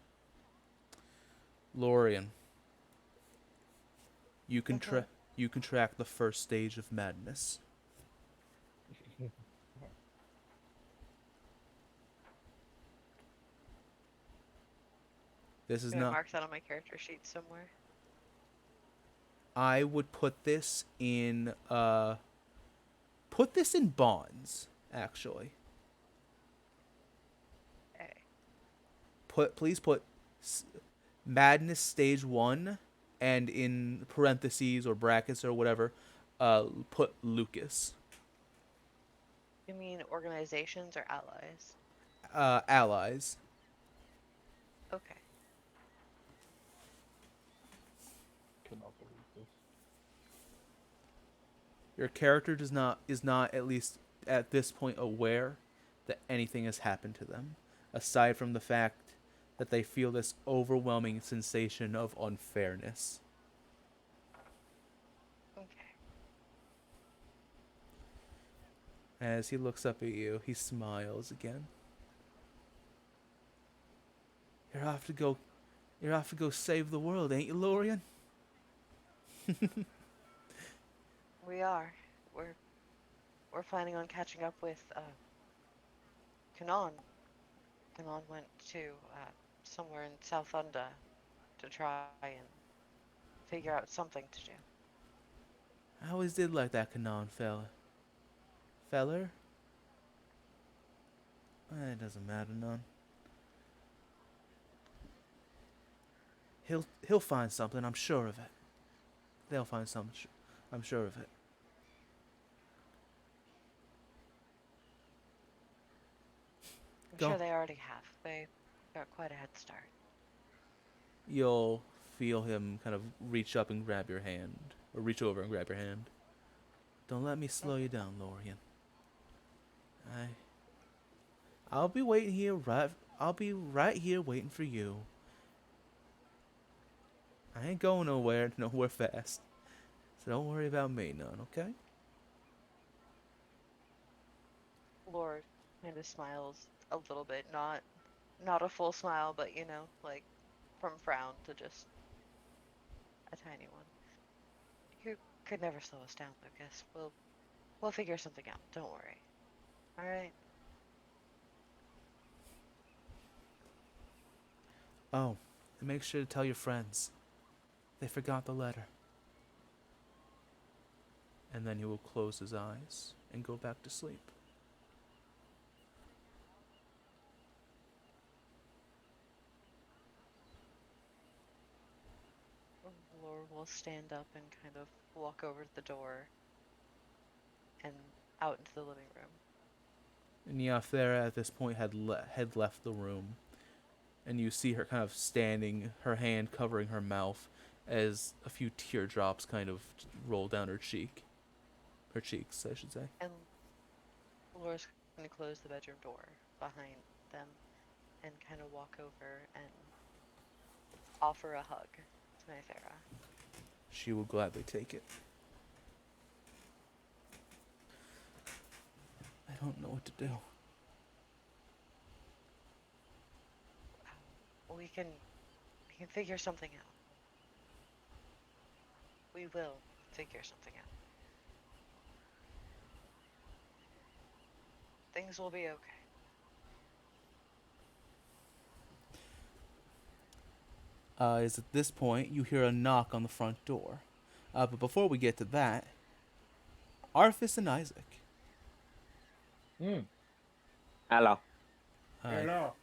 Lorian, you contract the first stage of madness. This is Can I not. mark that on my character sheet somewhere? I would put this in. Put this in bonds, actually. Okay. Please put madness stage 1, and in parentheses or brackets or whatever, put Lucas. You mean organizations or allies? Allies. Okay. Cannot believe this. Your character is not at least at this point aware that anything has happened to them, aside from the fact that they feel this overwhelming sensation of unfairness. Okay. As he looks up at you, he smiles again. You're off to go save the world, ain't you, Lorian? We are. We're planning on catching up with Kanan. Kanan went to somewhere in South Unda to try and figure out something to do. I always did like that Kanan feller. It doesn't matter none. He'll find something, I'm sure of it. They'll find something, I'm sure of it. I'm Go. sure they already have. They got quite a head start. You'll feel him kind of reach up and grab your hand, or reach over and grab your hand. Don't let me slow you down, Lorian. I'll be waiting here I'll be right here waiting for you. I ain't going nowhere fast. So don't worry about me none, okay? Lord kind of smiles a little bit, not a full smile, but like from frown to just a tiny one. You could never slow us down, Lucas. We'll figure something out. Don't worry. All right. Oh, and make sure to tell your friends. They forgot the letter. And then he will close his eyes and go back to sleep. Lord will stand up and kind of walk over to the door and out into the living room. And Yafera at this point had left the room. And you see her kind of standing, her hand covering her mouth as a few teardrops kind of roll down her cheek. Her cheeks, I should say. And Laura's going to close the bedroom door behind them and kind of walk over and offer a hug to Mayfera. She will gladly take it. I don't know what to do. We can figure something out. We will figure something out. Things will be okay. Is at this point you hear a knock on the front door. But before we get to that, Arthas and Isaac. Hello. Uh, Hello.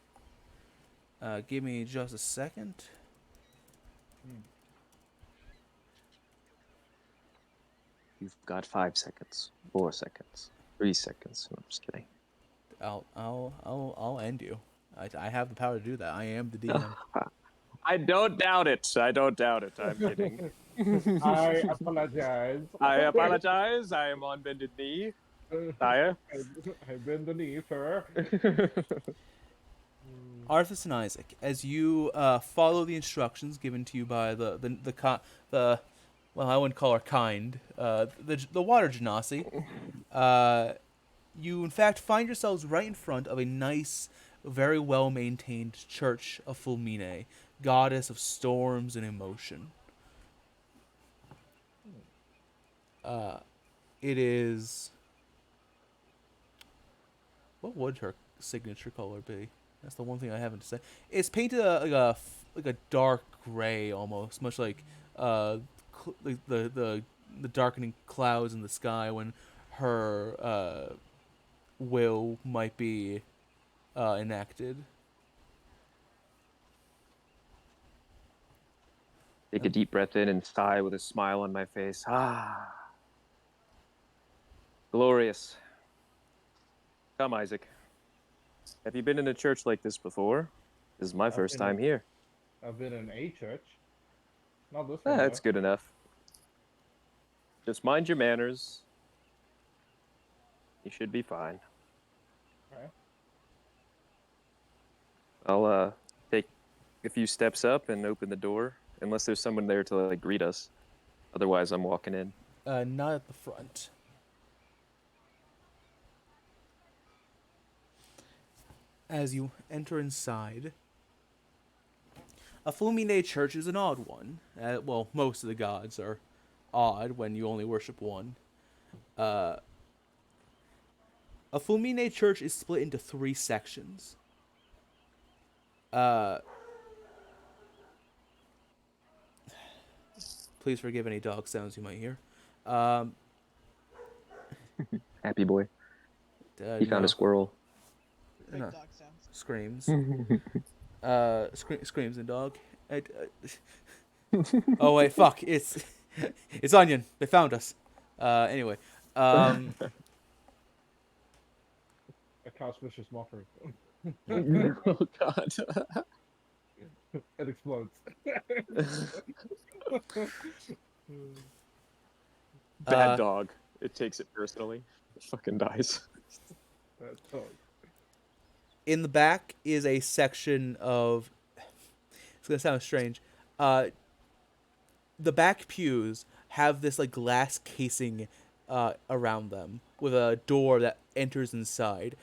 Give me just a second. You've got 5 seconds, 4 seconds, 3 seconds. I'm just kidding. I'll end you. I have the power to do that. I am the DM. I don't doubt it. I don't doubt it. I'm kidding. I apologize. I apologize. I am on bended knee. Sire. I bend the knee, sir. Arthas and Isaac, as you follow the instructions given to you by the well, I wouldn't call her kind, the water genasi, you in fact find yourselves right in front of a nice, very well maintained church of Fulmine, goddess of storms and emotion. It is. What would her signature color be? That's the one thing I haven't said. It's painted like a dark gray almost, much like the darkening clouds in the sky when her will might be enacted. Take a deep breath in and sigh with a smile on my face. Ah. Glorious. Come, Isaac. Have you been in a church like this before? This is my first time here. I've been in a church. Not this one. That's good enough. Just mind your manners. You should be fine. Okay. I'll take a few steps up and open the door, unless there's someone there to like greet us. Otherwise, I'm walking in. Not at the front. As you enter inside, a Fulmine church is an odd one. Well, most of the gods are odd when you only worship one. A Fulmine church is split into 3 sections. Please forgive any dog sounds you might hear. Happy boy. He found a squirrel. Fake No. dog sounds. Screams. Screams and dog. Oh wait, fuck! It's Onion. They found us. Anyway, A conspicuous mockery. Oh God. It explodes. Bad dog. It takes it personally. It fucking dies. That dog. in the back is a section of. It's gonna sound strange. The back pews have this like glass casing around them with a door that enters inside.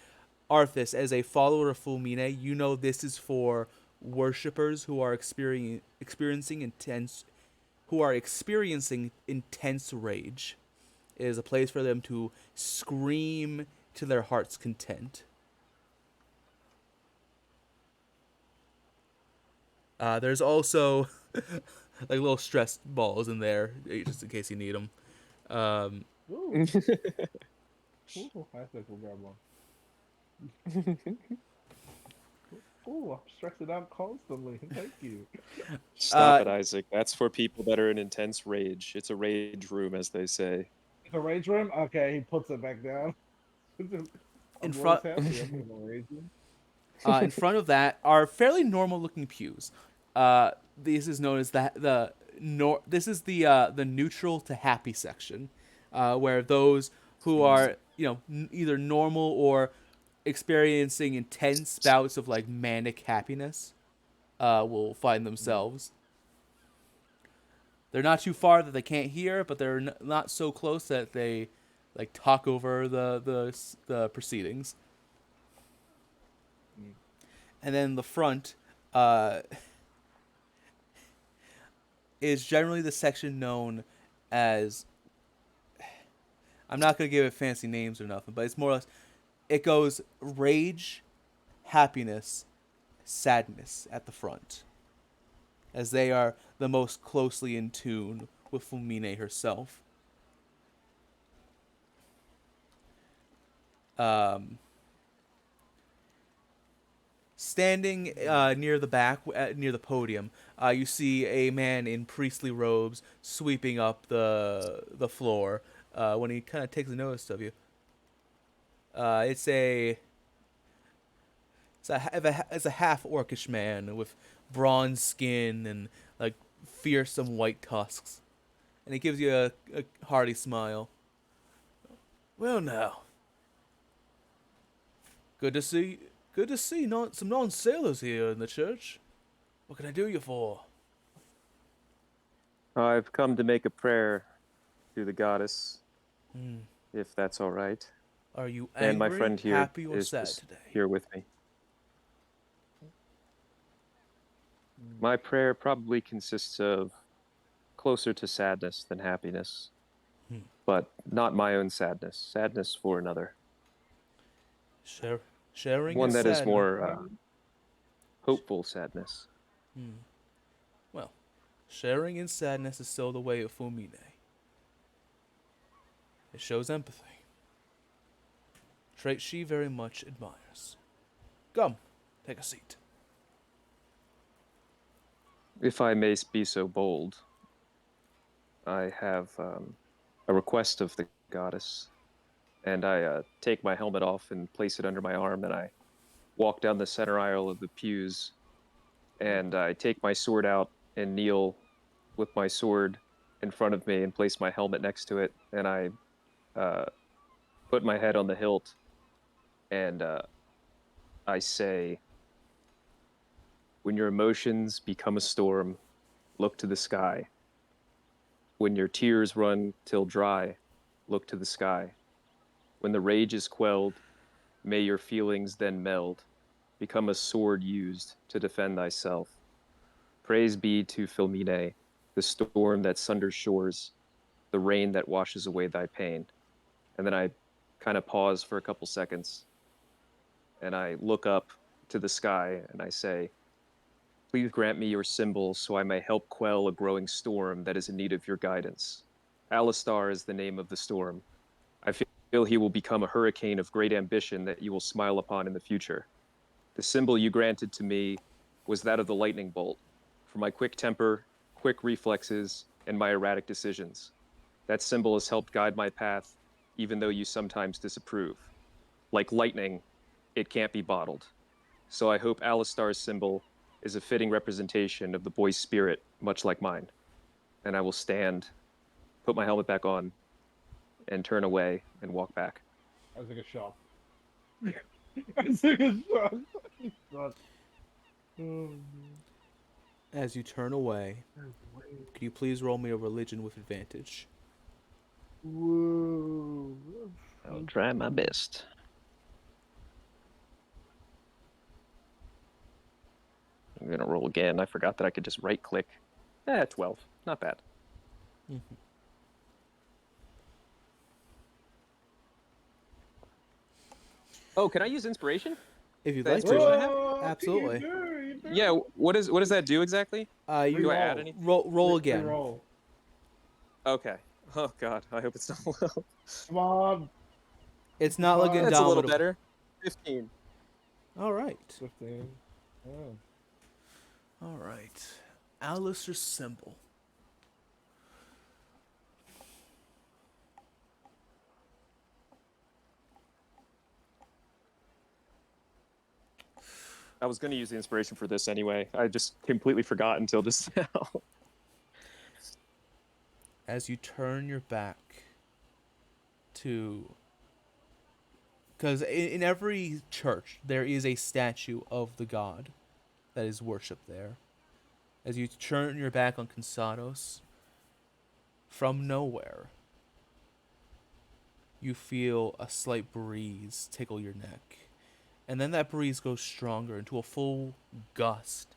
Arthas, as a follower of Fulmine, you know this is for worshippers who are experiencing intense rage. It is a place for them to scream to their heart's content. There's also like little stress balls in there, just in case you need them. Ooh. Ooh, I think we'll grab one. Ooh, I'm stressing out constantly. Thank you. Stop it, Isaac. That's for people that are in intense rage. It's a rage room, as they say. The rage room? Okay, he puts it back down. In front of that are fairly normal-looking pews. This is known as the neutral to happy section, where those who are either normal or experiencing intense bouts of like manic happiness will find themselves. They're not too far that they can't hear, but they're not so close that they like talk over the proceedings. And then the front is generally the section known as. I'm not gonna give it fancy names or nothing, but it's more or less. It goes rage, happiness, sadness at the front, as they are the most closely in tune with Fulmine herself. Standing near the back, near the podium, you see a man in priestly robes sweeping up the floor. When he kind of takes a notice of you, it's a half orcish man with bronze skin and like fearsome white tusks, and he gives you a hearty smile. Well, now, good to see. Good to see some non-sailors here in the church. What can I do you for? I've come to make a prayer to the goddess, Hmm. if that's all right. Are you angry, And my friend here happy, or is sad just today? here with me. My prayer probably consists of closer to sadness than happiness, but not my own sadness. Sadness for another. Sharing One is that is sadness. more hopeful sadness. Well, sharing in sadness is still the way of Fumine. It shows empathy. Trait she very much admires. Come, take a seat. If I may be so bold, I have a request of the goddess, and I take my helmet off and place it under my arm, and I walk down the center aisle of the pews, and I take my sword out and kneel with my sword in front of me and place my helmet next to it, and I put my head on the hilt, and I say, when your emotions become a storm, look to the sky. When your tears run till dry, look to the sky. When the rage is quelled, may your feelings then meld, become a sword used to defend thyself. Praise be to Philmine, the storm that sunders shores, the rain that washes away thy pain. And then I kind of pause for a couple seconds, and I look up to the sky and I say, please grant me your symbol so I may help quell a growing storm that is in need of your guidance. Alistar is the name of the storm. I feel he will become a hurricane of great ambition that you will smile upon in the future. The symbol you granted to me was that of the lightning bolt, for my quick temper, quick reflexes, and my erratic decisions. That symbol has helped guide my path, even though you sometimes disapprove. Like lightning, it can't be bottled. So I hope Alistar's symbol is a fitting representation of the boy's spirit, much like mine. And I will stand, put my helmet back on, and turn away and walk back. I take a shot. I take a shot. God. As you turn away, could you please roll me a religion with advantage? Whoa. I'll try my best. I'm gonna roll again. I forgot that I could just right click. 12. Not bad. Mm-hmm. Oh, can I use inspiration? If you'd That like inspiration I to, have? absolutely. You do. Yeah. What does that do exactly? You Do I add anything? roll again. Roll. Okay. Oh God, I hope it's not low. Come on. It's not like That's a little indomitable. better. 15. All right. 15. Oh. All right. Alistair's symbol. I was going to use the inspiration for this anyway. I just completely forgot until just now. As you turn your back to... Because in every church, there is a statue of the god that is worshipped there. As you turn your back on Consados, from nowhere, you feel a slight breeze tickle your neck. And then that breeze goes stronger into a full gust.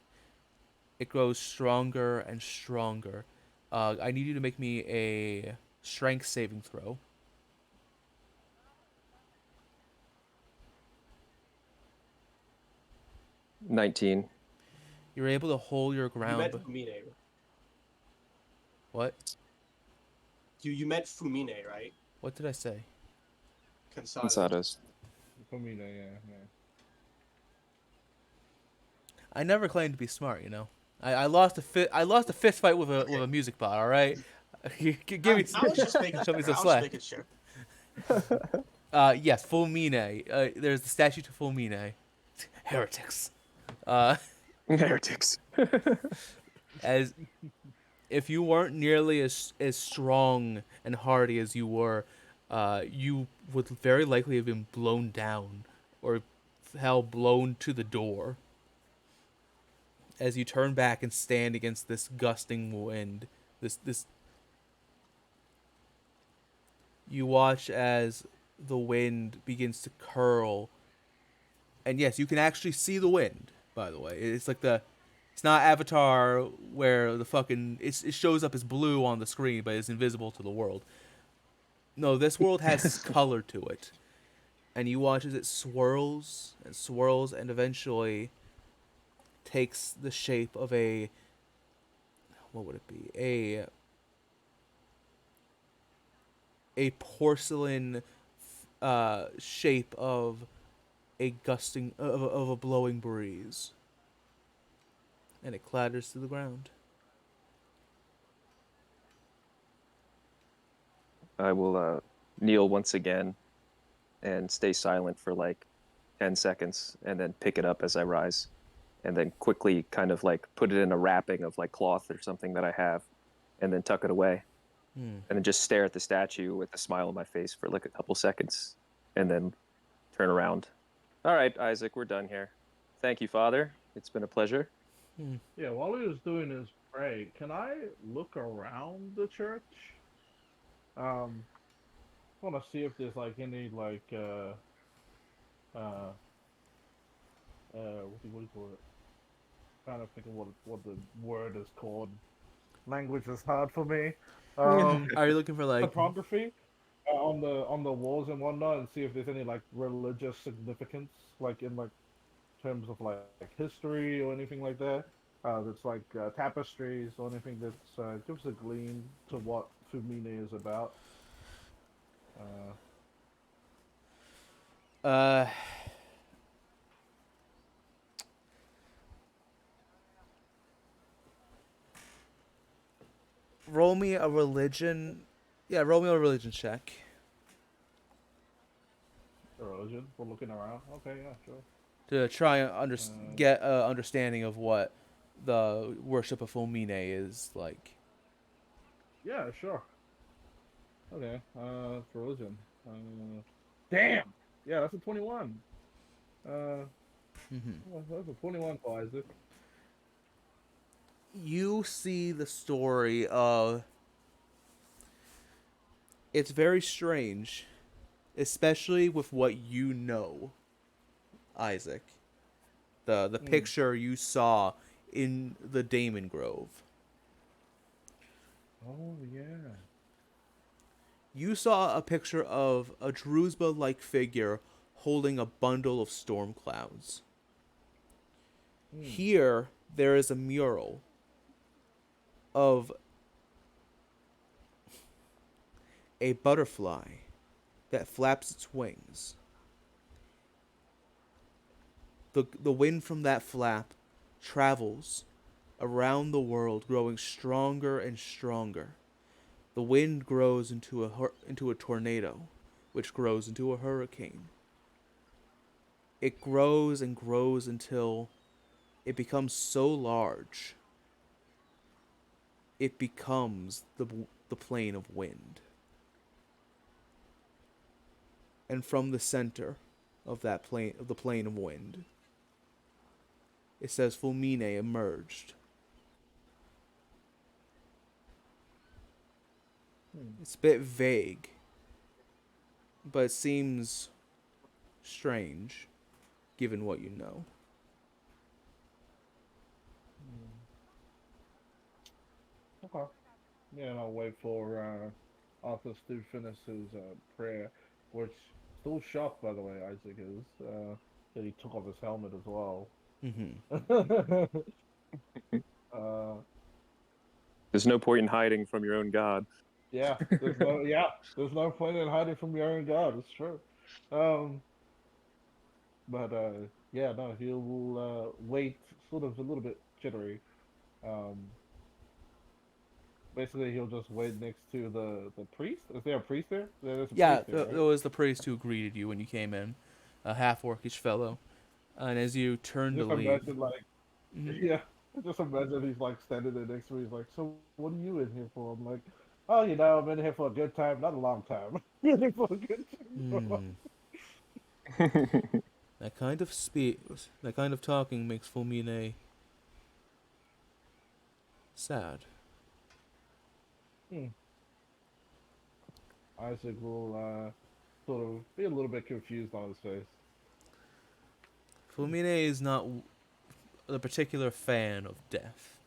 It grows stronger and stronger. I need you to make me a strength saving throw. 19. You're able to hold your You ground. meant Fumine. What? You meant Fumine, right? What did I say? Cansado. Cansados. For me, yeah. I never claimed to be smart, you know. I lost a fist fight with Okay. a music bot. All right, give me I was just making show me sure. some I was just slack. making sure. Yes, Fulmine. There's the statue to Fulmine. Heretics. Uh, Heretics. as if you weren't nearly as strong and hardy as you were, you would very likely have been blown down, or hell, blown to the door. As you turn back and stand against this gusting wind, this you watch as the wind begins to curl. And yes, you can actually see the wind, by the way. It's like it's not Avatar where the fucking it shows up as blue on the screen but it's invisible to the world. No, this world has color to it. And you watch as it swirls and eventually takes the shape of a, what would it be? A porcelain shape of a gusting of a blowing breeze, and it clatters to the ground. I will kneel once again and stay silent for like 10 seconds and then pick it up as I rise and then quickly kind of like put it in a wrapping of like cloth or something that I have and then tuck it away Hmm. and then just stare at the statue with a smile on my face for like a couple seconds and then turn around. All right, Isaac, we're done here. Thank you, Father. It's been a pleasure. Hmm. Yeah, while he was doing his pray, can I look around the church? I want to see if there's like any like uh what do you call it? Trying to think of what the word is called. Language is hard for me. Are you looking for like? Topography on the walls and whatnot, and see if there's any like religious significance, like in like terms of like history or anything like that. That's like tapestries or anything that gives a gleam to what Fumine is about. Uh, Uh, roll me a religion. Yeah, roll me a religion check religion. We're looking around. Okay, yeah, sure. to try and Uh, get a understanding of what the worship of Fulmine is like. yeah, sure. Okay. Religion. Damn. Yeah, that's a 21. Uh, Mm-hmm. that's a 21 for Isaac. You see the story of. It's very strange, especially with what you know, Isaac. The Hmm. picture you saw in the Damon Grove. Oh yeah. You saw a picture of a Druzhba-like figure holding a bundle of storm clouds. Hmm. Here, there is a mural of a butterfly that flaps its wings. The wind from that flap travels around the world, growing stronger and stronger. The wind grows into a tornado, which grows into a hurricane. It grows and grows until it becomes so large it becomes the plane of wind. And from the center of the plane of wind, it says Fulmine emerged. Hmm. It's a bit vague, but it seems strange given what you know. Hmm. Okay. Yeah, and I'll wait for Arthur to finish his prayer, which still shocked by the way Isaac is that he took off his helmet as well. Mm-hmm. uh, There's no point in hiding from your own god. there's no point in hiding from your own god. It's true. Um, but yeah, no, he will wait sort of a little bit jittery. Um, Basically, he'll just wait next to the priest. Is there a priest there? There's a Yeah, priest there, there right? was the priest who greeted you when you came in, a half-orcish fellow. And as you turn to Just leave, imagine like, Mhm. yeah, just imagine he's like standing there next to me. He's like, "So what are you in here for?" I'm like, "Oh, I'm in here for a good time, not a long time. in here for a good time." Hmm. That kind of talking makes Fulmine sad. Hmm. Isaac will sort of be a little bit confused on his face. Fulmine is not a particular fan of death,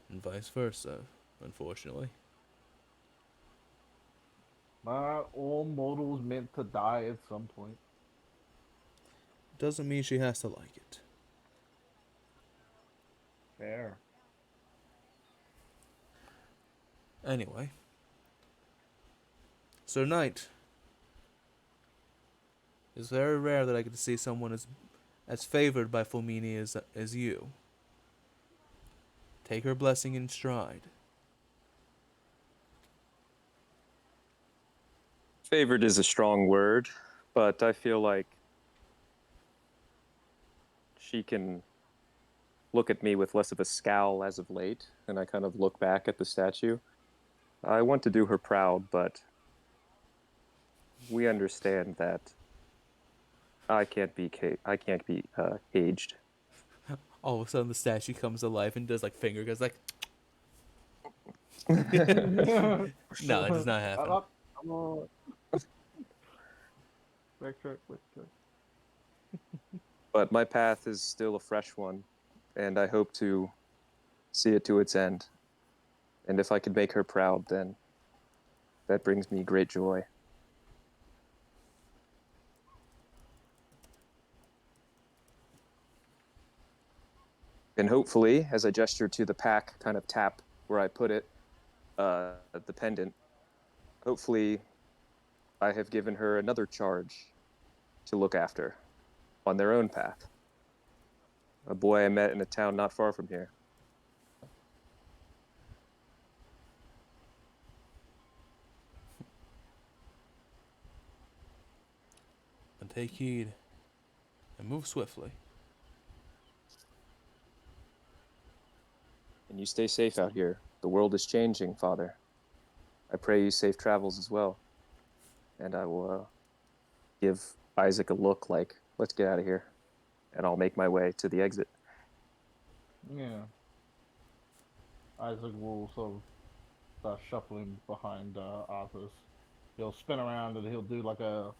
and vice versa, unfortunately. Not all mortals meant to die at some point. Doesn't mean she has to like it. Fair. Anyway, Sir Knight, it's very rare that I get to see someone as favored by Fulmini as you. Take her blessing in stride. Favored is a strong word, but I feel like she can look at me with less of a scowl as of late, and I kind of look back at the statue. I want to do her proud, but we understand that I can't be caged. All of a sudden, the statue comes alive and does like finger guns, like. I'm No, it does not happen. up. I'm on. Backtrack. But my path is still a fresh one, and I hope to see it to its end. And if I could make her proud, then that brings me great joy. And hopefully, as I gesture to the pack, kind of tap where I put it, the pendant, hopefully I have given her another charge to look after on their own path. A boy I met in a town not far from here. And take heed and move swiftly. And you stay safe out here. The world is changing, Father. I pray you safe travels as well. And I will give Isaac a look like, let's get out of here. And I'll make my way to the exit. Yeah. Isaac will sort of start shuffling behind Arthur's. He'll spin around and he'll do like a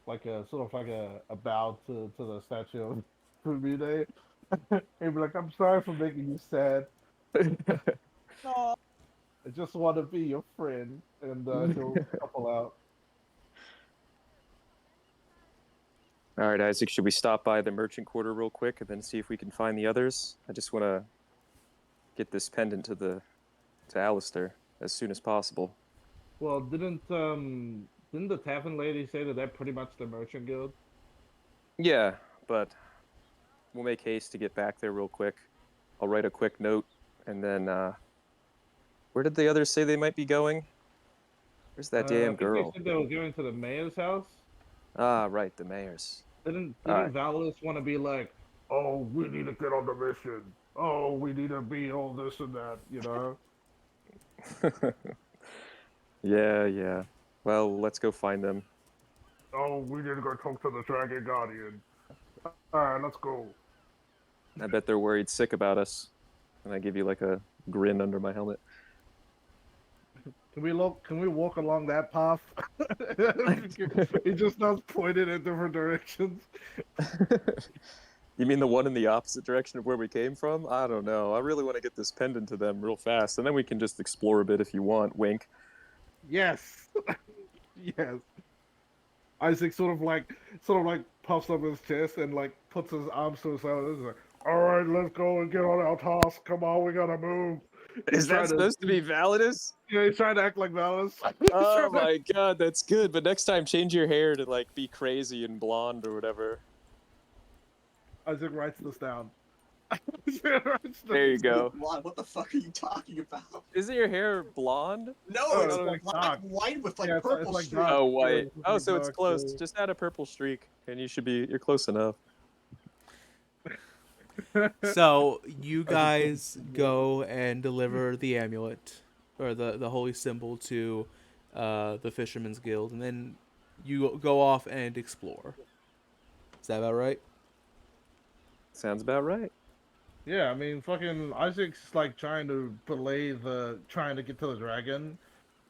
sort of like a bow to the statue of Fumine. He'll be like, "I'm sorry for making you sad. No. I just want to be your friend." And he'll shuffle out. All right, Isaac, should we stop by the merchant quarter real quick and then see if we can find the others? I just want to get this pendant to Alistair as soon as possible. Well, didn't the tavern lady say that they're pretty much the merchant guild? Yeah, but we'll make haste to get back there real quick. I'll write a quick note, and then where did the others say they might be going? Where's that I damn think they girl? said they were going to the mayor's house. Ah, right, the mayor's. All Didn't right. Valus want to be like, "Oh, we need to get on the mission. Oh, we need to be all this and that," you know? Yeah, yeah. Well, let's go find them. "Oh, we need to go talk to the Dragon Guardian." All right, let's go. I bet they're worried sick about us. And I give you like a grin under my helmet. Can we look? Can we walk along that path? He just starts pointing in different directions. You mean the one in the opposite direction of where we came from? I don't know. I really want to get this pendant to them real fast, and then we can just explore a bit if you want. Wink. Yes, yes. Isaac sort of like puffs up his chest and like puts his arms to his side. He's like, "All right, let's go and get on our task. Come on, we gotta move." He's Is that trying to, supposed to be Validus? yeah, he's trying to act like Valus. Oh my god, that's good. But next time, change your hair to like be crazy and blonde or whatever. Isaac writes this down. There you go. Blonde, what the fuck are you talking about? Isn't your hair blonde? No, Oh, it's it's like black dark. white with like Yeah, it's purple like streaks. dark. Oh, Yeah, white. it's Oh, like so it's dark, close. yeah. Just add a purple streak, and you're close enough. So you I just think guys go and deliver the amulet or the holy symbol to the Fisherman's Guild, and then you go off and explore. Is that about right? Sounds about right. Yeah, I mean, fucking Isaac's like trying to trying to get to the dragon.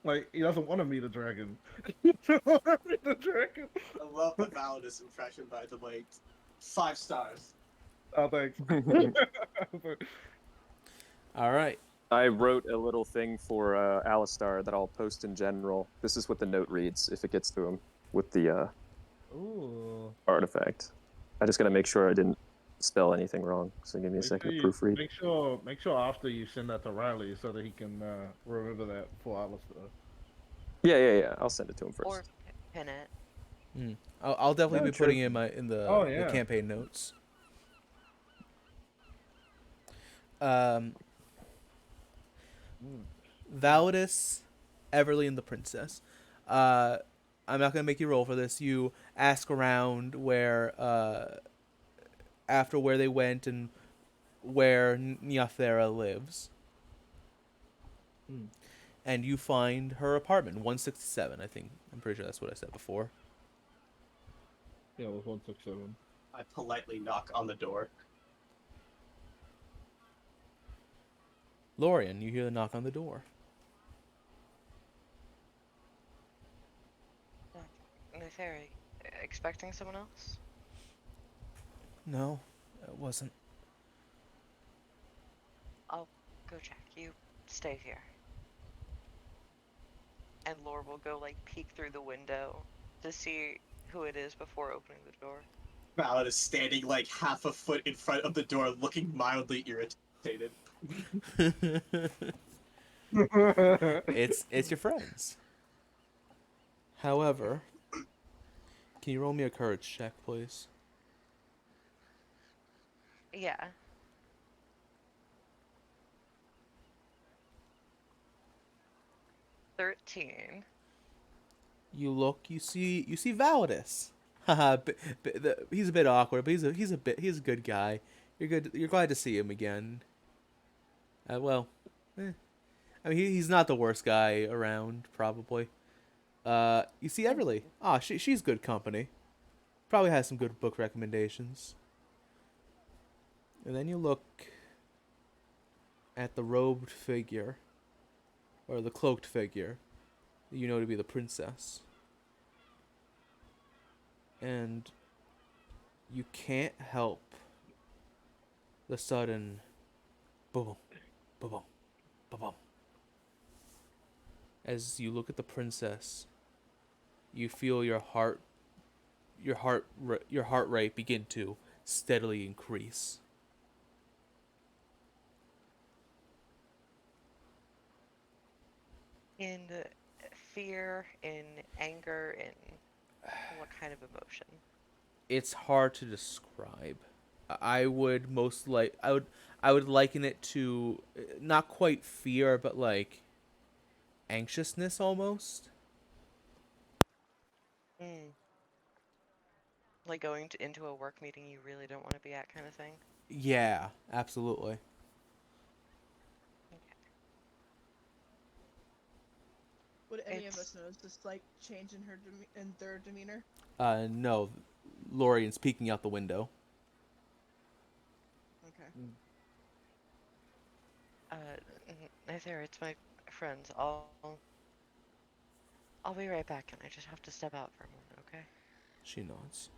Like, he doesn't want to meet a dragon. He doesn't want to meet the dragon. I love the Validus impression, by the way. 5 stars. Oh, thanks. All right. I wrote a little thing for Alistar that I'll post in general. This is what the note reads if it gets to him with the Ooh. artifact. I just gotta make sure I didn't spell anything wrong. So give me a second to proofread. Make sure after you send that to Riley so that he can remember that for Alistair. Yeah. I'll send it to him first. Or pin it. I'll definitely No, be putting it in the Oh, the yeah. campaign notes. Validus, Everly, and the princess. I'm not gonna make you roll for this. You ask around where after where they went and where Nyathera lives. And you find her apartment, 167, I think. I'm pretty sure that's what I said before. Yeah, it was 167. I politely knock on the door. Lorian, you hear the knock on the door. Neferi, expecting someone else? No, it wasn't. I'll go check. You stay here. And Lore will go, like, peek through the window to see who it is before opening the door. Validus standing like half a foot in front of the door, looking mildly irritated. It's your friends. However, can you roll me a courage check, please? Yeah. $13. You see Validus. Haha, he's a bit awkward, but he's a good guy. You're glad to see him again. Well, I mean he's not the worst guy around, probably. You see Everly. She's good company. Probably has some good book recommendations. And then you look at the robed figure, or the cloaked figure, that you know to be the princess. And you can't help the sudden boom, boom, boom, boom, boom. As you look at the princess, you feel your heart rate begin to steadily increase. In fear, in anger, in what kind of emotion? It's hard to describe. I would I would liken it to not quite fear, but like anxiousness almost. Like going into a work meeting you really don't want to be at kind of thing? Yeah, absolutely. Okay. Would any of us notice this slight change in in their demeanor? No, Lorian's peeking out the window. Okay. There, it's my friends. I'll be right back, and I just have to step out for a moment, okay? She nods.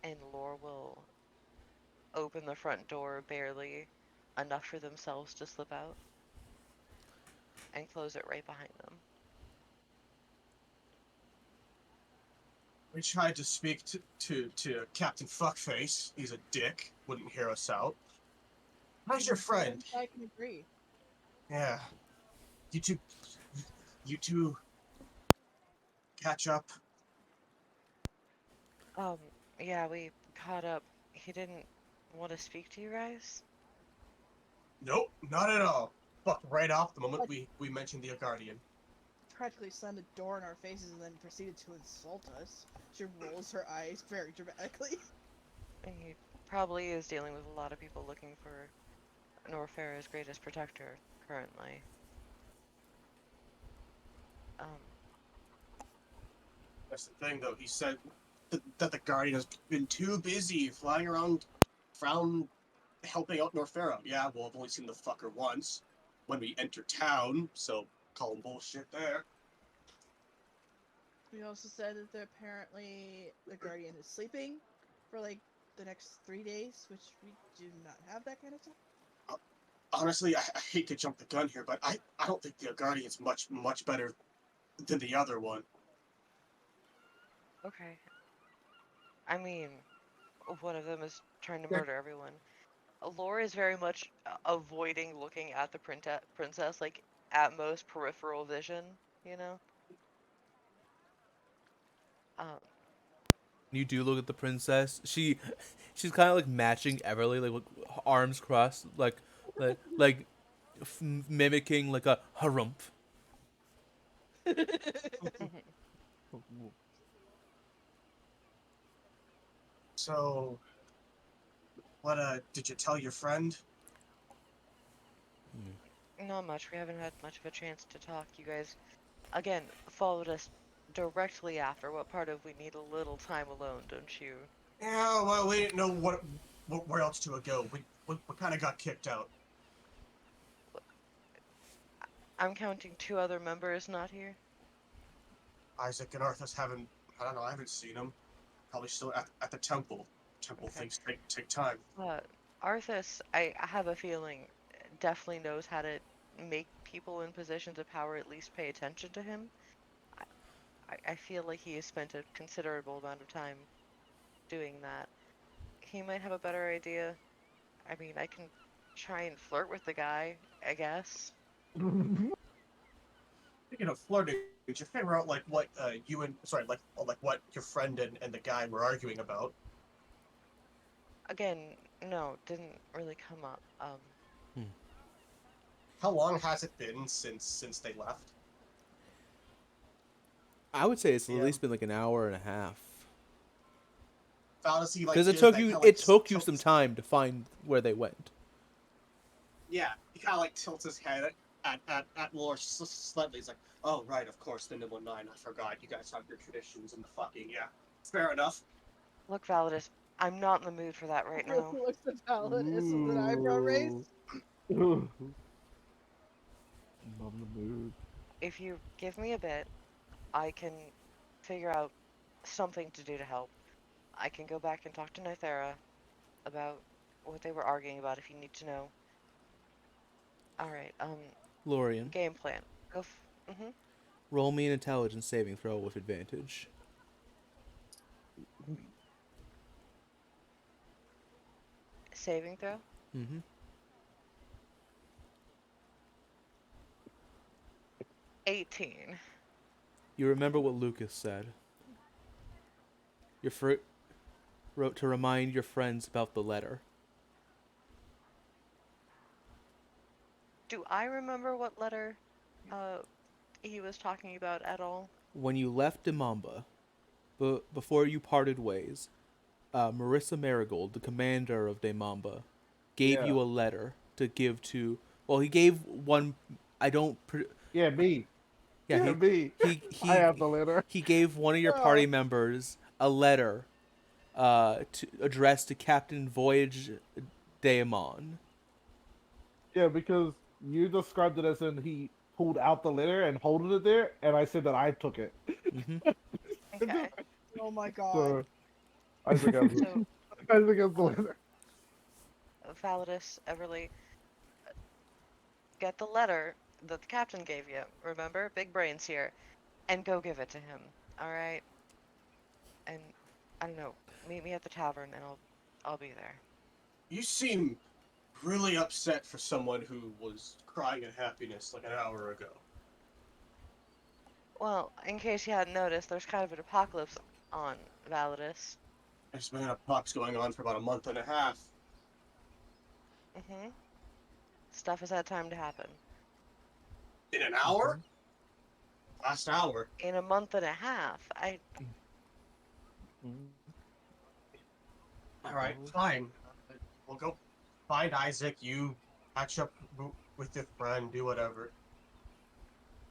And Lore will open the front door barely enough for themselves to slip out and close it right behind them. We tried to speak to Captain Fuckface. He's a dick. Wouldn't hear us out. How's your friend? I can agree. Yeah. You two catch up. Yeah, we caught up he didn't want to speak to you guys? Nope, not at all. Fucked right off the moment we mentioned the Guardian. Practically slammed a door in our faces and then proceeded to insult us. She rolls her eyes very dramatically. And he probably is dealing with a lot of people looking for Norfair's greatest protector currently. Um, That's the thing, though. He said that the Guardian has been too busy flying around helping out Norfera. Yeah, well, I've only seen the fucker once when we enter town, so call him bullshit there. We also said that apparently the Guardian is sleeping for like the next 3 days, which we do not have that kind of time. Honestly, I hate to jump the gun here, but I don't think the Guardian's much better than the other one. okay. I mean, one of them is trying to murder everyone. Laura is very much avoiding looking at the princess, like at most peripheral vision, you know? Um, You do look at the princess. She's kind of like matching Everly, like with arms crossed, like mimicking like a harumph. mhm. So, what did you tell your friend? Not much. We haven't had much of a chance to talk. You guys, again, followed us directly after. What part of we need a little time alone, don't you? Yeah, well, we didn't know where else to go. We kind of got kicked out. I'm counting 2 other members not here. Isaac and Arthas haven't. I don't know. I haven't seen them. Probably still at the temple. Temple Okay. things take time. Arthas, I have a feeling, definitely knows how to make people in positions of power at least pay attention to him. I feel like he has spent a considerable amount of time doing that. He might have a better idea. I mean, I can try and flirt with the guy, I guess. Speaking of flirting, did you figure out like what you and sorry like what your friend and the guy were arguing about? Again, no, didn't really come up. How long has it been since they left? I would say it's at Yeah. least been like an hour and a half. Fallacy like Because gives that kinda, like, it took you tilts- some time to find where they went. Yeah, he kind of like tilts his head at Lore slightly. He's like, "Oh right, of course, the Nimble Nine. I forgot. You guys have your traditions and the fucking yeah. Fair enough." Look, Validus, I'm not in the mood for that right now. Looks at Validus with an eyebrow raised. I'm in the mood. If you give me a bit, I can figure out something to do to help. I can go back and talk to Nithera about what they were arguing about if you need to know. Alright, Lorian, game plan. roll me an intelligence saving throw with advantage. Saving throw? Mm-hmm. 18. You remember what Lucas said. Your fruit wrote to remind your friends about the letter. Do I remember what letter he was talking about at all? When you left Demamba, before you parted ways, Marissa Marigold, the commander of Demamba, gave you a letter to give to. Well, he gave one. I don't. Yeah, me. Yeah, me. He I have the letter. He gave one of your party members a letter, to addressed to Captain Voyage Daemon. Yeah, because you described it as in he pulled out the letter and holding it there, and I said that I took it. Mm-hmm. Okay. Oh my god. So, Isaac has So, Isaac has the letter. Validus, Everly, get the letter that the captain gave you. Remember? Big brains here. And go give it to him. Alright? And, I don't know, meet me at the tavern and I'll be there. You seem really upset for someone who was crying in happiness like an hour ago. Well, in case you hadn't noticed, there's kind of an apocalypse on Validus. There's been a box going on for about a month and a half. Mm-hmm. Stuff has had time to happen. In an hour? Last hour. In a month and a half, Alright, fine. We'll go find Isaac, you catch up with your friend, do whatever.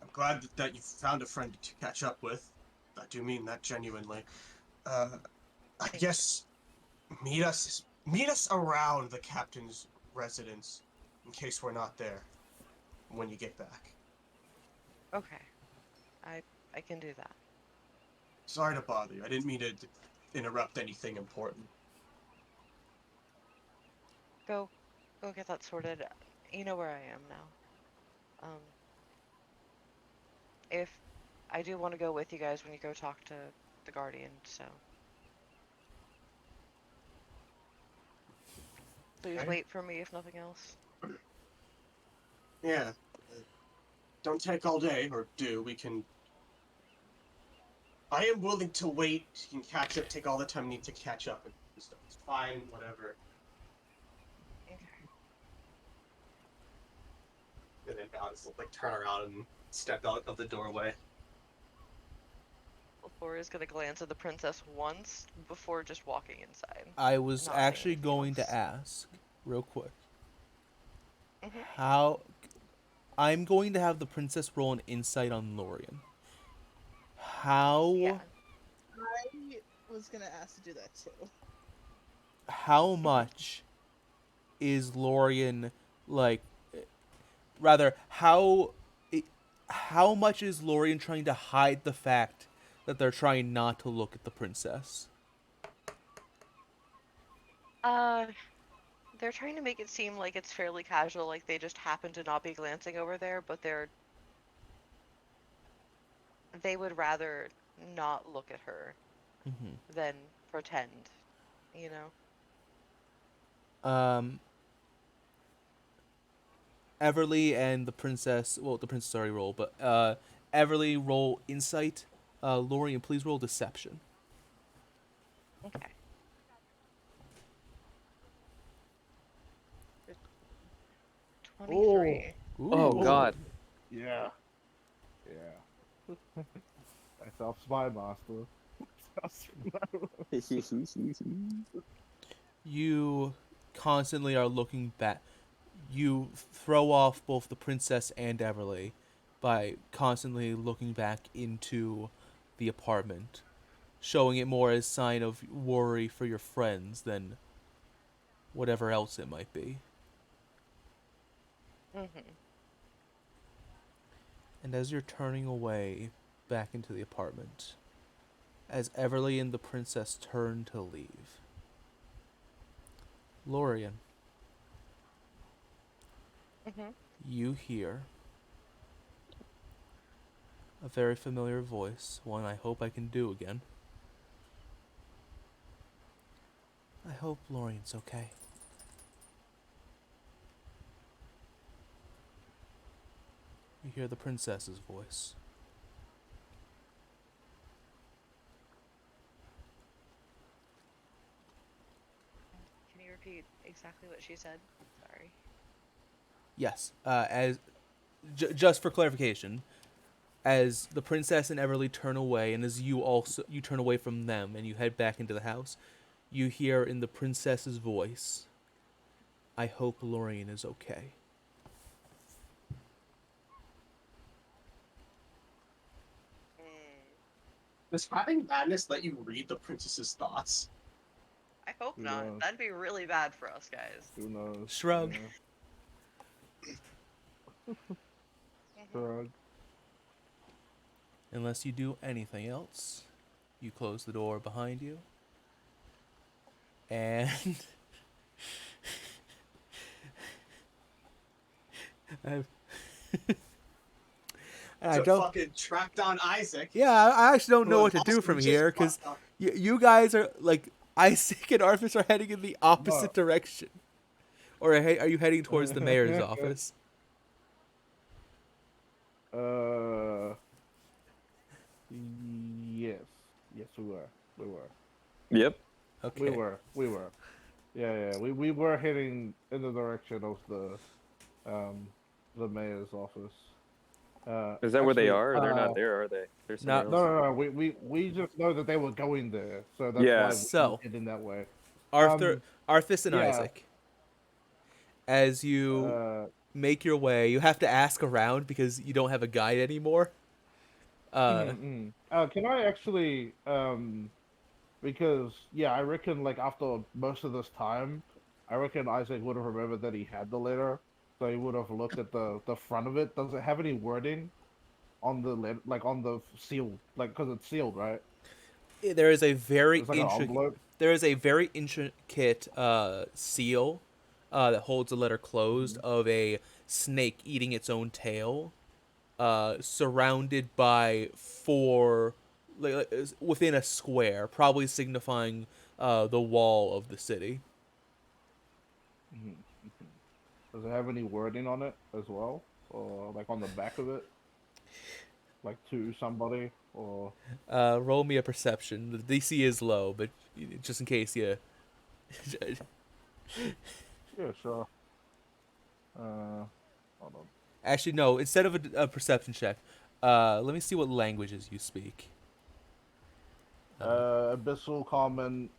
I'm glad that you found a friend to catch up with. I do mean that genuinely. I guess meet us around the captain's residence in case we're not there when you get back. okay. I can do that. Sorry to bother you. I didn't mean to interrupt anything important. Go get that sorted. You know where I am now. If I do want to go with you guys when you go talk to the Guardian, so please Okay. wait for me if nothing else. Yeah. Don't take all day, or do. We can... I am willing to wait. You can catch up, take all the time you need to catch up and stuff. It's fine, whatever. Okay. And then I'll just turn around and step out of the doorway. Floria's gonna glance at the princess once before just walking inside. I was Not saying actually anything going else. to ask, real quick, Mhm. how I'm going to have the princess roll an insight on Lorien. How Yeah. I was gonna ask to do that too. how much is Lorien like? Rather, how much is Lorien trying to hide the fact that they're trying not to look at the princess? Uh, they're trying to make it seem like it's fairly casual, like they just happen to not be glancing over there, but they would rather not look at her Mm-hmm. than pretend, you know? Everly and the princess. Well, the princess already roll, but Everly roll insight. Lorien, please roll deception. Okay. 23. Ooh. Oh God. Yeah. Yeah. Myself spy master. You constantly are looking back. You throw off both the princess and Everly by constantly looking back into the apartment, showing it more as sign of worry for your friends than whatever else it might be. Mhm. And as you're turning away back into the apartment, as Everly and the princess turn to leave, Lorien, Mhm. you hear a very familiar voice, one I hope I can do again. I hope Lorien's okay. You hear the princess's voice. Can you repeat exactly what she said? Sorry. Yes, just for clarification, as the princess and Everly turn away, and as you turn away from them and you head back into the house, you hear in the princess's voice, "I hope Lorien is okay." Mm, Does having madness let you read the princess's thoughts? I hope Who not. knows? That'd be really bad for us, guys. Who knows? Shrug. Yeah. Mhm. Shrug. Unless you do anything else, you close the door behind you, and I've I To don't. fucking track down Isaac. Yeah, I actually don't Who know was what to do also from just here because fucked up. you guys are like Isaac and Arthas are heading in the opposite direction. Or are you heading towards the mayor's office? uh. Yes. Yes, we were. We were. Yep. Okay. We were. Yeah. We were heading in the direction of the mayor's office. Is that where they Actually, are? They're not there, are they? They're somewhere Not else. no. We just know that they were going there, so that's Yeah. why we so. heading that way. Arthas and Yeah. Isaac. As you make your way, you have to ask around because you don't have a guide anymore. Can I actually because yeah, I reckon like after most of this time, I reckon Isaac would have remembered that he had the letter, so he would have looked at the front of it. Does it have any wording on the letter, like on the seal, like because it's sealed, right? There is a very It's like an intricate. envelope. There is a very intricate seal that holds the letter closed Mhm. of a snake eating its own tail, surrounded by four, within a square, probably signifying the wall of the city. Mhm. Does it have any wording on it as well, or like on the back of it, like to somebody, or Roll me a perception. The DC is low, but just in case you. yeah, sure. Hold on. Actually, no. Instead of a perception check, let me see what languages you speak. Abyssal, Common,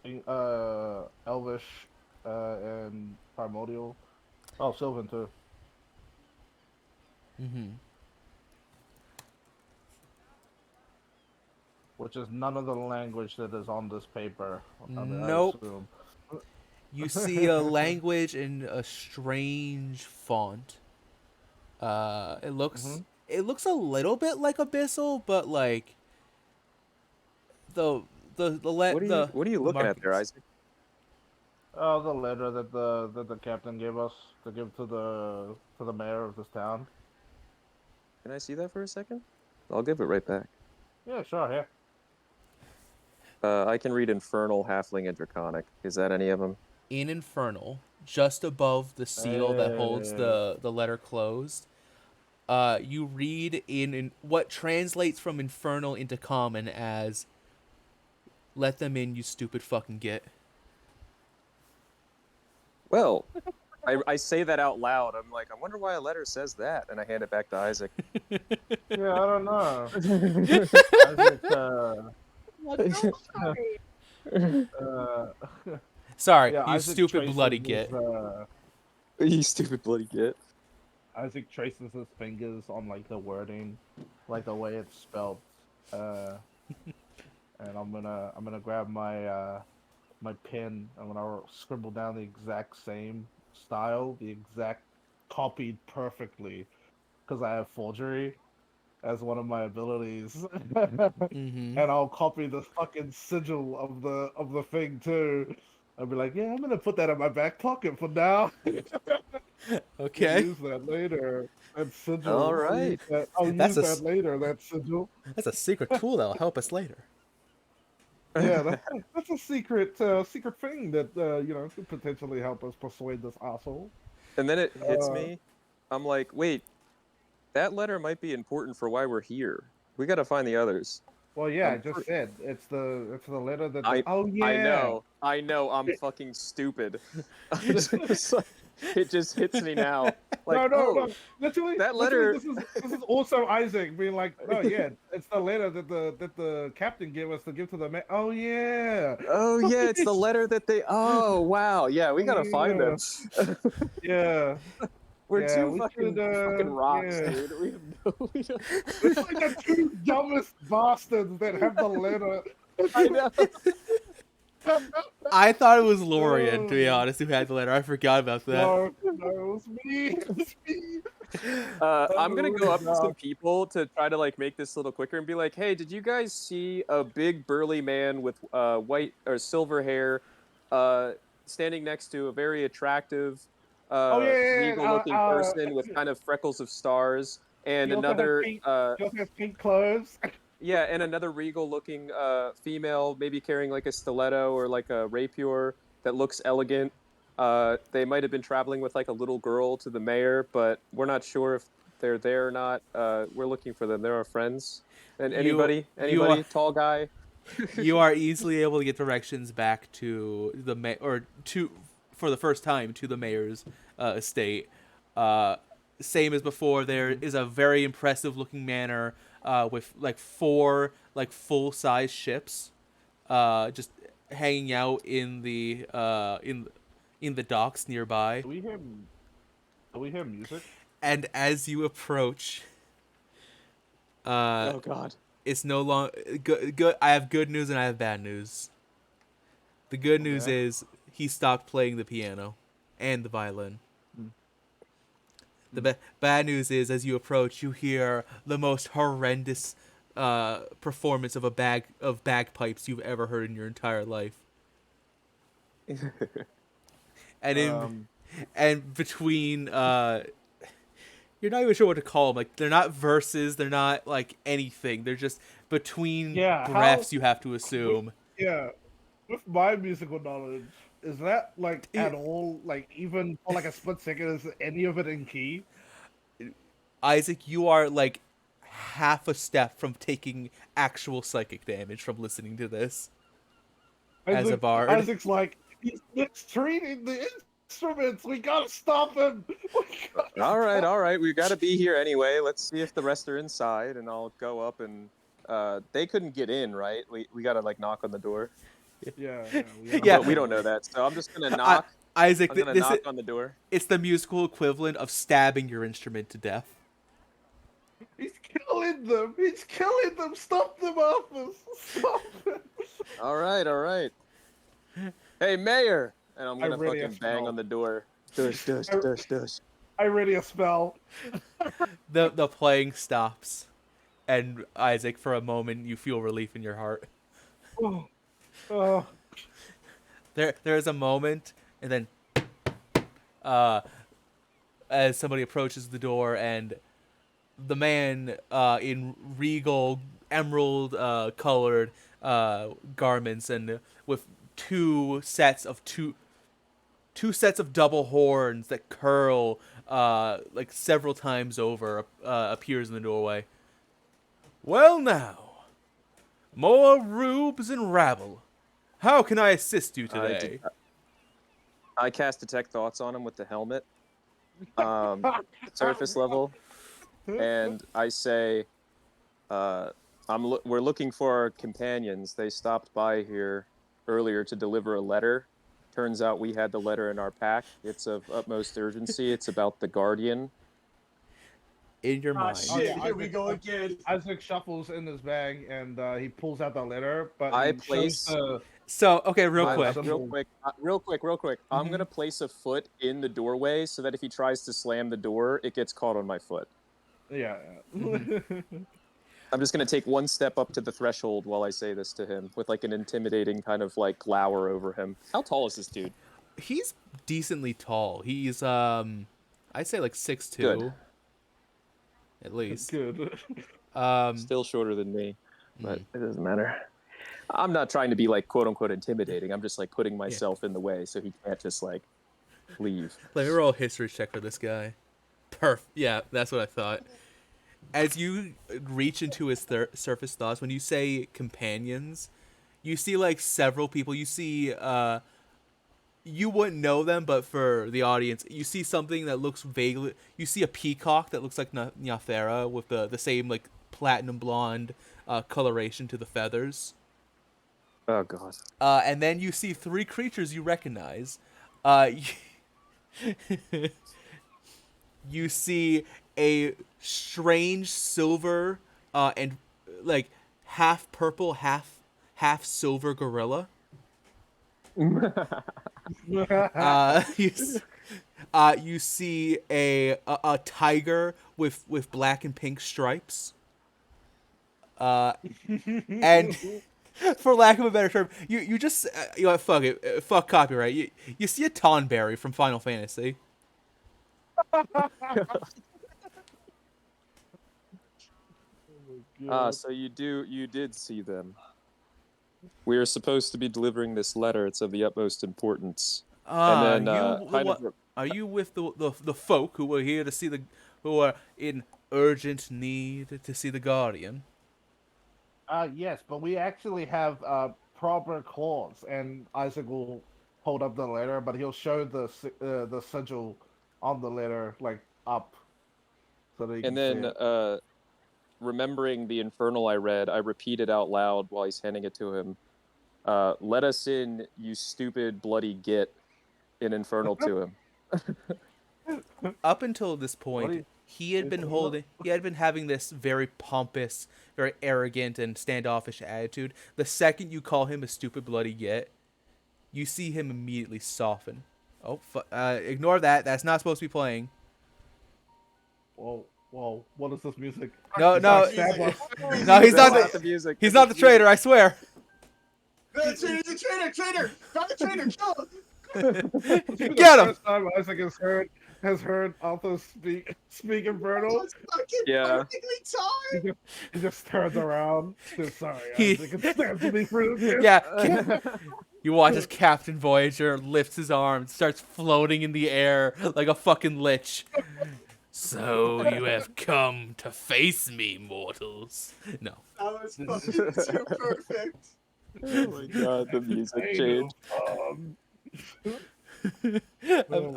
Elvish, and Primordial. Oh, Sylvan too. Mm-hmm. Which is none of the language that is on this paper. I mean, I Nope. assume. You see a language in a strange font. It looks Mhm. it looks a little bit like Abyssal, but like the What are you the looking at there, markings. Isaac? Oh, the letter that the captain gave us to give to the mayor of this town. Can I see that for a second? I'll give it right back. Yeah, sure. Yeah. I can read Infernal, Halfling, and Draconic. Is that any of them? In Infernal, just above the seal that holds Hey. the letter closed. You read in what translates from Infernal into Common as "Let them in, you stupid fucking git." Well, I say that out loud. I'm like, I wonder why a letter says that, and I hand it back to Isaac. Yeah, I don't know. Isaac, uh, Sorry, yeah, you Isaac stupid traces bloody his git. You stupid bloody git. Isaac traces his fingers on like the wording, like the way it's spelled. Uh, and I'm gonna grab my pen. I'm gonna scribble down the exact same style, the exact copied perfectly, because I have forgery as one of my abilities. Mm-hmm. And I'll copy the fucking sigil of the thing too. I'll be like, yeah, I'm gonna put that in my back pocket for now. We'll Okay. use that later. That All sigil. I'll use right. that. I'll That's use a that later. That sigil. that's a secret tool that'll help us later. Yeah, that's a secret thing that could potentially help us persuade this asshole. And then it hits Uh, me. I'm like, wait, that letter might be important for why we're here. We got to find the others. well, yeah, I I'm just pre- said it's the letter that I oh I yeah. know. I know. I'm fucking stupid. I'm just like, it just hits me now. Like, No. oh, Literally, that literally, letter. this is also Isaac being like, no, yeah, it's the letter that the captain gave us to give to the man. Oh yeah, Oh yeah, it's the letter that they. Oh wow, yeah, we gotta find them. yeah, yeah, We're yeah. two We should, fucking rocks, yeah. dude. We have no. We don't... It's like the two dumbest bastards that have the letter. I know. I thought it was Lorian, to be Oh, honest, who had the letter. I forgot about that. no, it was me. It was me. I'm gonna Oh go up to god. some people to try to like make this a little quicker and be like, "Hey, did you guys see a big burly man with white or silver hair, uh, standing next to a very attractive, Oh yeah, yeah. regal-looking person with kind of freckles of stars, and He also has another, pink. He also has pink clothes. yeah, and another regal-looking female, maybe carrying like a stiletto or like a rapier that looks elegant." They might have been traveling with like a little girl to the mayor, but we're not sure if they're there or not. We're looking for them. They're our friends. And You anybody? you are Tall guy? You are easily able to get directions back to the for the first time to the mayor's estate. Same as before, there is a very impressive looking manor with like 4 like full size ships, just hanging out in the docks nearby. Do we hear music? And as you approach, uh, Oh God. it's no longer good. I have good news and I have bad news. The good news Okay. is he stopped playing the piano and the violin. The bad news is, as you approach, you hear the most horrendous performance of bagpipes you've ever heard in your entire life. And and between you're not even sure what to call them. Like, they're not verses, they're not like anything. They're just between breaths. You have to assume. Yeah. With my musical knowledge, is that like at all like even for like a split second? Is any of it in key? Isaac, you are like half a step from taking actual psychic damage from listening to this. As a bard, Isaac's like, he's mistreating the instruments. We gotta stop him. All right. We got to be here anyway. Let's see if the rest are inside, and I'll go up and. They couldn't get in, right? We got to like knock on the door. Yeah. But we don't know that, so I'm just gonna knock. Isaac, I'm gonna knock on the door. It's the musical equivalent of stabbing your instrument to death. He's killing them. He's killing them. Stop them, Arthur. Stop them. All right. Hey, Mayor, and I'm gonna ready fucking a bang spell. on the door. Dush. I ready a spell. The playing stops, and Isaac, for a moment, you feel relief in your heart. Oh. There's a moment, and then as somebody approaches the door, and the man in regal emerald colored garments and with two sets of double horns that curl like several times over appears in the doorway. Well now, more rubes and rabble. How can I assist you today? I cast Detect Thoughts on him with the helmet, surface level, and I say, we're looking for our companions. They stopped by here earlier to deliver a letter. Turns out we had the letter in our pack. It's of utmost urgency. It's about the Guardian. In your mind. Shit, here we go again. Isaac shuffles in his bag and he pulls out the letter, but I he place- shows the So, okay, real quick. I'm gonna place a foot in the doorway so that if he tries to slam the door, it gets caught on my foot. Yeah. I'm just gonna take one step up to the threshold while I say this to him, with like an intimidating kind of like glower over him. How tall is this dude? He's decently tall. He's I'd say like 6'2". Good. At least. Good. Still shorter than me, but it doesn't matter. I'm not trying to be like quote unquote intimidating. I'm just like putting myself in the way so he can't just like leave. Let me roll a history check for this guy. Yeah, that's what I thought. As you reach into his surface thoughts, when you say companions, you see like several people. You see, you wouldn't know them, but for the audience, you see something that looks vaguely. You see a peacock that looks like Noctasia with the same like platinum blonde coloration to the feathers. Oh god. And then you see 3 creatures you recognize. You see a strange silver and like half purple, half silver gorilla. You see a tiger with black and pink stripes. And for lack of a better term, you just you know, fuck it, fuck copyright. You see a Tonberry from Final Fantasy. So you did see them. We are supposed to be delivering this letter. It's of the utmost importance. And then, are you with the folk who are here to see who are in urgent need to see the Guardian? Yes, but we actually have proper claws, and Isaac will hold up the letter, but he'll show the sigil on the letter like up, so that you And can see then, it. remembering the infernal I read, I repeated out loud while he's handing it to him. Let us in, you stupid bloody git, in infernal to him. Up until this What do point, you? he had been having this very pompous, very arrogant and standoffish attitude. The second you call him a stupid bloody git, you see him immediately soften. Oh, ignore that. That's not supposed to be playing. Whoa, whoa! What is this music? No, It's no, like Stab no. He's not That's the. the music. He's That's not the traitor. I swear. The traitor! Got the traitor! Kill him! This is the Get him. first time Isaac has heard Arthur speak infernal. It's fucking Yeah. perfectly timed! He just turns around. Says, sorry, He- Isaac. It stands to be rude. Yeah. You watch as Captain Voyager lifts his arms, starts floating in the air like a fucking lich. So you have come to face me, mortals. No. That was fucking too perfect. Oh my god, the music changed.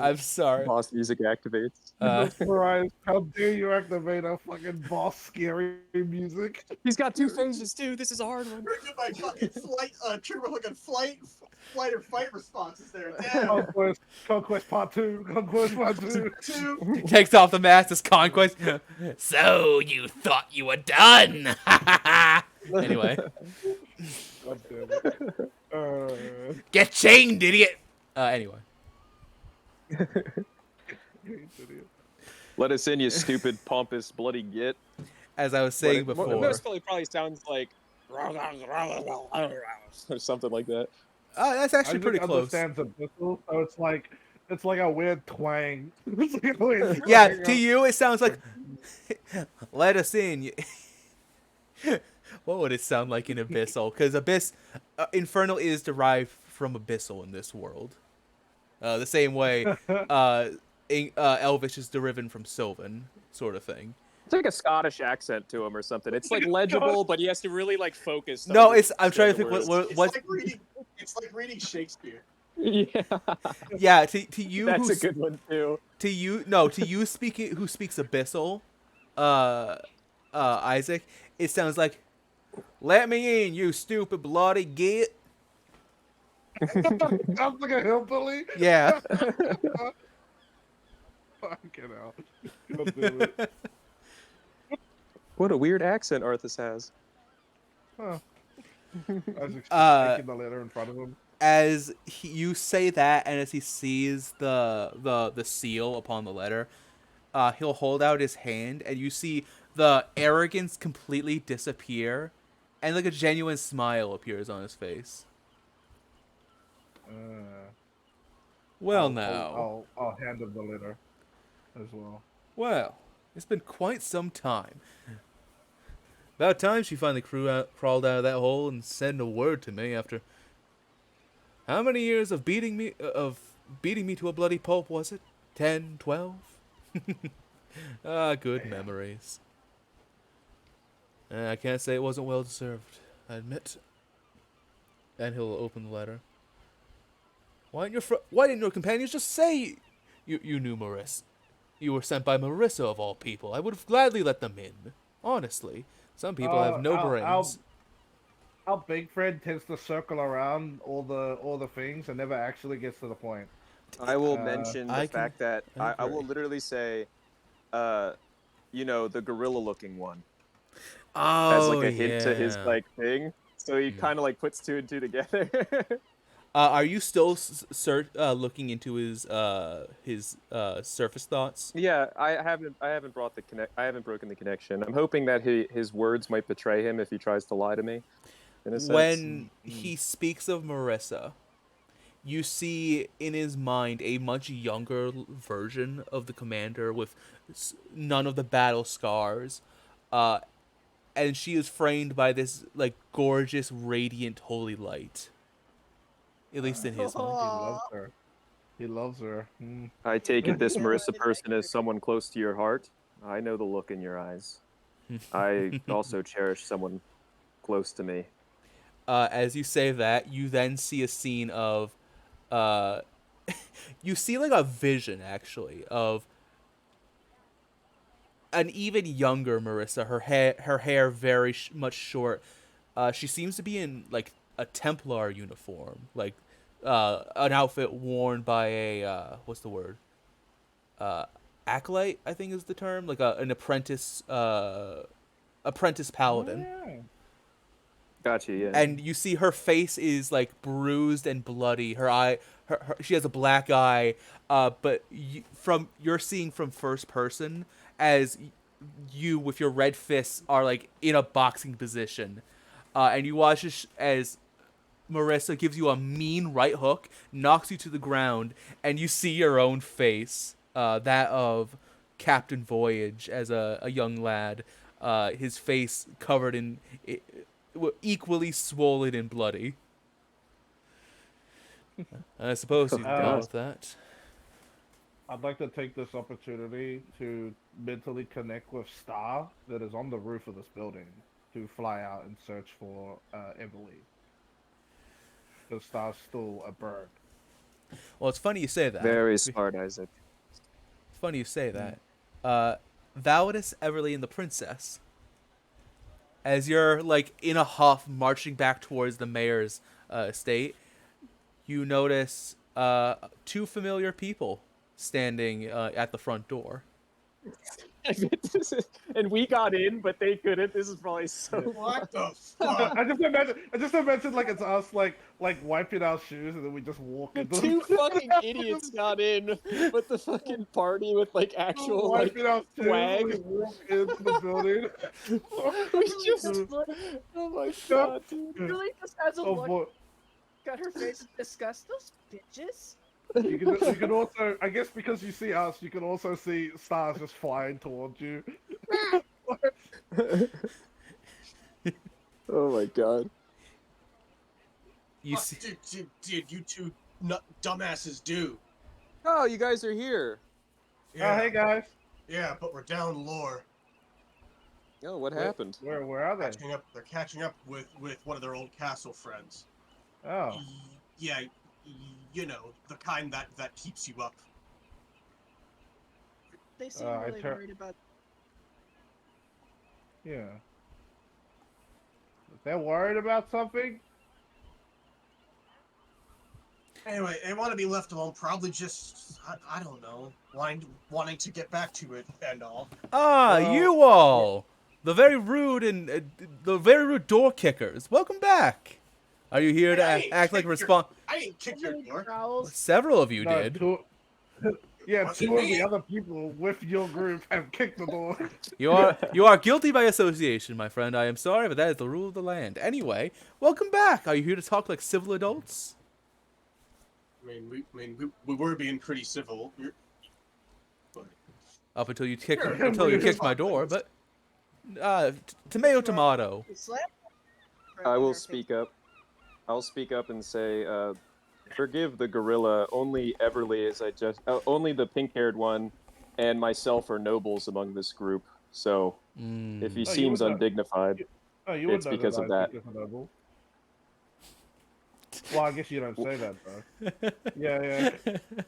I'm sorry. Boss music activates. Jesus Christ, how dare you activate a fucking boss scary music? He's got 2 phases too. This is a hard one. Triggered my fucking flight, trigger fucking flight or fight responses there. Damn. Conquest Part 2. Conquest Part 2. Two. He takes off the mask as conquest. So you thought you were done. Anyway. God damn it. Get chained, idiot. Anyway. Let us in, you stupid, pompous, bloody git. As I was saying before. Most probably sounds like or something like that. That's actually Isaac pretty close. understands abyssal, so it's like a weird twang. It's like a weird Yeah, twang. to you it sounds like let us in. What would it sound like in abyssal? Because infernal is derived from abyssal in this world. The same way Elvish is derived from Sylvan, sort of thing. It's like a Scottish accent to him or something. It's like legible, but he has to really like focus. No, on I'm trying to think words. what It's like reading Shakespeare. Yeah, yeah, to you that's who a good one too. to you who speaks abyssal, Isaac, it sounds like, let me in, you stupid bloody git. Sounds like a hillbilly. Yeah. Fucking hell. God damn it. What a weird accent Arthas has. Huh. Isaac's taking the letter in front of him. As you say that, and as he sees the seal upon the letter, he'll hold out his hand, and you see the arrogance completely disappear, and like a genuine smile appears on his face. Well, now. I'll hand him the letter as well. Well, it's been quite some time. About time she finally crawled out of that hole and sent a word to me after how many years of beating me to a bloody pulp was it? 10, 12? Good memories. I can't say it wasn't well deserved, I admit. And he'll open the letter. Why didn't your companions just say you knew Marissa? You were sent by Marissa of all people. I would have gladly let them in. Honestly, some people have no brains. Our big friend tends to circle around all the things and never actually gets to the point. I will mention the fact that I agree. will literally say, the gorilla-looking one, Oh, as like a hint to his like thing. So he kind of like puts 2 and 2 together. Are you still looking into his surface thoughts? Yeah, I haven't broken the connection. I'm hoping that his words might betray him if he tries to lie to me. In a sense. When he speaks of Marissa, you see in his mind a much younger version of the commander with none of the battle scars, and she is framed by this like gorgeous, radiant, holy light. At least in his mind. He loves her. I take it this Marissa person is someone close to your heart. I know the look in your eyes. I also cherish someone close to me. As you say that, you then see a scene of, you see like a vision actually of an even younger Marissa. Her hair very much short. She seems to be in like a Templar uniform, like an outfit worn by a what's the word? Acolyte, I think is the term, like an apprentice paladin. Oh, yeah. Gotcha. Yeah. And you see her face is like bruised and bloody. Her eye, she has a black eye. But you're seeing from first person as you with your red fists are like in a boxing position, and you watch as Marissa gives you a mean right hook, knocks you to the ground, and you see your own face, that of Captain Voyage as a young lad, his face covered in equally swollen and bloody. I suppose you can go God. with that. I'd like to take this opportunity to mentally connect with Star that is on the roof of this building to fly out and search for Emily. Because Star's still a bird. Well, it's funny you say that. Very smart, Isaac. It's funny you say that. Validus, Everly, and the princess. As you're like in a huff marching back towards the mayor's estate, you notice two familiar people standing at the front door. And we got in, but they couldn't. This is probably so. What the fuck? I just imagine like it's us like wiping our shoes and then we just walk The into two fucking idiots got in, but the fucking party with like actual like wiping our shoes, swag. we walk into the building. We just. Oh my god, dude. Really just has a Oh, look boy. at her face and disgust those bitches. You can also, I guess, because you see us, you can also see stars just flying towards you. Oh my god. You What see, did you two dumbasses do? Oh, you guys are here. Oh, hey guys. Yeah, but we're down lower. Oh, what happened? Where are they? They're catching up with one of their old castle friends. Oh, Yeah, you know, the kind that keeps you up. They seem I really worried about. yeah. If they're worried about something, Anyway, they want to be left alone. Probably just I don't know, wanting to get back to it and all. Well, you all, the very rude door kickers. Welcome back. Are you here to I ain't act like kick respond? I ain't kick your door. Growls. Several of you no, did. yeah, Wasn't two of me. the other people with your group have kicked the door. You are guilty by association, my friend. I am sorry, but that is the rule of the land. Anyway, welcome back. Are you here to talk like civil adults? We were being pretty civil. Up until you Sure. kicked my door, but tomato. Slap. I will speak up. I'll speak up and say, forgive the gorilla. Only Everly only the pink-haired one, and myself are nobles among this group. So if he Oh, you seems would know. undignified, Oh, you would It's know because that of I that. think it's a noble. Well, I guess you don't say that, bro. Yeah.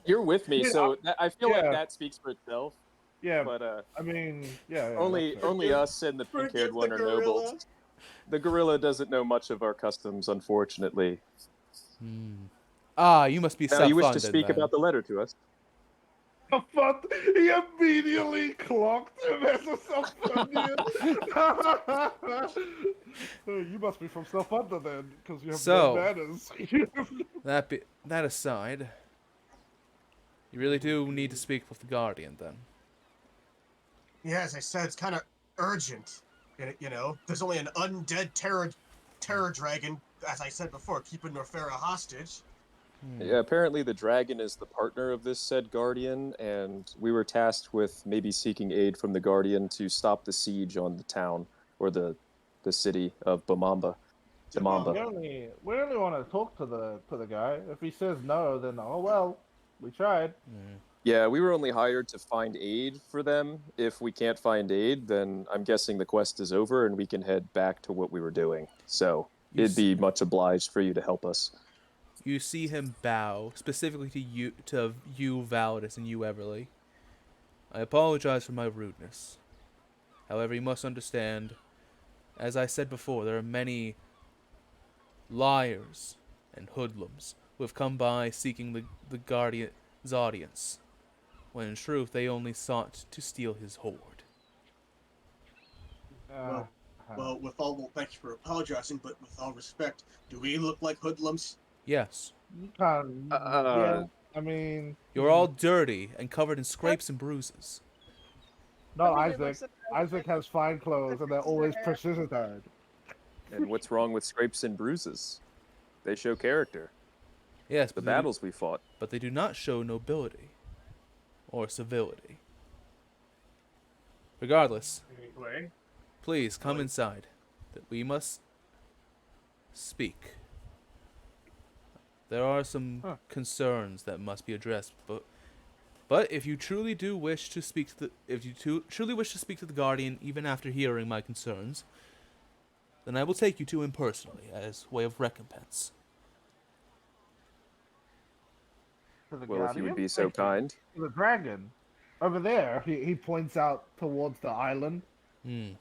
you're with me. Yeah, So I feel like yeah. that speaks for itself. Yeah, But I mean, yeah. only that's fair. only us and the Forgive pink-haired the one are gorilla. nobles. The gorilla doesn't know much of our customs, unfortunately. You must be Now, you wish to self-funded speak then. about the letter to us? Fuck, he immediately clocked him as a self-funded. You must be from Self-Under then, because you have So- no manners. That aside, you really do need to speak with the Guardian then. Yeah, as I said, it's kind of urgent. You know, there's only an undead terror dragon, as I said before, keeping Norfera hostage. Yeah, apparently the dragon is the partner of this said guardian, and we were tasked with maybe seeking aid from the guardian to stop the siege on the town or the city of Bamamba. we Damamba. only want to talk to the guy. If he says no, then oh well, we tried. Yeah, we were only hired to find aid for them. If we can't find aid, then I'm guessing the quest is over and we can head back to what we were doing. So it'd be much obliged for you to help us. You see him bow, specifically to you, Validus, and you, Everly. I apologize for my rudeness. However, you must understand, as I said before, there are many liars and hoodlums who have come by seeking the Guardian's audience, when in truth they only sought to steal his hoard. Well, with all thank you for apologizing, but with all respect, do we look like hoodlums? Yes. Yeah, I mean, You're all dirty and covered in scrapes and bruises. not I mean, it Isaac. looks like- Isaac has fine clothes, and they're always precision tied. And what's wrong with scrapes and bruises? They show character. Yes, The battles we fought. but they do not show nobility or civility. Regardless, Anyway, please come inside, that we must speak. There are some concerns that must be addressed, but if you truly do wish to speak to truly wish to speak to the Guardian, even after hearing my concerns, then I will take you to him personally as way of recompense. Well, if you would be so kind. The dragon over there. He points out towards the island. Come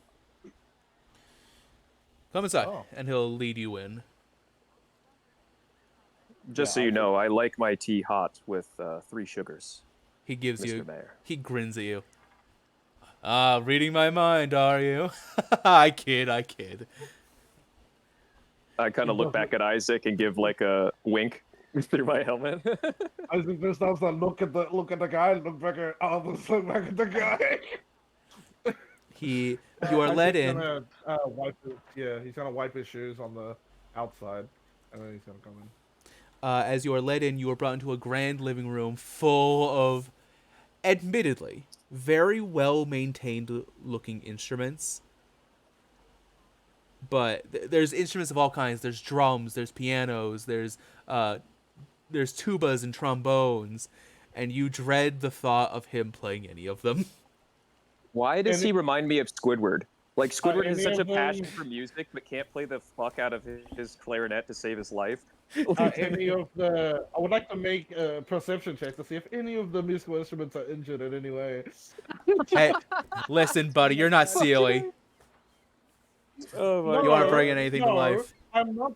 inside, and he'll lead you in. Just so you know, I like my tea hot with 3 sugars. He gives Mr. you. Mayor. He grins at you. Ah, reading my mind, are you? I kid. I kind of look back at Isaac and give like a wink through my helmet. Isaac just stops to look at the guy, look back at look back at the guy. You are led in. He's gonna wipe his shoes on the outside, and then he's gonna come in. As you are led in, you are brought into a grand living room full of, admittedly, very well maintained looking instruments. But there's instruments of all kinds. There's drums, there's pianos, there's tubas and trombones, and you dread the thought of him playing any of them. Why does he remind me of Squidward? Like, Squidward has such a passion them- for music, but can't play the fuck out of his clarinet to save his life. Any of the? I would like to make a perception check to see if any of the musical instruments are injured in any way. Hey, listen, buddy, you're not Sealy. Oh my You aren't bringing anything to life. I'm not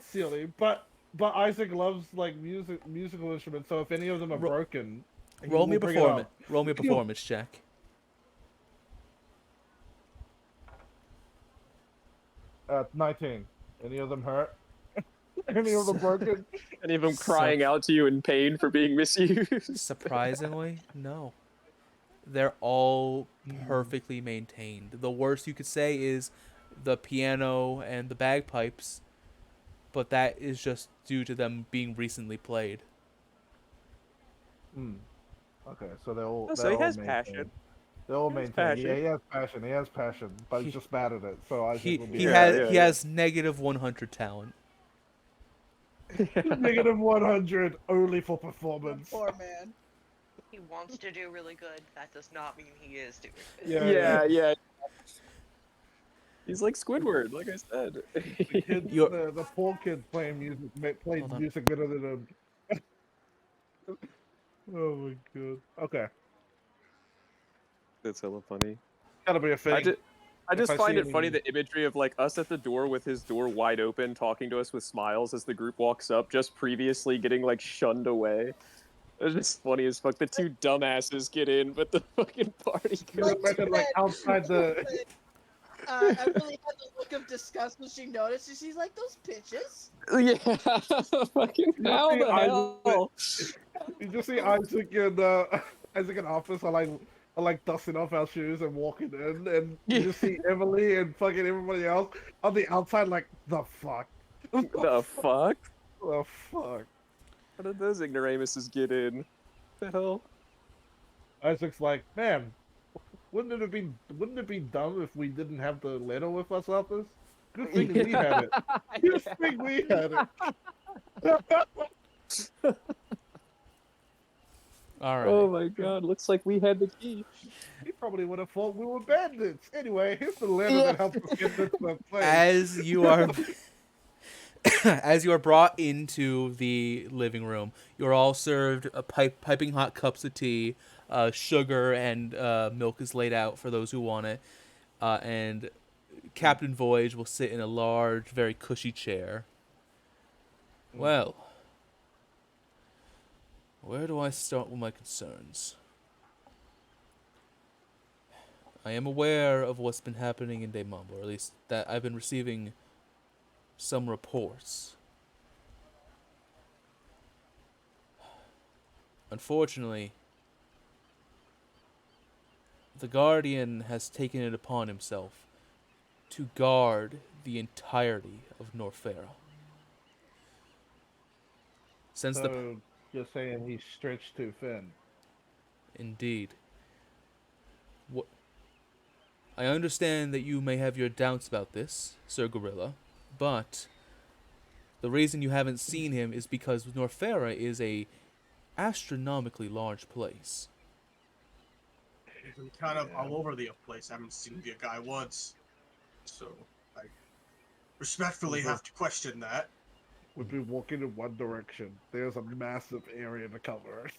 silly. But Isaac loves like musical instruments. So if any of them are broken, Roll me a bring it performance. up. Roll me a performance check. 19. Any of them hurt? Any of them broken? Any of them crying out to you in pain for being misused? Surprisingly, no. They're all perfectly maintained. The worst you could say is the piano and the bagpipes, but that is just due to them being recently played. Okay, so they're all. So they're he all has maintained. passion. They're all He has maintained. passion. Yeah, he has passion, but he's just bad at it. So I He think he we'll has be he has negative 100 talent. negative 100 only for performance. Poor man. He wants to do really good. That does not mean he is doing good. Yeah. He's like Squidward, like I said. The poor kid playing music better than him. Oh my god. Okay, That's hella funny. gotta be a thing. I just I find see it funny any- the imagery of like us at the door with his door wide open, talking to us with smiles as the group walks up, just previously getting like shunned away. It's just funny as fuck. The 2 dumbasses get in, but the fucking party goes. Like outside the. I really had the look of disgust when she noticed, and she's like, "Those pitches." Yeah, fucking how see the hell? You just see Isaac in office. I like dusting off our shoes and walking in, and you just see Emily and fucking everybody else on the outside. Like the fuck. The fuck? The fuck. How did those ignoramuses get in? The hell? Isaac's like, man, wouldn't it be dumb if we didn't have the letter with us out this? Good thing we had it. Good thing we had it. All right. Oh my god, looks like we had the key. He probably would have thought we were bandits. Anyway, here's the letter Yeah. that helps us get into the place. As you are as you are brought into the living room, you're all served piping hot cups of tea. Sugar and milk is laid out for those who want it, and Captain Voyage will sit in a large, very cushy chair. Well, where do I start with my concerns? I am aware of what's been happening in Demambo, or at least that I've been receiving some reports. Unfortunately, the Guardian has taken it upon himself to guard the entirety of Norfera. Since the So you're saying he's stretched too thin? Indeed. What I understand that you may have your doubts about this, Sir Gorilla, but the reason you haven't seen him is because Norfera is a astronomically large place. He's been kind of all over the place. I haven't seen the guy once. So I respectfully have to question that. We've been walking in one direction. There's a massive area to cover.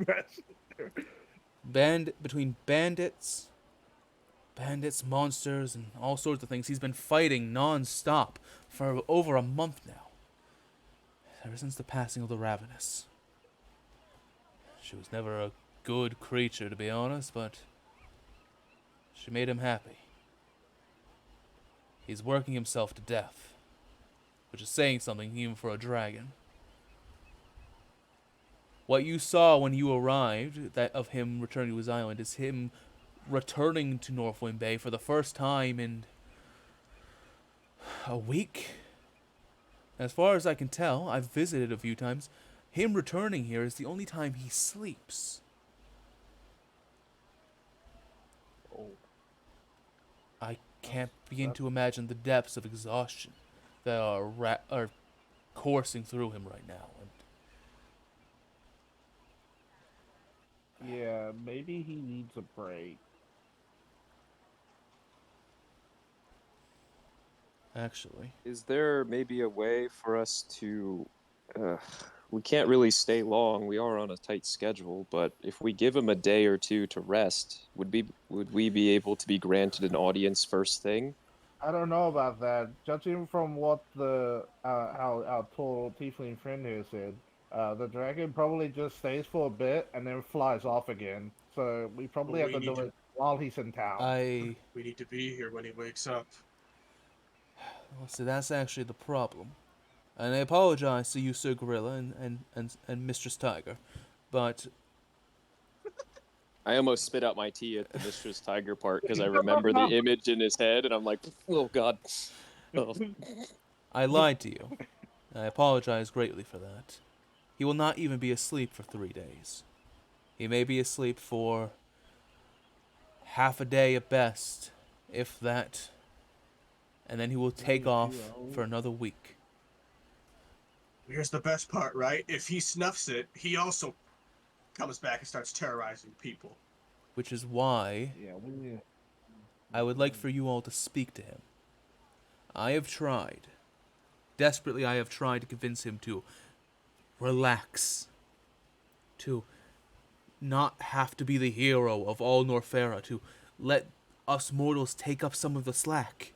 Massive. Between bandits, monsters, and all sorts of things, he's been fighting non-stop for over a month now. Ever since the passing of the Ravenous. She was never a good creature, to be honest, but she made him happy. He's working himself to death, which is saying something even for a dragon. What you saw when you arrived, that of him returning to his island, is him returning to Northwind Bay for the first time in a week. As far as I can tell, I've visited a few times. Him returning here is the only time he sleeps. I can't begin to imagine the depths of exhaustion that are coursing through him right now. Yeah, maybe he needs a break. Actually, Is there maybe a way for us to... we can't really stay long. We are on a tight schedule, but if we give him a day or two to rest, would we be able to be granted an audience first thing? I don't know about that. Judging from what the how our tall tiefling friend here said, the dragon probably just stays for a bit and then flies off again. So we probably have to do it while he's in town. we need to be here when he wakes up. Well, see, that's actually the problem. And I apologize to you, Sir Gorilla, and Mistress Tiger, but I almost spit out my tea at the Mistress Tiger part because I remember the image in his head, and I'm like, oh god. Oh. I lied to you. I apologize greatly for that. He will not even be asleep for 3 days. He may be asleep for half a day at best, if that. And then he will take off for another week. Here's the best part, right? If he snuffs it, he also comes back and starts terrorizing people. Which is why I would like for you all to speak to him. I have tried. Desperately, I have tried to convince him to relax. To not have to be the hero of all Norfera. To let us mortals take up some of the slack.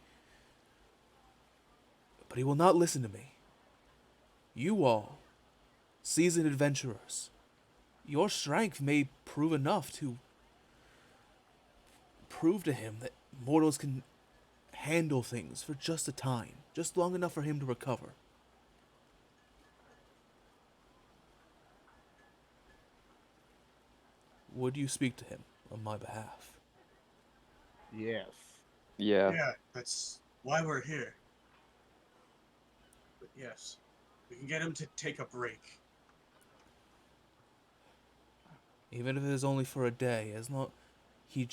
But he will not listen to me. You all, seasoned adventurers, your strength may prove enough to prove to him that mortals can handle things for just a time, just long enough for him to recover. Would you speak to him on my behalf? Yes. Yeah. Yeah, that's why we're here. But yes, we can get him to take a break. Even if it is only for a day, as long he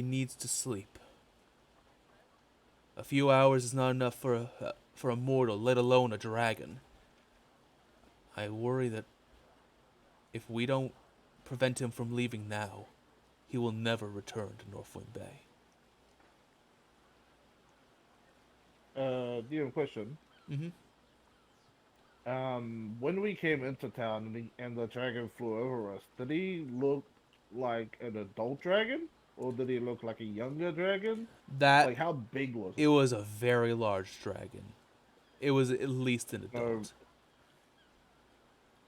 needs to sleep. A few hours is not enough for a mortal, let alone a dragon. I worry that if we don't prevent him from leaving now, he will never return to Northwind Bay. Do you have a question? Mm-hmm. When we came into town and the dragon flew over us, did he look like an adult dragon, or did he look like a younger dragon? That Like, how big was it was a very large dragon. It was at least an Uh, adult.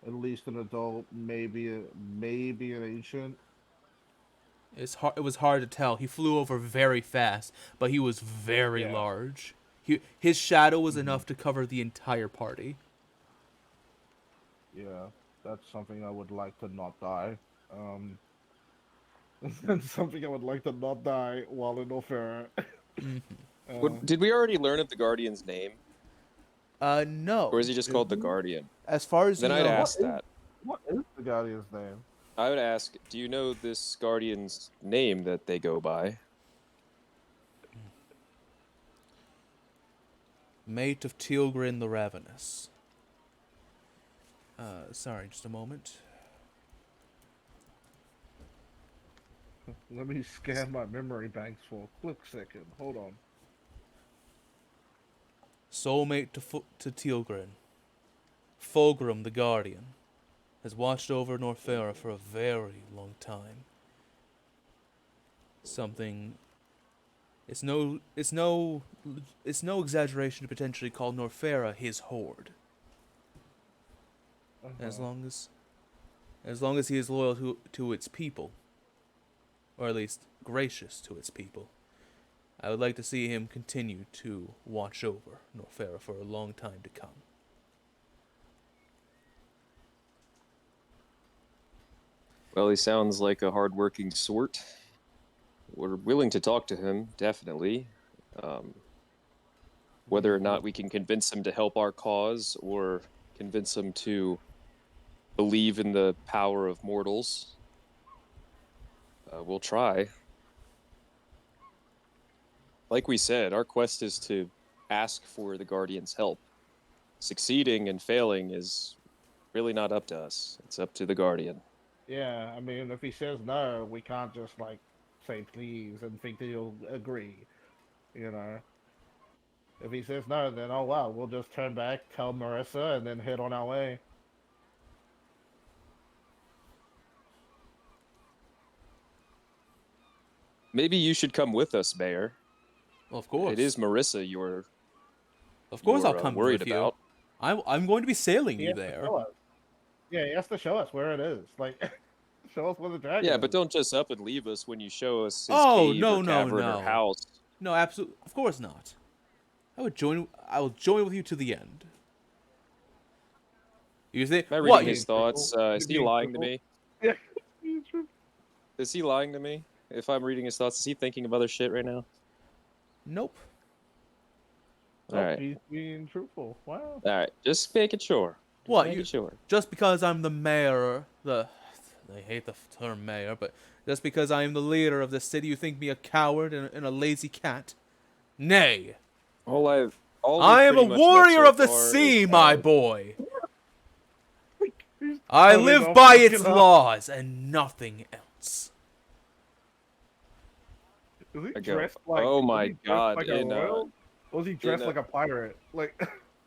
At least an adult, maybe an ancient. It was hard to tell. He flew over very fast, but he was very Yeah. large. His shadow was Mhm. enough to cover the entire party. Yeah, that's something I would like to not die. That's something I would like to not die while in Northera. Did we already learn of the Guardian's name? No. Or is he just Did called the we? Guardian? As far as Then you I'd know, ask that. What is the Guardian's name? I would ask, do you know this Guardian's name that they go by? mate of Tealgrin the Ravenous. Sorry, just a moment. Let me scan my memory banks for a quick second. Hold on. Soulmate to Tealgrin. Fulgrim the Guardian has watched over Northera for a very long time. Something. It's no exaggeration to potentially call Northera his horde. As long as he is loyal to its people, or at least gracious to its people, I would like to see him continue to watch over Northera for a long time to come. Well, he sounds like a hardworking sort. We're willing to talk to him, definitely. Whether or not we can convince him to help our cause or convince him to believe in the power of mortals, we'll try. Like we said, our quest is to ask for the Guardian's help. Succeeding and failing is really not up to us. It's up to the Guardian. Yeah, I mean, if he says no, we can't just like say please and think that he'll agree. You know, if he says no, then oh wow, we'll just turn back, tell Marissa, and then head on our way. Maybe you should come with us, Mayor. Well, of course. It is Marissa you're Of course, I'll you're, come worried with you. about. I'm going to be sailing He you has to there. show us. Yeah, he has to show us where it is. Like, show us where the dragon Yeah, is. but don't just up and leave us when you show us his Oh, cave no, or no, cavern no. or house. No, absolutely. Of course not. I will join with you to the end. You think Am I what? reading his thoughts? Is he being lying to truthful? me? Yeah, he's true. Is he lying to me? If I'm reading his thoughts, is he thinking of other shit right now? Nope. All right. He's being truthful. Wow. All right, just making sure. What, Making sure. Just because I'm the mayor, I hate the term mayor, but just because I am the leader of the city, you think me a coward and a lazy cat? Nay. All I am a we've pretty much met warrior so of the far sea, is my cowards. boy. He's I coming live off by fucking its up. laws and nothing else. Is he I go, dressed like? oh was my he dressed God, Like a in, royal? Or was he dressed a- like a pirate? Like,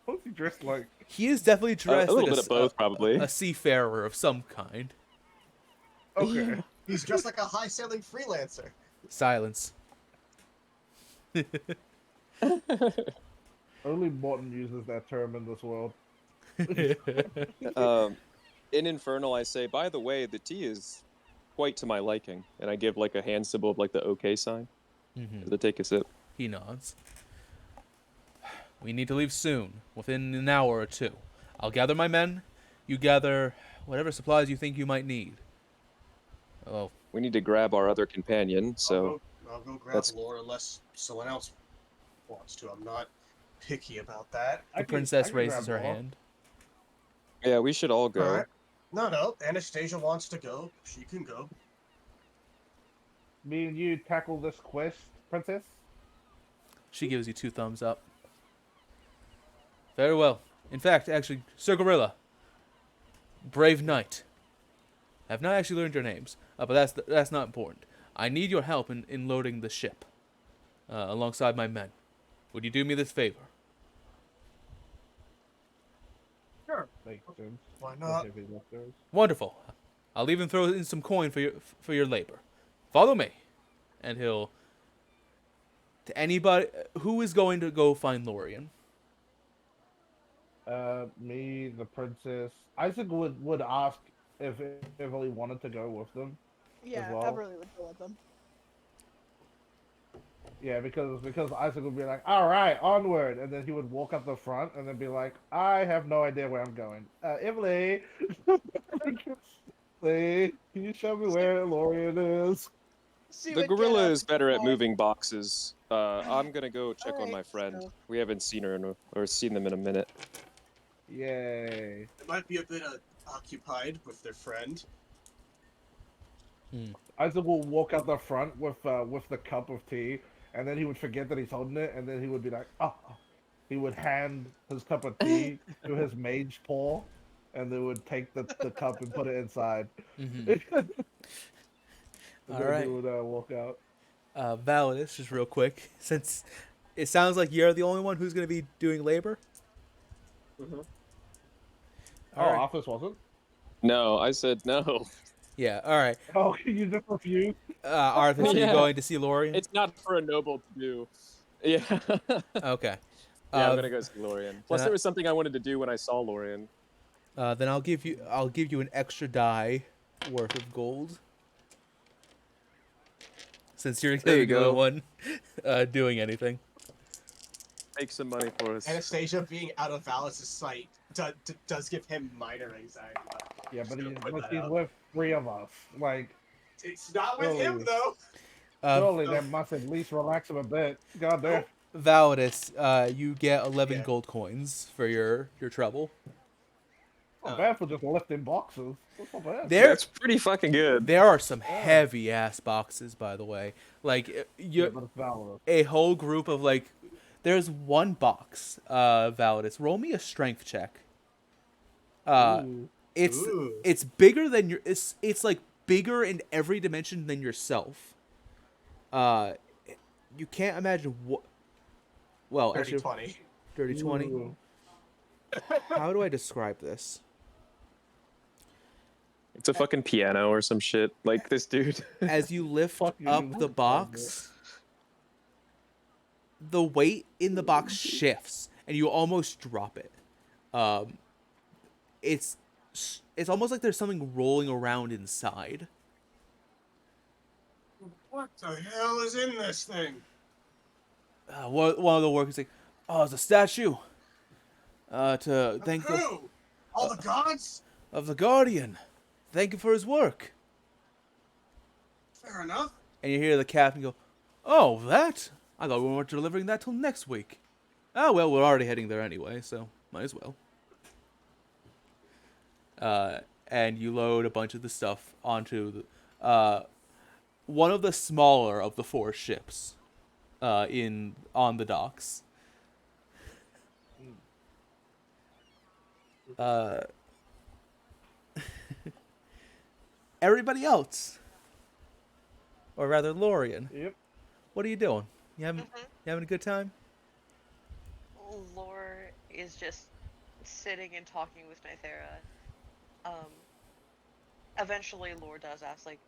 what was he dressed like? He is definitely dressed a like little bit of both, probably. a seafarer of some kind. Okay. He's dressed like a high sailing freelancer. Silence. Only Morton uses that term in this world. In Infernal, I say, by the way, the tea is quite to my liking, and I give like a hand symbol of like the OK sign to take a sip. He nods. We need to leave soon, within an hour or two. I'll gather my men. You gather whatever supplies you think you might need. Oh, We need to grab our other companion, so I'll go grab that's- Laura unless someone else wants to. I'm not picky about that. the I princess can raises grab her Laura. hand. yeah, we should all go. Alright. No. Anastasia wants to go. She can go. Me and you tackle this quest, princess. She gives you 2 thumbs up. Very well. In fact, actually, Sir Gorilla, brave knight, I have not actually learned your names, but that's not important. I need your help in loading the ship, alongside my men. Would you do me this favor? Sure. Makes sense. Why The not? heavy lifters. Wonderful. I'll even throw in some coin for your labor. Follow me, and he'll to anybody who is going to go find Lorien. Me, the princess. Isaac would ask if Emily wanted to go with them as Yeah, well. Everly would go with them. Yeah, because Isaac would be like, "All right, onward," and then he would walk up the front and then be like, "I have no idea where I'm going. Emily, Emily, can you show me where Lorien is?" She The would get gorilla up is and better at like, moving boxes. I'm gonna go check on alright, my friend. so We haven't seen her or seen them in a minute. Yay! They might be a bit occupied with their friend. Isaac will walk out the front with the cup of tea, and then he would forget that he's holding it, and then he would be like, "Oh." He would hand his cup of tea to his mage paw, and they would take the cup and put it inside. Mm-hmm. And All then he right. would walk out. Validus, just real quick, since it sounds like you're the only one who's going to be doing labor. Mm-hmm. Oh, All right. Office wasn't? No, I said no. Yeah. All right. Oh, you just refused? Arthas, are you Yeah. going to see Lorien? It's not for a noble to do. Yeah. Okay. Yeah, I'm gonna go see Lorien. Plus, then I- there was something I wanted to do when I saw Lorien. Then I'll give you an extra die worth of gold. Since you're There you the only go. one doing anything. Make some money for us. Anastasia being out of Valis' sight does give him minor anxiety. Yeah, but Just gonna put that he's out. with three of us. Like, It's not with him Surely. though. surely that must at least relax him a bit. God damn. Validus, you get 11 Yeah. gold coins for your trouble. Not bad for just lifting boxes. That's not bad. That's pretty fucking good. There are some heavy ass boxes, by the way. Like Yeah, you, but it's valid. a whole group of like. There's one box. Validus, roll me a strength check. Ooh. It's Ooh. it's bigger than your. It's like bigger in every dimension than yourself. You can't imagine what. Well, Dirty actually, 20. dirty 20. Ooh. How do I describe this? It's a fucking piano or some shit. Like this dude. As you lift Fuck you, up you the wouldn't box, the weight in the box shifts, and you almost drop it. It's almost like there's something rolling around inside. What the hell is in this thing? One of the workers like, "Oh, it's a statue. To thank the Who? All the gods? of the Guardian. Thank you for his work." Fair enough. And you hear the captain go, "Oh, that? I thought we weren't delivering that till next week." Oh, well, we're already heading there anyway, so might as well. And you load a bunch of the stuff onto one of the smaller of the four ships on the docks. Everybody else, or rather Lorien, Yep. what are you doing? You having a good time? Lore is just sitting and talking with Nythera. Eventually Lore does ask, like,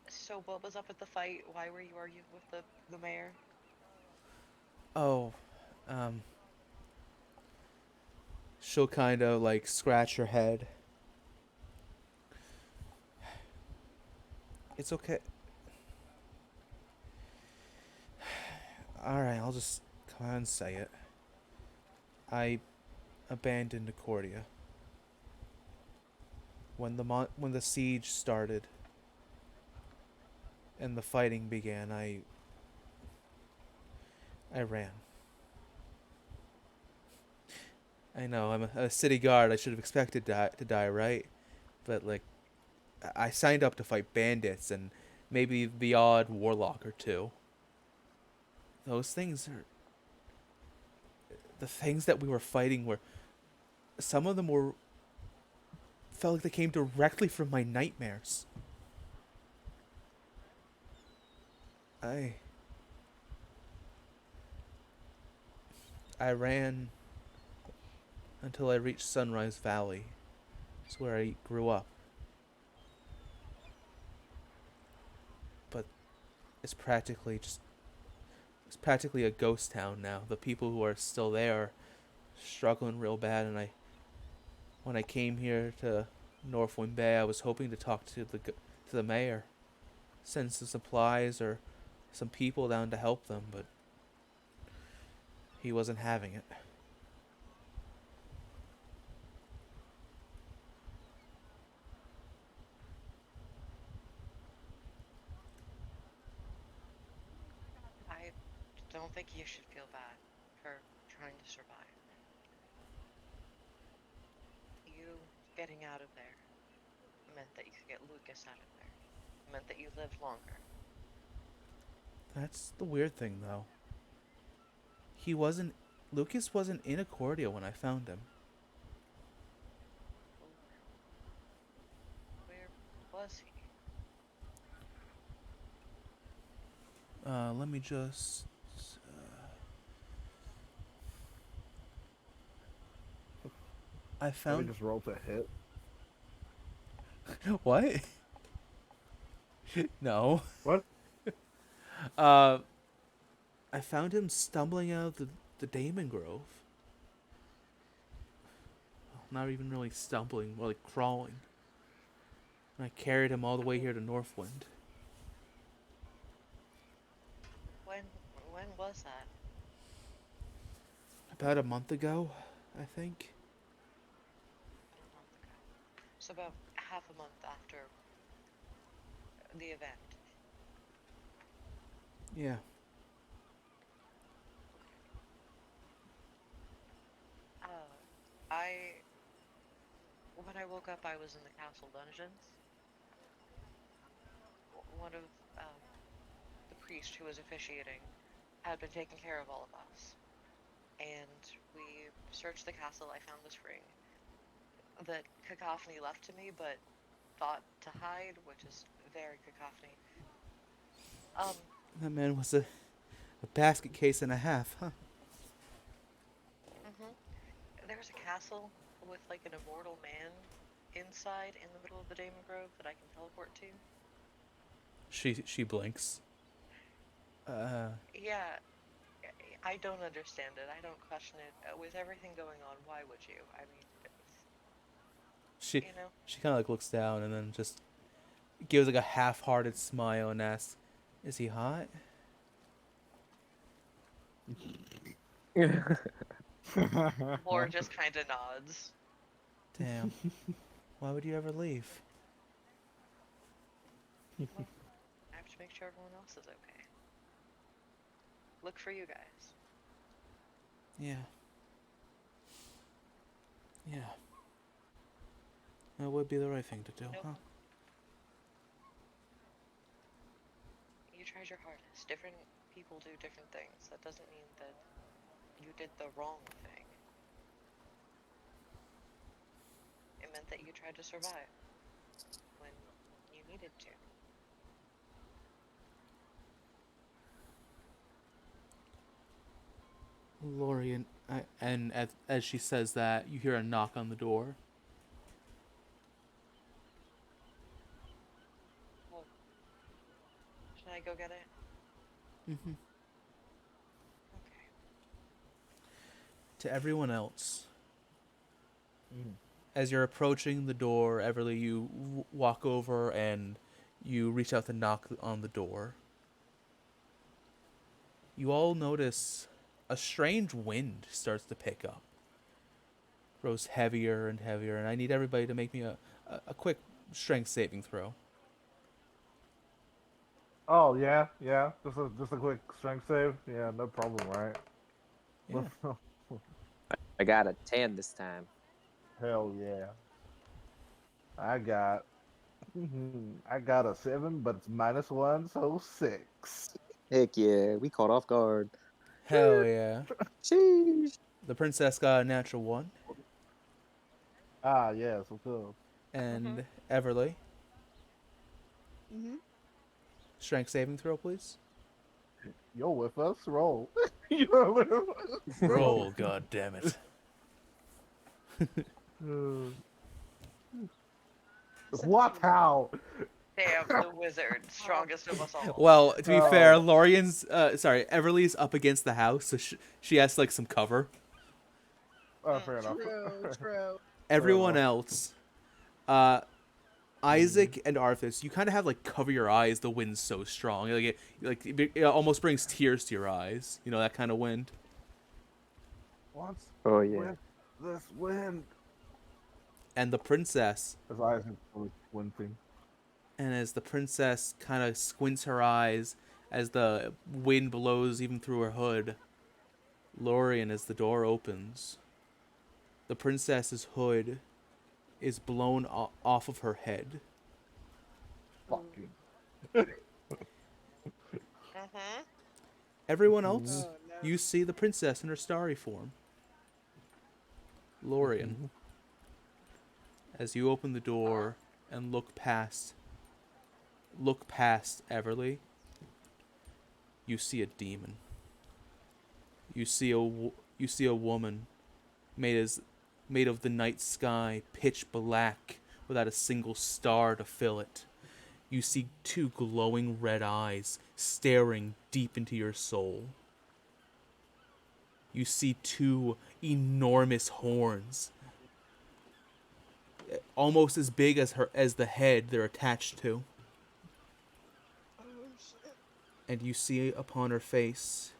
so what was up with the fight? Why were you arguing with the mayor? Oh, she'll kind of like scratch her head. It's okay. Alright, I'll just come out and say it. I abandoned Accordia. When the siege started and the fighting began, I ran. I know, I'm a city guard. I should have expected to die, right? But, like, I signed up to fight bandits and maybe the odd warlock or two. Those things are... The things that we were fighting were... Some of them were felt like they came directly from my nightmares. I I ran until I reached Sunrise Valley. It's where I grew up. But it's practically just it's practically a ghost town now. The people who are still there are struggling real bad, and when I came here to Northwind Bay, I was hoping to talk to the mayor, send some supplies or some people down to help them, but he wasn't having it. I don't think you should feel bad for trying to survive. You getting out of there meant that you could get Lucas out of there. It meant that you lived longer. That's the weird thing, though. He wasn't. Lucas wasn't in Accordia when I found him. Where was he? Let me just. I Let me found. just roll to hit. What? No. What? Uh, I found him stumbling out of the Damon Grove. Not even really stumbling, more like crawling. And I carried him all the way here to Northwind. When when was that? About a month ago, I think. A month ago. So about half a month after the event. Yeah. I when I woke up, I was in the castle dungeons. One of the priest who was officiating had been taking care of all of us, and we searched the castle. I found this ring that Cacophony left to me, but thought to hide, which is very Cacophony. That man was a basket case and a half, huh? There's a castle with like an immortal man inside in the middle of the Damon Grove that I can teleport to. She blinks. Yeah, I don't understand it. I don't question it. With everything going on, why would you? I mean, She you know? she kind of like looks down and then just gives like a half-hearted smile and asks, "Is he hot?" Lore just kind of nods. Damn. Why would you ever leave? Well, I have to make sure everyone else is okay. Look for you guys. Yeah. Yeah. That would be the right thing to do, Nope. huh? You tried your hardest. Different people do different things. That doesn't mean that you did the wrong thing. It meant that you tried to survive when you needed to. Lori, and as she says that, you hear a knock on the door. Well, should I go get it? Mm-hmm. Okay. To everyone else, as you're approaching the door, Everly, you walk over and you reach out to knock on the door. You all notice a strange wind starts to pick up. Grows heavier and heavier, and I need everybody to make me a quick strength saving throw. Oh yeah, yeah. Just a quick strength save. Yeah, no problem, right? Yeah. I got a 10 this time. Hell yeah. I got I got a 7, but it's -1, so 6. Heck yeah, we caught off guard. Hell yeah. Sheesh. The princess got a natural one. Ah yes, what's up? and Everly. Mm-hmm. Strength saving throw, please. You're with us. Roll. You're with us. Roll, god damn it. What? How? Damn, the wizard, strongest of us all. Well, to be fair, Oh. Everly's up against the house, so she has like some cover. Fair enough. True. Everyone enough. else, Isaac and Arthas, you kind of have like cover your eyes. The wind's so strong, it almost brings tears to your eyes. You know that kind of wind. What's Oh yeah. with this wind? And the princess, His eyes are fully squinting. and as the princess kind of squints her eyes as the wind blows even through her hood, Lorien, as the door opens, the princess's hood is blown off of her head. Fucking. Everyone else, Oh no. you see the princess in her starry form. Lorien, as you open the door and look past Everly, you see a demon. You see a woman made of the night sky, pitch black, without a single star to fill it. You see two glowing red eyes staring deep into your soul. You see two enormous horns, almost as big as the head they're attached to. Oh shit. And you see upon her face.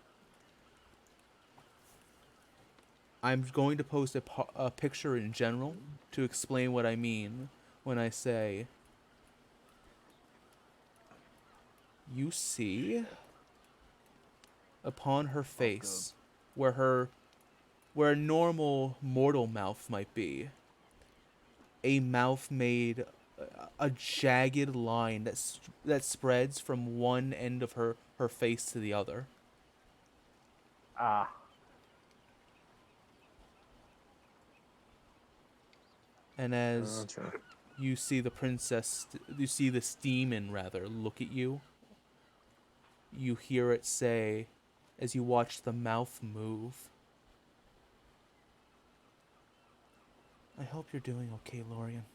I'm going to post a picture in general to explain what I mean when I say you see upon her face where a normal mortal mouth might be, a mouth made a jagged line that spreads from one end of her face to the other. Ah. And as you see you see this demon rather look at you, you hear it say, as you watch the mouth move, I hope you're doing okay, Lorien.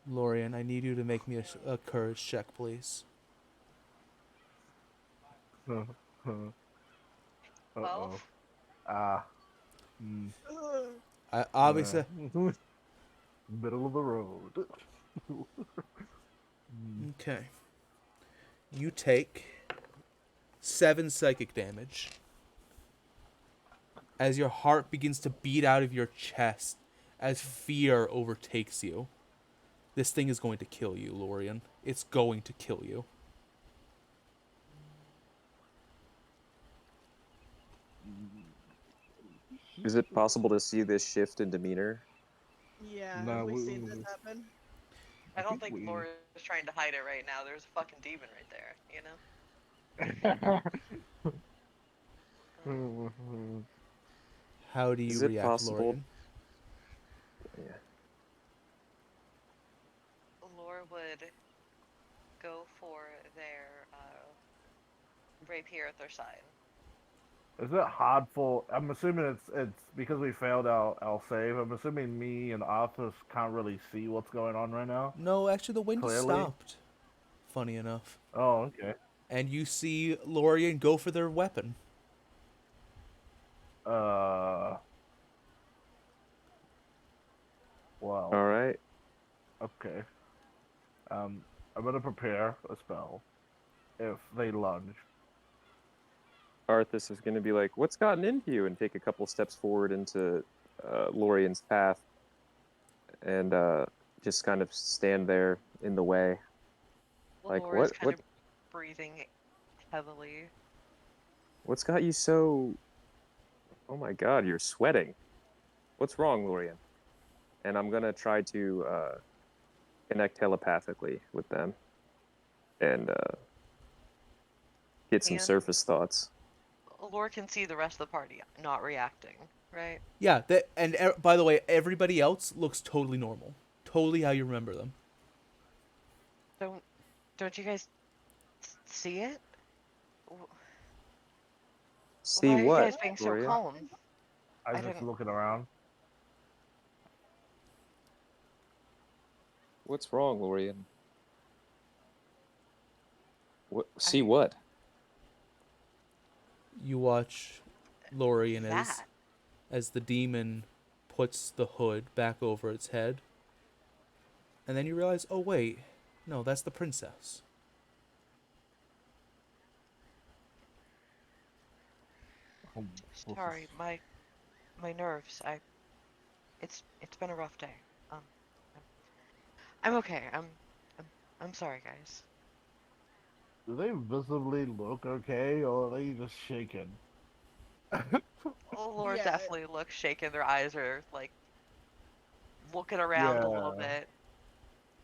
Lorien, I need you to make me a courage check, please. 12? Ah. I obviously. Middle of the road. Okay. You take 7 psychic damage as your heart begins to beat out of your chest as fear overtakes you. This thing is going to kill you, Lorien. It's going to kill you. Is it possible to see this shift in demeanor? Yeah, No, have we we- seen this happen? I don't think Laura is trying to hide it right now. There's a fucking demon right there, you know? How do you Is it react, possible? Lorien? Yeah. Laura would go for their rapier at their side. Is it hard for? I'm assuming it's because we failed our save. I'm assuming me and Arthur can't really see what's going on right now. No, actually, the wind Clearly? stopped. Funny enough. Oh, okay. And you see Lorien go for their weapon. Well. All right. Okay. I'm gonna prepare a spell if they lunge. Arthas is going to be like, "What's gotten into you?" and take a couple steps forward into Lorien's path, and just kind of stand there in the way. Like, Laura's what? kind of breathing heavily. What's got you so? Oh my God, you're sweating. What's wrong, Lorien? And I'm gonna try to connect telepathically with them, and get some And- surface thoughts. Laura can see the rest of the party not reacting. right? Yeah, by the way, everybody else looks totally normal. Totally how you remember them. Don't don't you guys see it? W- See Why are you what, guys being so Gloria? calm? I I was just didn't. looking around. What's wrong, Lorian? What? See I what? You watch Lorian that. as the demon puts the hood back over its head. And then you realize, oh wait, no, that's the princess. This is- Sorry, my nerves. It's been a rough day. Um, I'm, I'm okay. I'm I'm sorry, guys. Do they visibly look okay, or are they just shaking? Oh, Laura Yeah, definitely looks shaken. Their eyes are like looking around a little Yeah. bit.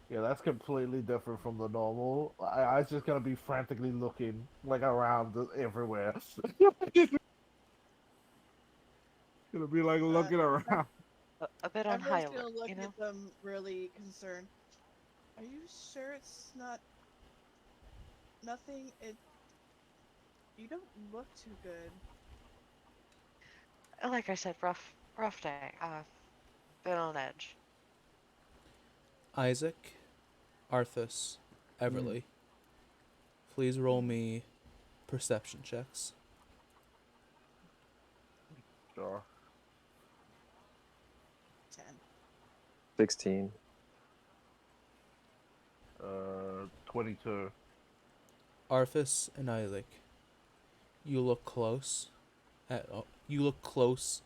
Yeah, that's completely different from the normal. I was just gonna be frantically looking like around everywhere. Gonna be like uh, looking around. A bit on high Everly's alert, gonna look you know? at them really concerned. Are you sure it's not nothing? You don't look too good. Like I said, rough day. Been on edge. Isaac, Arthas, Mm, Everly, please roll me perception checks. sure. 10. 16. 22. Arthas and Isaac, you look close you look close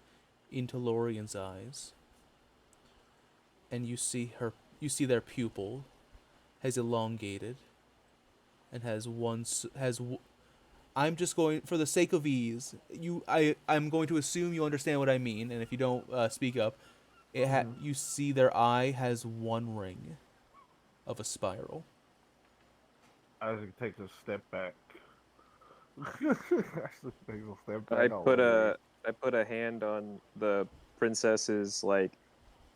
into Lorian's eyes, and you see their pupil has elongated and has one has I'm just going, for the sake of ease, I'm going to assume you understand what I mean, and if you don't, speak up. Mhm. You see their eye has one ring of a spiral. Isaac takes a step back. Isaac takes a step I back all put the way. I put a hand on the princess's like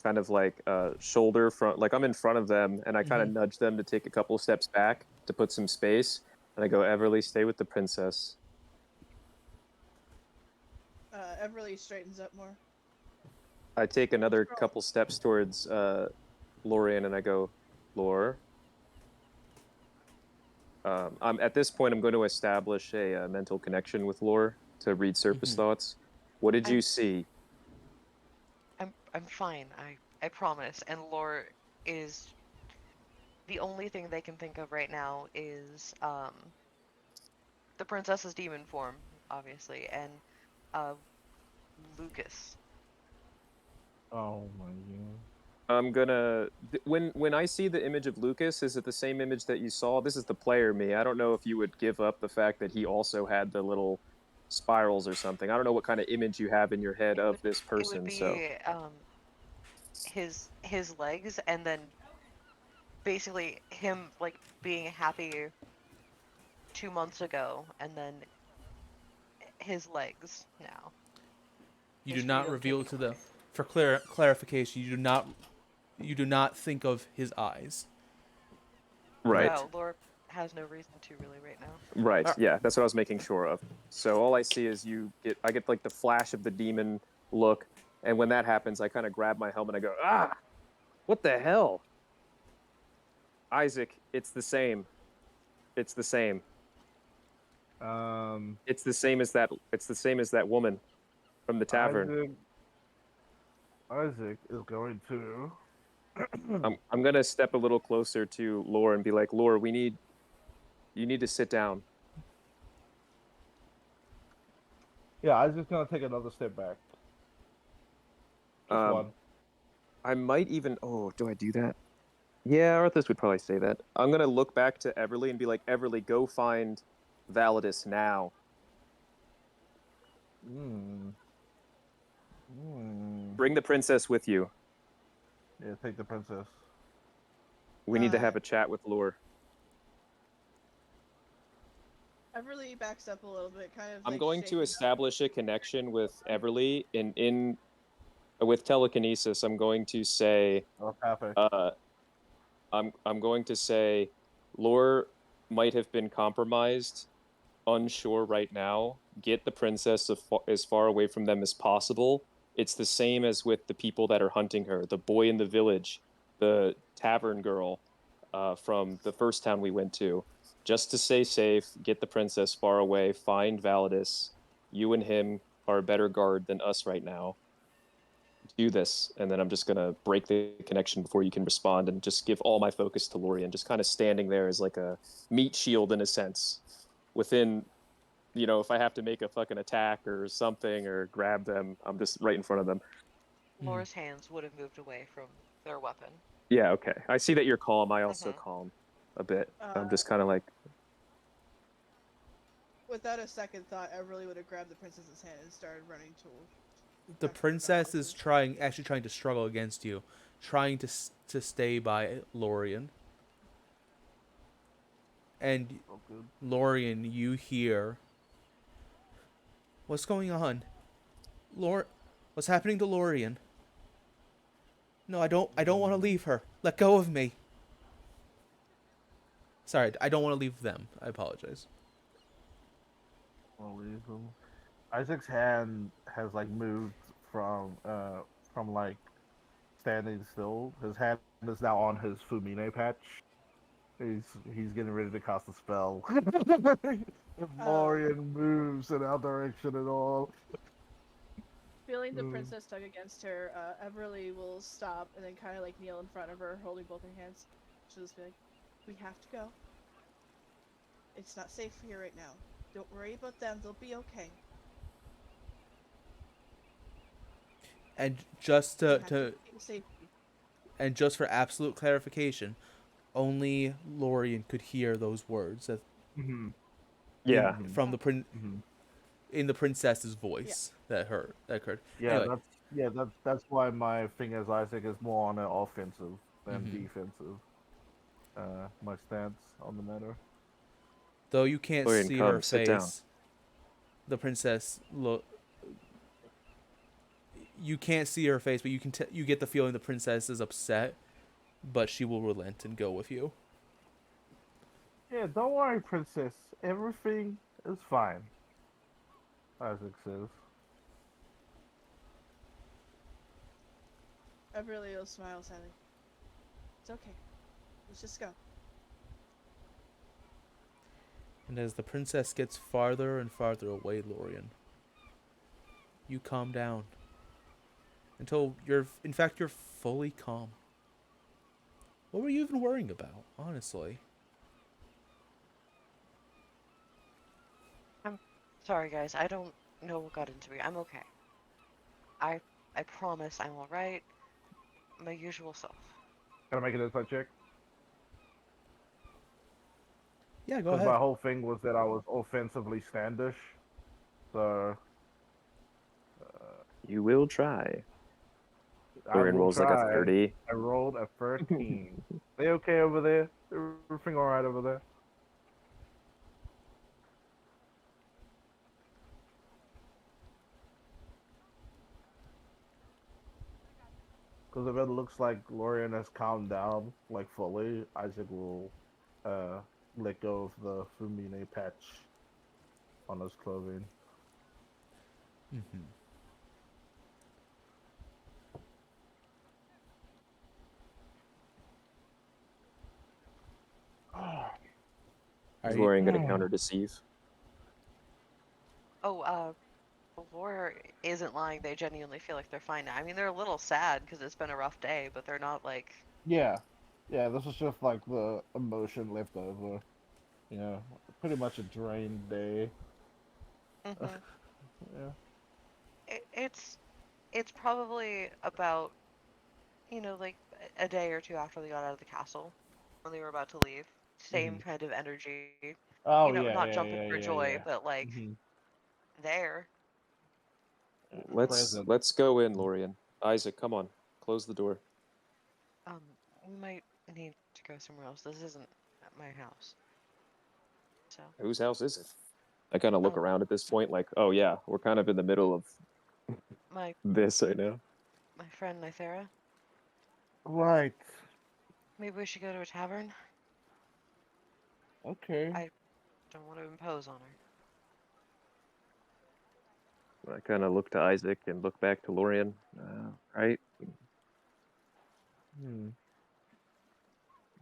kind of like shoulder front, like I'm in front of them, and I kind of Mm-hmm. nudge them to take a couple steps back to put some space, and I go, Everly, stay with the princess. Everly straightens up more. I take another Girl, couple steps towards Lorian, and I go, Lore. I'm at this point. I'm going to establish a mental connection with Lore to read surface Mm-hmm. thoughts. What did you I'm see? I'm fine. I promise. And Lore is the only thing they can think of right now is the princess's demon form, obviously, and uh Lucas. Oh my god. I'm gonna when I see the image of Lucas, is it the same image that you saw? This is the player me. I don't know if you would give up the fact that he also had the little spirals or something. I don't know what kind of image you have in your head It of would this it would person. So be his legs and then basically him like being happy 2 months ago and then his legs now. You do His not freedom reveal taken to the, away. for clarification, you do not think of his eyes. right, Correct? No, Lore has no reason to really right now. right, Ah, yeah, that's what I was making sure of. So all I see is I get like the flash of the demon look, and when that happens, I kind of grab my helmet. I go, ah, what the hell, Isaac? It's the same. It's the same. Um, It's the same as that. It's the same as that woman from the tavern. Isaac. Isaac is going to. I'm gonna step a little closer to Laura and be like, Laura, you need to sit down. Yeah, Isaac's gonna take another step back. Just Um, one. I might even. Oh, do I do that? Yeah, Arthas would probably say that. I'm gonna look back to Everly and be like, Everly, go find Validus now. Hmm. Hmm. Bring the princess with you. Yeah, take the princess. We need to uh, have a chat with Lore. Everly backs up a little bit, kind of I'm like going to shaking up. establish a connection with Everly in with telekinesis. I'm going to say, Telepathic. I'm going to say, Lore might have been compromised, unsure right now. Get the princess as far away from them as possible. It's the same as with the people that are hunting her. The boy in the village, the tavern girl, from the first town we went to. Just to stay safe, get the princess far away. Find Validus. You and him are a better guard than us right now. Do this, and then I'm just gonna break the connection before you can respond, and just give all my focus to Lorian, just kind of standing there as like a meat shield in a sense. Within, if I have to make a fucking attack or something or grab them, I'm just right in front of them. Laura's hands would have moved away from their weapon. Yeah, okay. I see that you're calm. I also Mhm. calm a bit. I'm Uh, just kind of like, Without a second thought, Everly would have grabbed the princess's hand and started running to. The back to princess is houses. actually trying to struggle against you, trying to stay by Lorian. And Oh, good. Lorian, you hear, what's going on? What's happening to Lorian? No, I don't want to leave her. Let go of me. Sorry, I don't want to leave them. I apologize. I'll leave him. Isaac's hand has like moved from like standing still. His hand is now on his Fumine patch. He's getting ready to cast a spell. If Lorian moves in our direction at all. Feeling the princess tug against her, Everly will stop and then kind of like kneel in front of her, holding both her hands. She'll just be like, "We have to go. It's not safe for you right now. Don't worry about them. They'll be okay." And just We to, have to to safety. and just for absolute clarification, only Lorian could hear those words Mm-hmm. yeah. from the Mm-hmm. in the princess's voice that occurred. Yeah, Anyway, that's why my thing as Isaac is more on an offensive than Mhm. defensive. My stance on the matter. though you can't Lorian, see her come, sit down. face, the princess look. You can't see her face, but you get the feeling the princess is upset, but she will relent and go with you. Yeah, don't worry, princess. Everything is fine. Isaac says. Everly will smile sadly. It's okay. Let's just go. And as the princess gets farther and farther away, Lorian, you calm down until you're fully calm. What were you even worrying about, honestly? I'm sorry, guys. I don't know what got into me. I'm okay. I I promise I'm all right. My usual self. Can I make an insight check? Yeah, go Because ahead. my whole thing was that I was offensively standish. So You will try. I Lorian will rolls like a try. 30. I rolled a 13. They okay over there? Everything alright over there? Because if it looks like Lorian has calmed down, like fully, Isaac will uh, let go of the Fumine patch on his clothing. Mm-hmm. Are Is you? Lorian going to counter deceive? Oh, Laura isn't lying. They genuinely feel like they're fine now. I mean, they're a little sad because it's been a rough day, but they're not like. Yeah. Yeah, this is just like the emotion left over. You know, pretty much a drained day. Mm-hmm. Yeah. It's probably about like a day or two after they got out of the castle when they were about to leave. Same Hmm. kind of energy. Oh, yeah, Not yeah, jumping yeah, for yeah, joy, yeah. but like Hmm. there. Let's Present. let's go in, Lorian. Isaac, come on. Close the door. Um, we might need to go somewhere else. This isn't at my house. So Whose house is it? I kind of look Oh. around at this point, like, oh yeah, we're kind of in the middle of My this right now. friend Nithera. Right. Maybe we should go to a tavern. Okay. I don't want to impose on her. I kind of look to Isaac and look back to Lorian. Right? Hmm.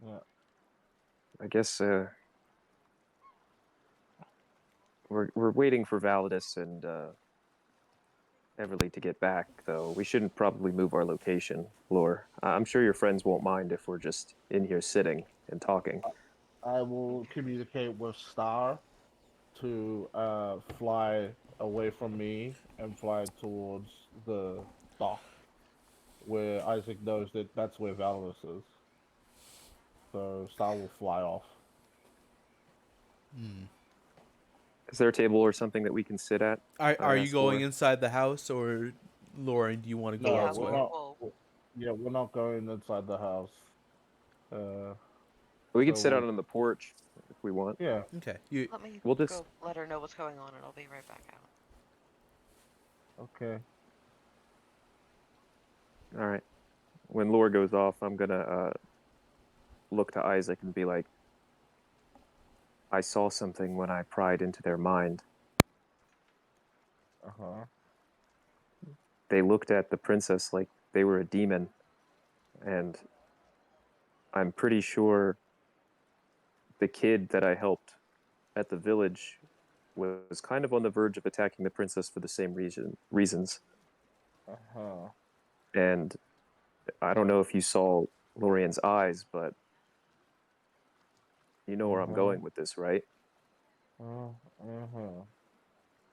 Yeah. I guess we're waiting for Validus and Everly to get back, though. We shouldn't probably move our location, Lore. I'm sure your friends won't mind if we're just in here sitting and talking. I will communicate with Star to fly away from me and fly towards the dock where Isaac knows that that's where Valorous is. So Star will fly off. Hmm. Is there a table or something that we can sit at? Are you Ask going Lore. inside the house, or Lauren, do you want to go No, Yeah, we're elsewhere? not. we'll Yeah, we're not going inside the house. We So can sit out we'll. on the porch if we want. Yeah. Okay. You let me We'll just go let her know what's going on, and I'll be right back out. Okay. all right. When Lore goes off, I'm gonna look to Isaac and be like, I saw something when I pried into their mind. Uh huh. They looked at the princess like they were a demon, and I'm pretty sure the kid that I helped at the village was kind of on the verge of attacking the princess for the same reasons. Uh huh. And I don't know if you saw Lorian's eyes, but you know where I'm Uh going with this, right? huh. Uh huh.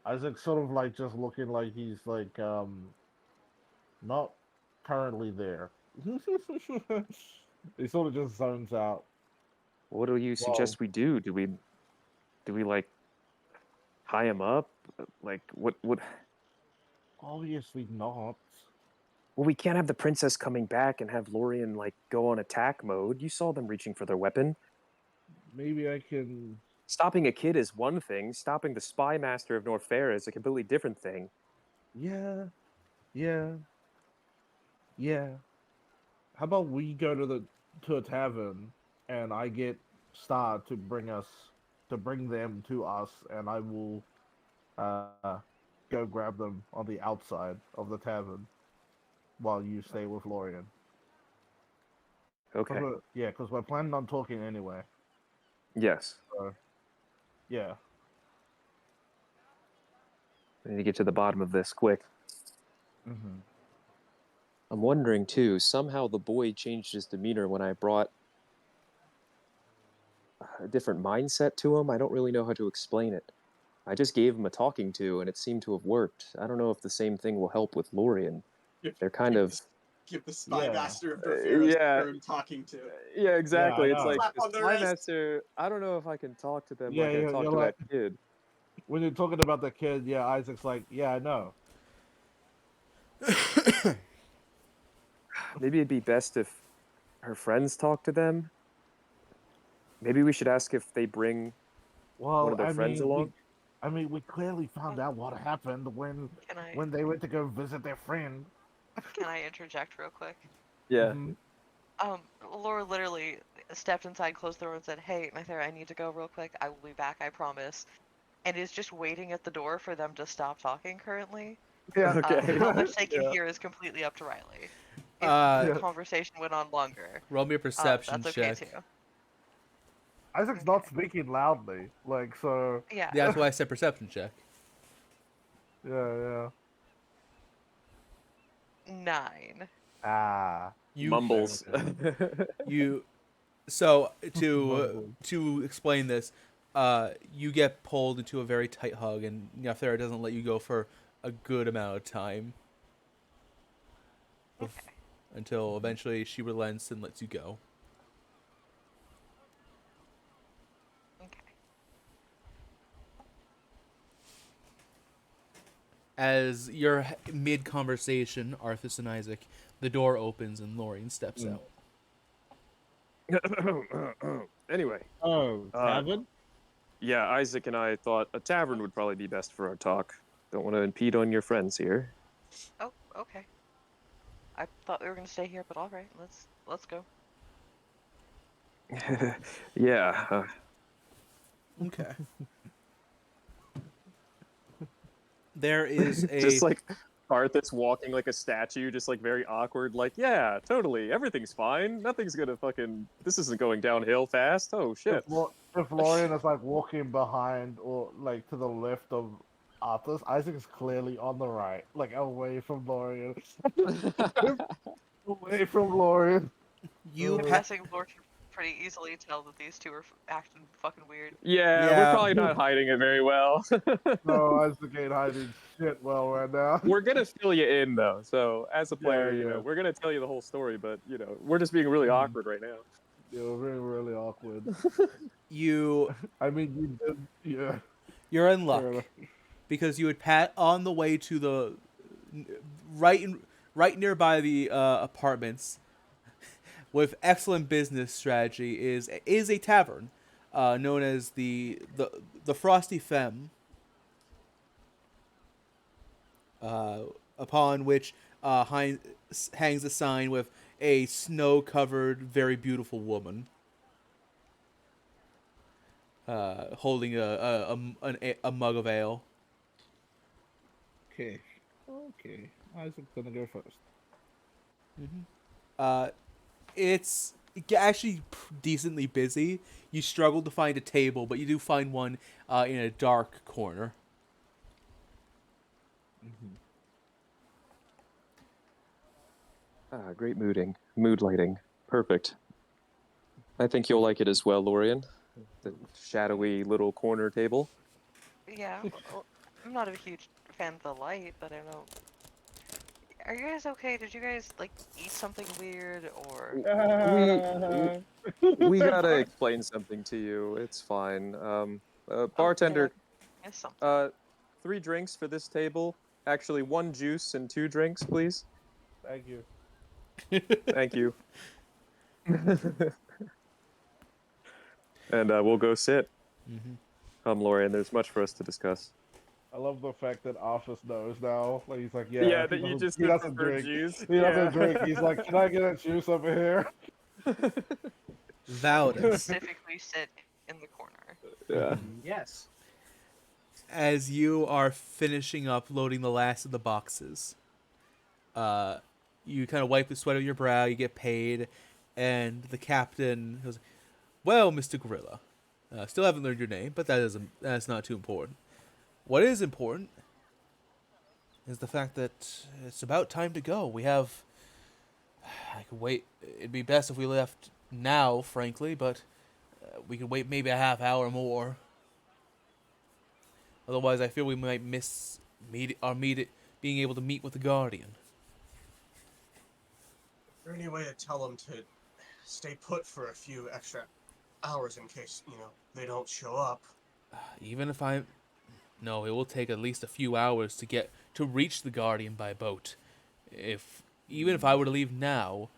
Isaac sort of like just looking like he's like not currently there. He sort of just zones out. What do you Well, suggest we do? Do we like tie him up? Like what obviously not. well, we can't have the princess coming back and have Lorian like go on attack mode. You saw them reaching for their weapon. Maybe I can. Stopping a kid is one thing. Stopping the spy master of Norfair is a completely different thing. Yeah, yeah, yeah. How about we go to a tavern and I get Star to bring them to us, and I will uh go grab them on the outside of the tavern while you stay with Lorian. Okay. Yeah, because we're planning on talking anyway. Yes. So yeah. I need to get to the bottom of this quick. Hmm. I'm wondering too, somehow the boy changed his demeanor when I brought a different mindset to him. I don't really know how to explain it. I just gave him a talking to and it seemed to have worked. I don't know if the same thing will help with Lorian. Give, They're kind give, of the, give the spy Yeah. master of Norfair a yeah, turn talking to. yeah, Yeah, I exactly. It's know. like Slap the on the spy wrist. master, I don't know if I can talk to them Yeah, like I you're talked to like that kid. when you're talking about the kid, yeah, Isaac's like, yeah, I know. Maybe it'd be best if her friends talk to them. Maybe we should ask if they bring one Well, of their friends along. I mean, we clearly found Oh, out what happened can I when they went to go visit their friend. can I interject real quick? Yeah. Hmm. Laura literally stepped inside, closed the door, and said, "Hey, Nithera, I need to go real quick. I will be back, I promise." And is just waiting at the door for them to stop talking currently. Yeah. Okay. How much they can Yeah. hear is completely up to Riley. If uh the Yeah. conversation went on longer, roll me a perception that's okay check. too. Isaac's Okay. not speaking loudly, like so. Yeah. Yeah, that's why I said perception check. Yeah, 9. Ah, You Mumbles. you so mumble. to explain this, you get pulled into a very tight hug, and Nyathera doesn't let you go for a good amount of time. Okay. Until eventually she relents and lets you go. Okay. As you're mid conversation, Arthas and Isaac, the door opens and Lorien steps Mm. out. Anyway, Oh, Uh, tavern. Yeah, Isaac and I thought a tavern would probably be best for our talk. Don't want to impede on your friends here. Oh, okay. I thought we were gonna stay here, but all right, let's go. Yeah, Okay. There is a just like Arthas walking like a statue, just like very awkward, like, yeah, totally, everything's fine. Nothing's gonna fucking. This isn't going downhill fast. Oh shit. If Lorian is like walking behind or like to the left of Arthas, Isaac is clearly on the right, like away from Lorian. Away from Lorian. you. I'm Pa- guessing Lord can pretty easily tell that these two are acting fucking weird. Yeah, we're Yeah. probably not hiding it very well. No, Isaac ain't hiding shit well right now. We're gonna fill you in though. So as a player, Yeah. we're gonna tell you the whole story, but we're just being really awkward right now. Yeah, we're being really awkward. you I mean, you did, yeah. you're in luck Fair enough. because you would pat on the way to the right nearby the apartments with excellent business strategy is a tavern known as the Frosty Femme, upon which hangs a sign with a snow-covered, very beautiful woman holding a mug of ale. Okay. Okay. Isaac's gonna go first. It's actually decently busy. You struggle to find a table, but you do find one in a dark corner. Ah, great mood lighting, perfect. I think you'll like it as well, Lorian. The shadowy little corner table. Yeah, well, I'm not a huge fan of the light, but I don't. Are you guys okay? Did you guys like eat something weird or? We gotta explain something to you. It's fine. Bartender, Yes, something. 3 drinks for this table. Actually, 1 juice and 2 drinks, please. Thank you. Thank you. And we'll go sit. Come, Lorian. There's much for us to discuss. I love the fact that Office knows now. Like he's like, yeah, Yeah, he that you doesn't- just he did doesn't prefer drink. juice. He doesn't drink. He's like, can I get a juice over here? Validus, Specifically sit in the corner. Yeah. Yes. as you are finishing up loading the last of the boxes, you kind of wipe the sweat of your brow. You get paid, and the captain goes, "Well, Mr. Gorilla, still haven't learned your name, but that's not too important. What is important is the fact that it's about time to go. We have. I could wait. It'd be best if we left now, frankly, but we could wait maybe a half hour more. Otherwise, I fear we might miss being able to meet with the Guardian." Is there any way to tell them to stay put for a few extra hours in case, they don't show up? Even if no, it will take at least a few hours to reach the Guardian by boat. Even if I were to leave now,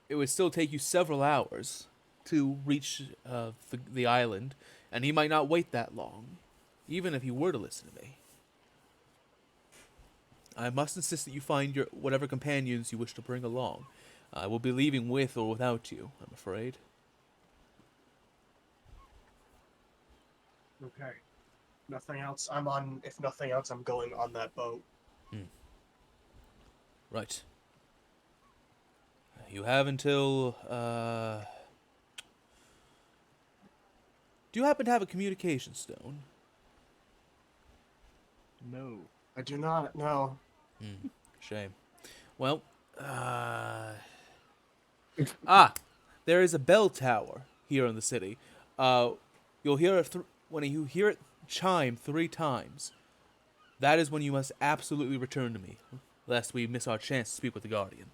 it would still take you several hours to reach the island, and he might not wait that long, even if he were to listen to me. I must insist that you find your whatever companions you wish to bring along. I will be leaving with or without you, I'm afraid. Okay. Nothing else. If nothing else, I'm going on that boat. Right. You have until, do you happen to have a communication stone? No. I do not know. Shame. Well, there is a bell tower here in the city. You'll hear it when you hear it chime 3 times. That is when you must absolutely return to me, lest we miss our chance to speak with the Guardian.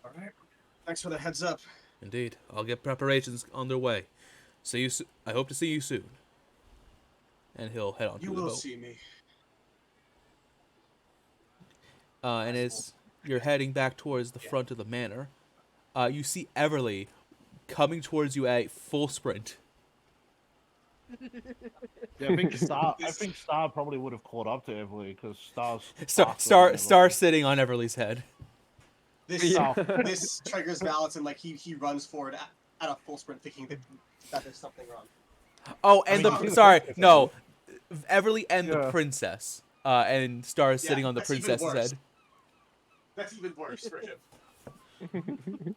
All right. Thanks for the heads up. Indeed, I'll get preparations on their way. I hope to see you soon. And he'll head on to You the will boat. see me. And as you're heading back towards the front of the manor, you see Everly coming towards you at full sprint. Yeah, I think Star probably would have caught up to Everly because Star's Star faster Star than Star Everly. sitting on Everly's head. This Yeah. this triggers balance, and like he runs forward at a full sprint, thinking that there's something wrong. Oh, I and mean, you see the sorry, princess, no, Everly and the Yeah. princess. And Star is sitting Yeah, on the that's even princess's worse. head. That's even worse for him.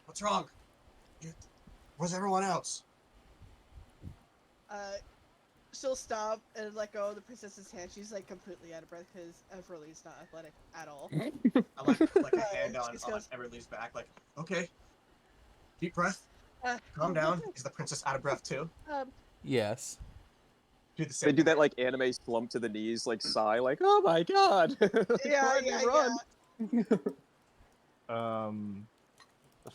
What's wrong? Where's everyone else? She'll stop and let go of the princess's hand. She's like completely out of breath because Everly's not athletic at all. I like put a hand she on just goes- Everly's back, like, okay, deep breath, calm down. Is the princess out of breath too? Yes. Do the They same. do that like anime slump to the knees, like sigh, like "Oh my god!" Yeah.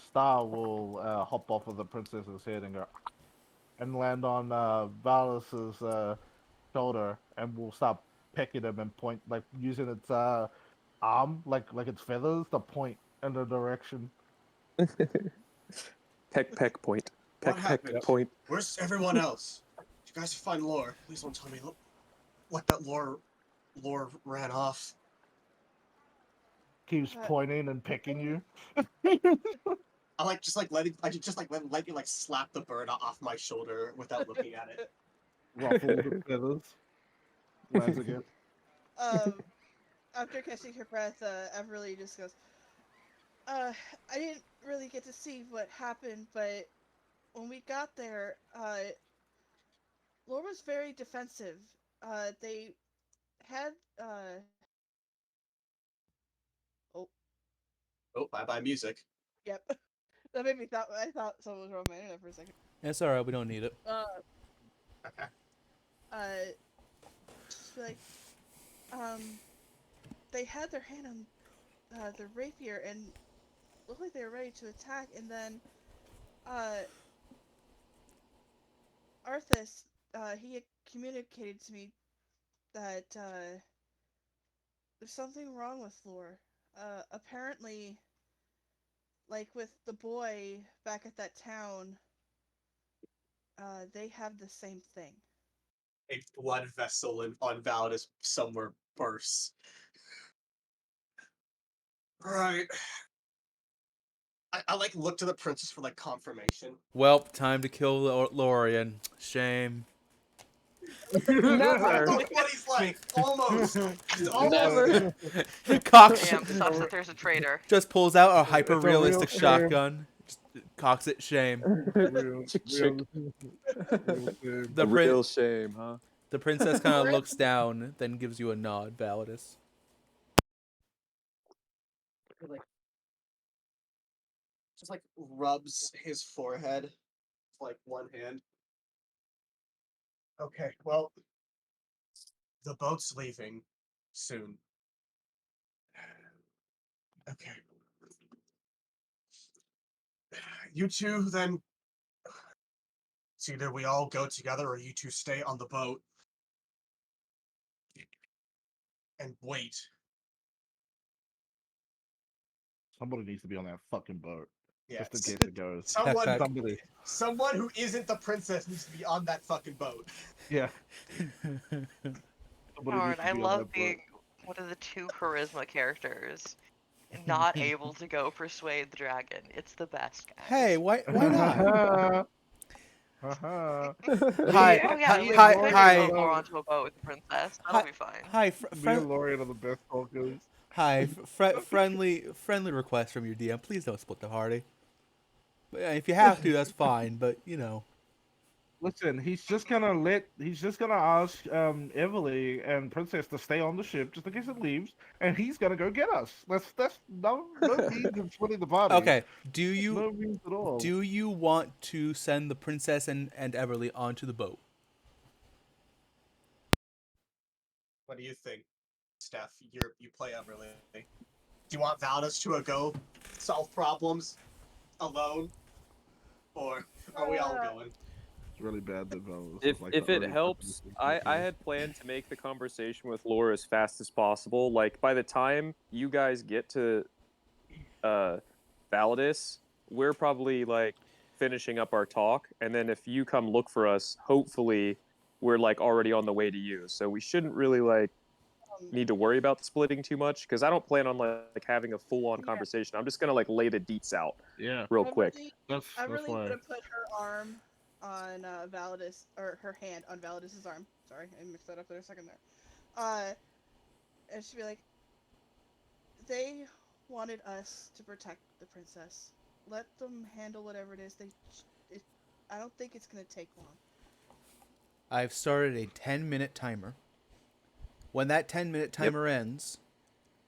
Star will hop off of the princess's head and go and land on Valus's shoulder, and will start pecking him and point, like using its arm, like its feathers, to point in the direction. Peck point. What Peck happened? point. Where's everyone else? Did you guys find Lore? Please don't tell me like that Lore ran off. Keeps pointing and pecking you. I like just like let you like slap the bird off my shoulder without looking at it. Ruffles the feathers. Lands again. After catching her breath, Everly just goes, I didn't really get to see what happened, but when we got there, Lore was very defensive. They had, Oh, bye music. Yep. That made me I thought someone was on my internet for a second. It's alright, we don't need it. Just like, they had their hand on the rapier and looked like they were ready to attack, and then, Arthas, he had communicated to me that, there's something wrong with Lore. Apparently, like with the boy back at that town, they have the same thing. A blood vessel on Validus somewhere bursts. Right. I like look to the princess for like confirmation. Well, time to kill Lorian. Shame. Never. That's what he's like. Almost. He's almost. Never. Cox Damn, sucks that there's a traitor. just pulls out a hyper It's a real realistic shame. shotgun. Just cocks it. Shame. Real Chick. The Real shame, huh? The princess kind of looks down, then gives you a nod, Validus. Just like rubs his forehead with like one hand. Okay, well, the boat's leaving soon. Okay. You two then. It's either we all go together or you two stay on the boat and wait. Somebody needs to be on that fucking boat. Yeah, Just in case it goes. Backpack. someone who isn't the princess needs to be on that fucking boat. Yeah. Darn, I love being one of the two charisma characters, not able to go persuade the dragon. It's the best. Guys. Hey, why not? Haha. Hi, Oh yeah, we hi, could hi, go onto a boat with the princess. That'll be fine. hi, Me and Lorian are the best talkers. hi, friendly request from your DM. Please don't split the party. If you have to, that's fine. But you know, Listen, he's just gonna ask Everly and Princess to stay on the ship just in case it leaves, and he's gonna go get us. That's no means in splitting the party. okay. No means at all. Do you want to send the princess and Everly onto the boat? What do you think, Steph? You play Everly. Do you want Valdis to go solve problems alone, or are we all going? It's really bad that Velas If is like if the it only helps, person I had planned to make the conversation with Laura as fast as possible. Like by the time you guys get to Validus, we're probably like finishing up our talk, and then if you come look for us, hopefully we're like already on the way to you. So we shouldn't really like need to worry about splitting too much because I don't plan on like having a full on Yeah. conversation. I'm just gonna like lay the deets out Yeah, real quick. that's I'm really why. gonna put her arm on Validus, or her hand on Validus's arm. Sorry, I mixed that up there a second there. And she'd be like, they wanted us to protect the princess. Let them handle whatever it is. I don't think it's gonna take long. I've started a 10-minute timer. When that 10-minute timer ends,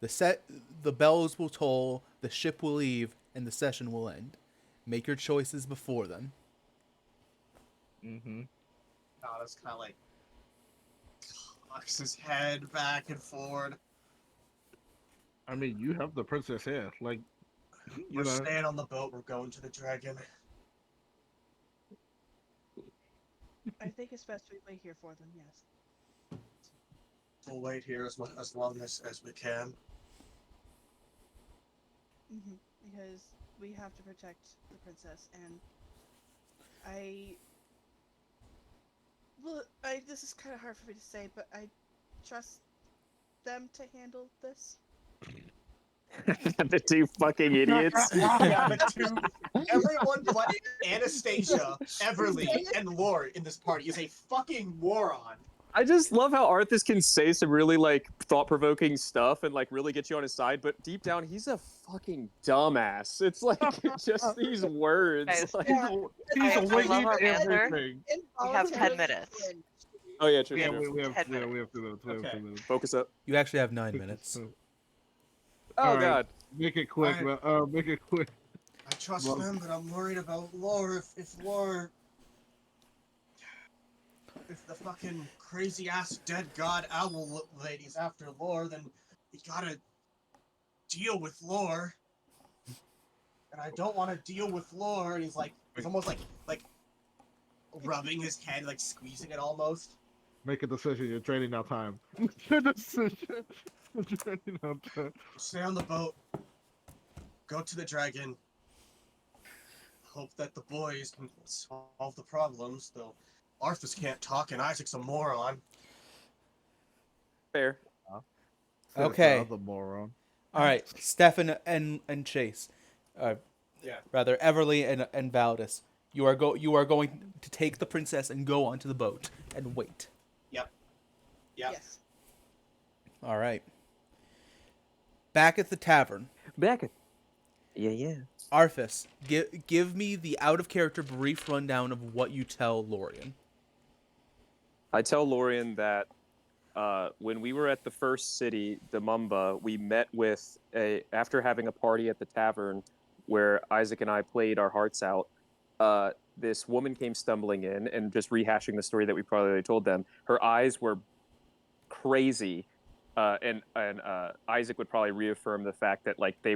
the bells will toll, the ship will leave, and the session will end. Make your choices before then. Mm-hmm. It's kind of like cocks his head back and forward. I mean, you have the princess here. Like, We're staying on the boat. We're going to the dragon. I think it's best we wait here for them. Yes. We'll wait here as long as we can. Because we have to protect the princess, and this is kind of hard for me to say, but I trust them to handle this. The two fucking idiots. Yeah, the two. Everyone but Anastasia, Everly, and Lore in this party is a fucking moron. I just love how Arthas can say some really like thought-provoking stuff and like really get you on his side, but deep down he's a fucking dumbass. It's like just these words. Guys, Like, he's I love our answer. everything. We have 10 minutes. oh yeah, true. Yeah, true. we have 10 2 minutes. Okay. 2 minutes. Focus up. You actually have 9 minutes. Oh All right. god. Make it quick. Make it quick. I trust them, but I'm worried about Lore. If the fucking crazy ass dead god owl lady's after Lore, then we gotta deal with Lore. And I don't want to deal with Lore. And he's almost like rubbing his head, like squeezing it almost. Make a decision. You're trading out time. Make a decision. You're trading out time. Stay on the boat. Go to the dragon. Hope that the boys can solve the problems, though Arthas can't talk and Isaac's a moron. Fair. Okay. The moron. All right, Stefan and Chase, Yeah. rather Everly and Valdis. You are going to take the princess and go onto the boat and wait. Yep. Yes. All right. Back at the tavern, Back. Yeah. Arthas, give me the out of character brief rundown of what you tell Lorien. I tell Lorien that when we were at the first city, Demumba, we met with after having a party at the tavern where Isaac and I played our hearts out. This woman came stumbling in and just rehashing the story that we probably told them. Her eyes were crazy, and Isaac would probably reaffirm the fact that like they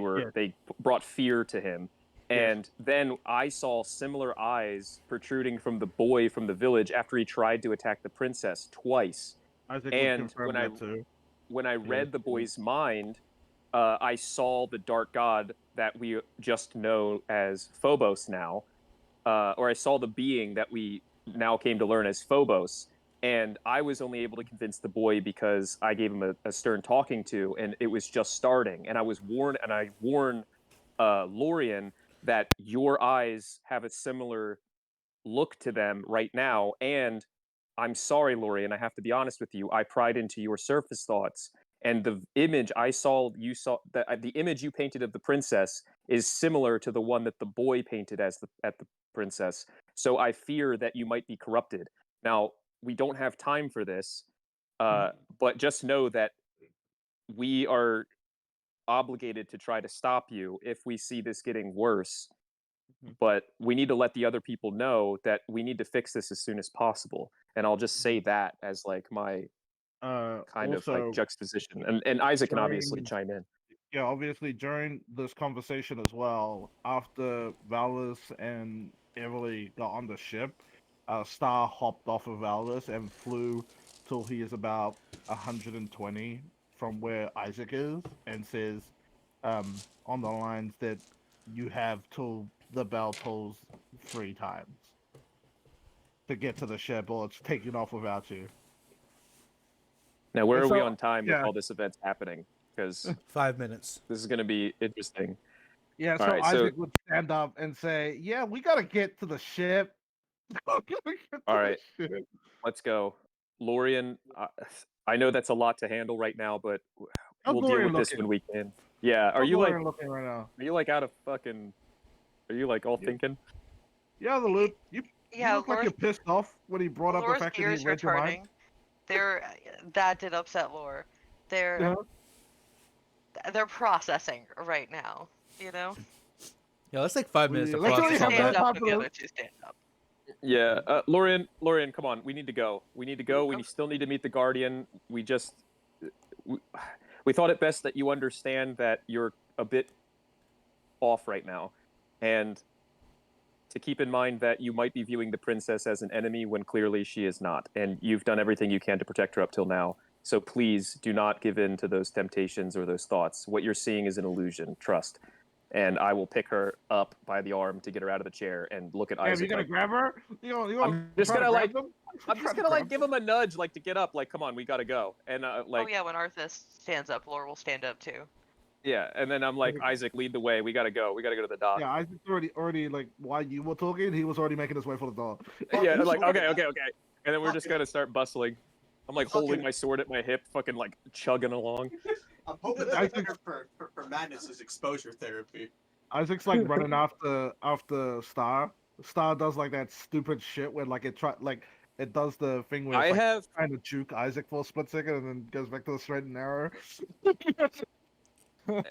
brought fear to him. And then I saw similar eyes protruding from the boy from the village after he tried to attack the princess twice. Isaac And would confirm that too. when I read the boy's mind, I saw the dark god that we just know as Phobos now, or I saw the being that we now came to learn as Phobos. And I was only able to convince the boy because I gave him a stern talking to, and it was just starting. And I warned Lorien that your eyes have a similar look to them right now. And I'm sorry, Lorien, I have to be honest with you. I pried into your surface thoughts. And the image the image you painted of the princess is similar to the one that the boy painted at the princess. So I fear that you might be corrupted. Now, we don't have time for this, but just know that we are obligated to try to stop you if we see this getting worse. But we need to let the other people know that we need to fix this as soon as possible. And I'll just say that as like my kind of like juxtaposition. And Isaac can obviously chime in. Yeah, obviously during this conversation as well, after Valis and Everly got on the ship, Star hopped off of Valis and flew till he is about 120 from where Isaac is, and says, on the lines that you have till the bell tolls 3 times to get to the ship, or it's taking off without you. Now, where And are we so- on time with yeah. all this event's happening? Because 5 minutes. this is going to be interesting. Yeah, All so right, so- Isaac would stand up and say, "Yeah, we gotta get to the ship." All right. Let's go. Lorian, I know that's a lot to handle right now, but How's we'll deal Lorian with this looking? when we can. Yeah, are How's you like, Lorian looking right now? are you like out of fucking, are you like all Yeah. thinking? Yeah, the loop. You Yeah, look like Laura's, you're pissed off when he brought up the Laura's fact that he gears read your mind. returning. That did upset Laura. They're they're processing right now. You know. Yeah, let's take 5 minutes to Let's process only all have Stand that that. up time when for the the- other two stand up. Yeah, Lorian, come on. We need to go. We still need to meet the Guardian. We thought it best that you understand that you're a bit off right now, and to keep in mind that you might be viewing the princess as an enemy when clearly she is not, and you've done everything you can to protect her up till now. So please do not give in to those temptations or those thoughts. What you're seeing is an illusion. Trust. And I will pick her up by the arm to get her out of the chair and look at Yeah, Isaac. you gonna Like, grab her? You I'm just try to gonna, grab like- them? I'm Try just to gonna grab give him a nudge, like to get up. Like, come on, we gotta go. And like, Oh yeah, when Arthas stands up, Laura will stand up too. yeah. And then I'm like, Isaac, lead the way. We gotta go. We gotta go to the dock. Yeah, Isaac's already like while you were talking, he was already making his way for the door. Yeah, Oh, like, fuck okay. it. And then we're Fuck just it. gonna start bustling. I'm like holding Fucking- my sword at my hip, fucking like chugging along. I'm hoping that for Madness is exposure therapy. Isaac's like running after Star. Star does like that stupid shit where like it does the thing where I it's like have trying to juke Isaac for a split second and then goes back to the straight and narrow.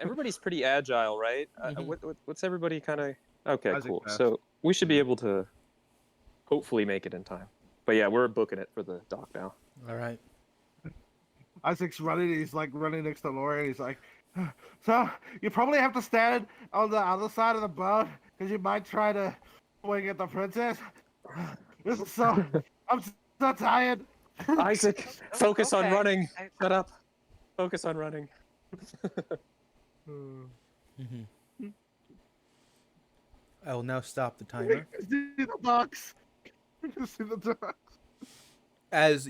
everybody's pretty agile, right? Mhm. What's everybody kind of? Okay, Isaac's cool. fast. So we should be able to hopefully make it in time. But yeah, we're booking it for the dock now. All right. Isaac's running. He's like running next to Laura, and he's like, "So you probably have to stand on the other side of the boat because you might try to swing at the princess. This is so. I'm so tired." Isaac, focus on Okay. running. Shut up. Focus on running. Mm-hmm. I will now stop the timer. See the box. See the box. As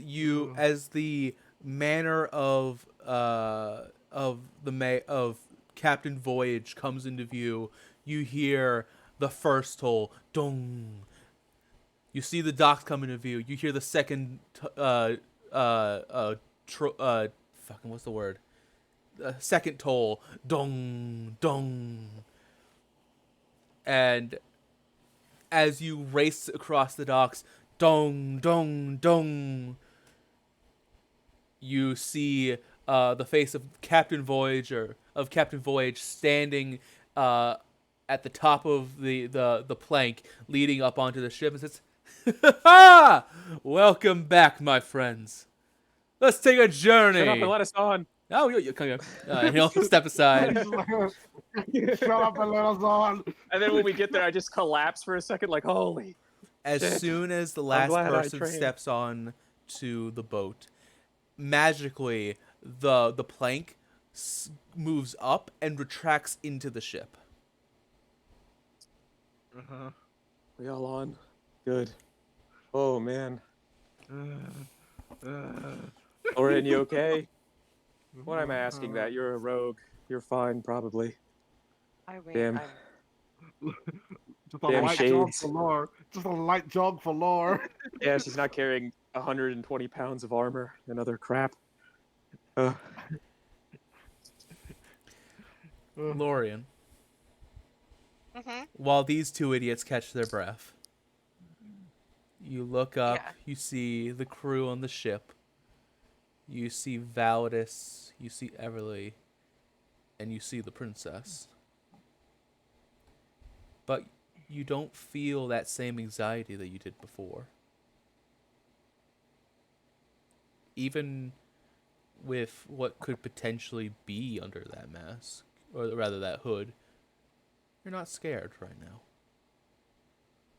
the manner of Captain Voyage comes into view, you hear the first toll, dong. You see the docks come into view. You hear the second fucking what's the word? Second toll, dong dong. And as you race across the docks, dong dong dong, you see the face of Captain Voyage standing at the top of the plank leading up onto the ship and says, "Ha! Welcome back, my friends. Let's take a journey." Shut up and let us on. Oh, you come here. He'll step aside. Shut up and let us on. And then when we get there, I just collapse for a second, like, holy. As Shit. soon as the last glad I person trained. steps on to the boat, magically the plank moves up and retracts into the ship. We all on? Good. Oh, man. Oren, you okay? What am I asking that? You're a rogue. You're fine, probably. I mean, Damn. Just a Damn light jog shades. for lore. Just a light jog for lore. Yeah, she's not carrying 120 pounds of armor and other crap. Uh, Lorian, Mhm. while these two idiots catch their breath, you look up, Yeah. you see the crew on the ship, you see Validus, you see Everly, and you see the princess. But you don't feel that same anxiety that you did before. Even with what could potentially be under that mask, or rather that hood, you're not scared right now.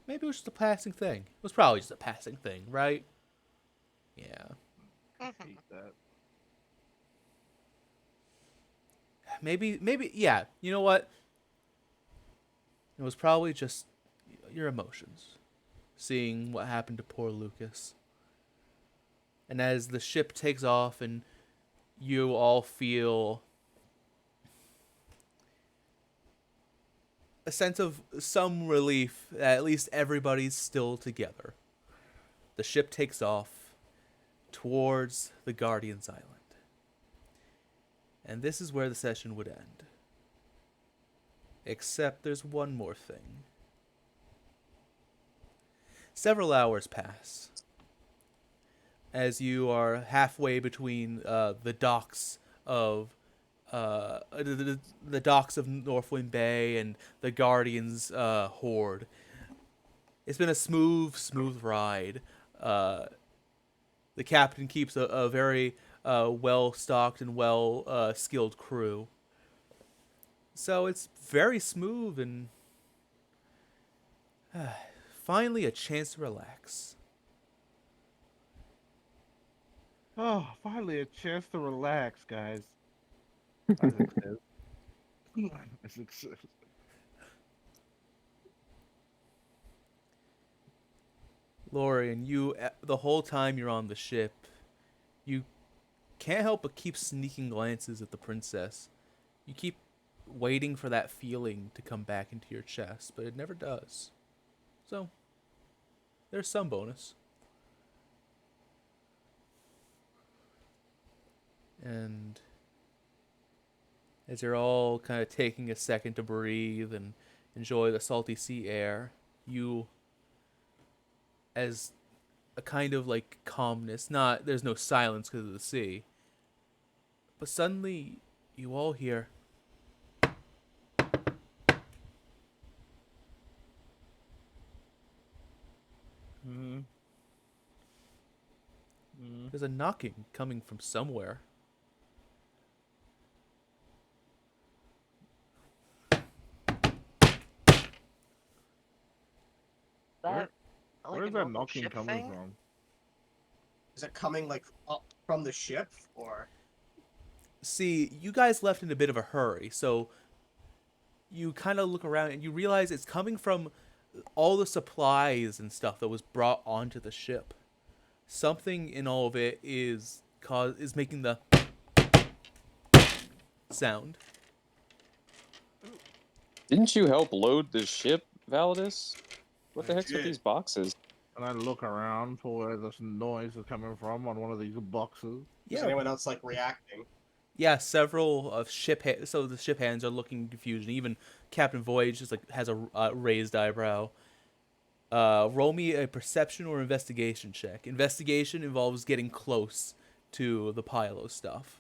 Maybe it was just a passing thing. It was probably just a passing thing, right? Yeah. Mhm. Hate that. Maybe, yeah. You know what? It was probably just your emotions, seeing what happened to poor Lucas. And as the ship takes off and you all feel a sense of some relief that at least everybody's still together, the ship takes off towards the Guardian's Island. And this is where the session would end. Except there's one more thing. Several hours pass as you are halfway between the docks of the docks of Northwind Bay and the Guardian's horde. It's been a smooth ride. The captain keeps a very well-stocked and well-skilled crew. So it's very smooth and finally a chance to relax. Oh, finally a chance to relax, guys. Isaac says. Isaac says. Lorian, you the whole time you're on the ship, you can't help but keep sneaking glances at the princess. You keep waiting for that feeling to come back into your chest, but it never does. So, there's some bonus. And as you're all kind of taking a second to breathe and enjoy the salty sea air, you, as a kind of like calmness, there's no silence because of the sea, but suddenly you all hear there's a knocking coming from somewhere. That like Where's a that normal knocking ship coming thing? from? Is it coming like up from the ship or? See, you guys left in a bit of a hurry, so you kind of look around and you realize it's coming from all the supplies and stuff that was brought onto the ship. Something in all of it is making the sound. Didn't you help load the ship, Validus? What the I heck's with did. these boxes? And I look around for where this noise is coming from on one of these boxes. Is anyone else like reacting? Yeah, several of so the ship hands are looking confused. And even Captain Voyage just like has a raised eyebrow. Roll me a perception or investigation check. Investigation involves getting close to the pile of stuff.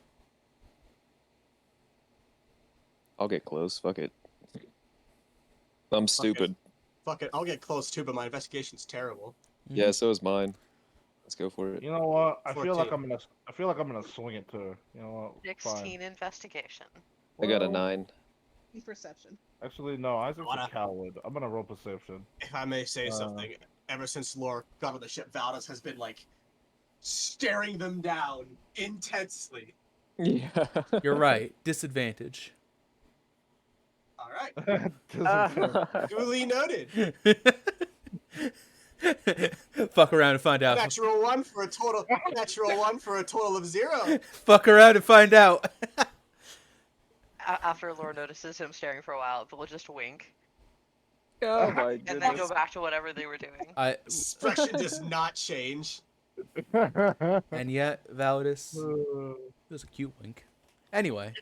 I'll get close. Fuck it. I'm stupid. Fuck it, I'll get close too, but my investigation's terrible. Yeah, so is mine. Let's go for it. You know what? I feel like 14. I feel like I'm gonna swing it too. You know what? 16 investigation. I got a Well, 9. Perception. Actually, no. Isaac's Wanna- a coward. I'm gonna roll perception. If I may say something, ever since Lore got on the ship, Valdez has been like staring them down intensely. Yeah. You're right. Disadvantage. All right, Disadvantage. duly noted. Fuck around and find out. Natural one for a total. Natural one for a total of 0. Fuck around and find out. After Laura notices him staring for a while, they'll just wink Oh my and then goodness. go back to whatever they were doing. Expression does not change. And yet, Validus, it was a cute wink. Anyway,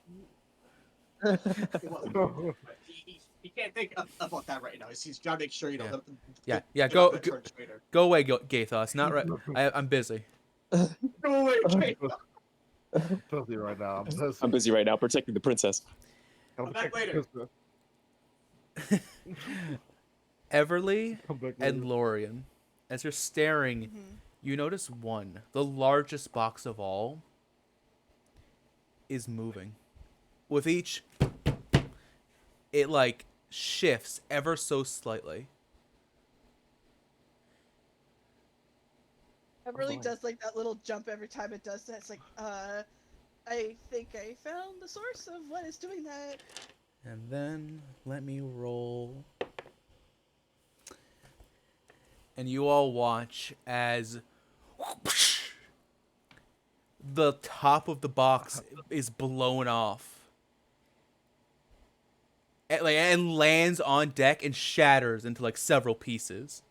He can't think about that right now. He's got to make sure, you know. Yeah. they're Go, not gonna go, turn traitor. go away, Gaethos. It's not right. I'm busy. Go away, Kate. Busy right now. I'm busy right now protecting the princess. Come back later. Everly Come back and later. Lorian, as you're staring, you notice one, the largest box of all, is moving. With each, it like shifts ever so slightly. It really does like that little jump every time it does that. It's like, I think I found the source of what is doing that. And then let me roll and you all watch as the top of the box is blown off. And lands on deck and shatters into like several pieces.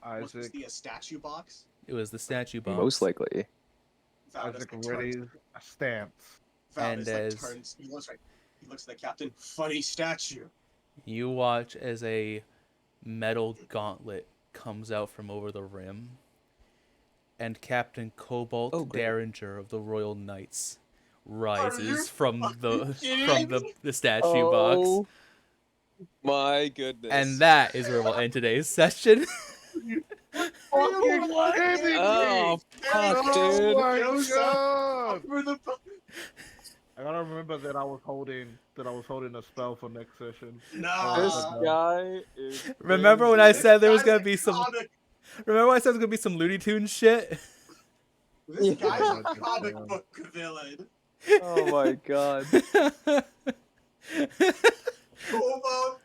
Was this Isaac, the statue box? It was the statue box. Most likely. Valdez Isaac turns. readies a stance. Valdez And like as- turns. He looks at the captain. Funny statue. You watch as a metal gauntlet comes out from over the rim, and Captain Cobalt Oh, great. Derringer of the Royal Knights you rises from the kidding the statue box. Oh my goodness. And that is where we'll end today's session. Fucking kidding me! Oh, fuck, Oh dude. my Yo, son. god! For the I gotta remember that I was holding a spell for next session. nah. This guy is. Remember when I crazy. said there was This gonna guy's be a some? comic- Remember when I said there was gonna be some Looney Tunes shit? This guy's Yeah. a comic book villain. Oh my god. Cobalt,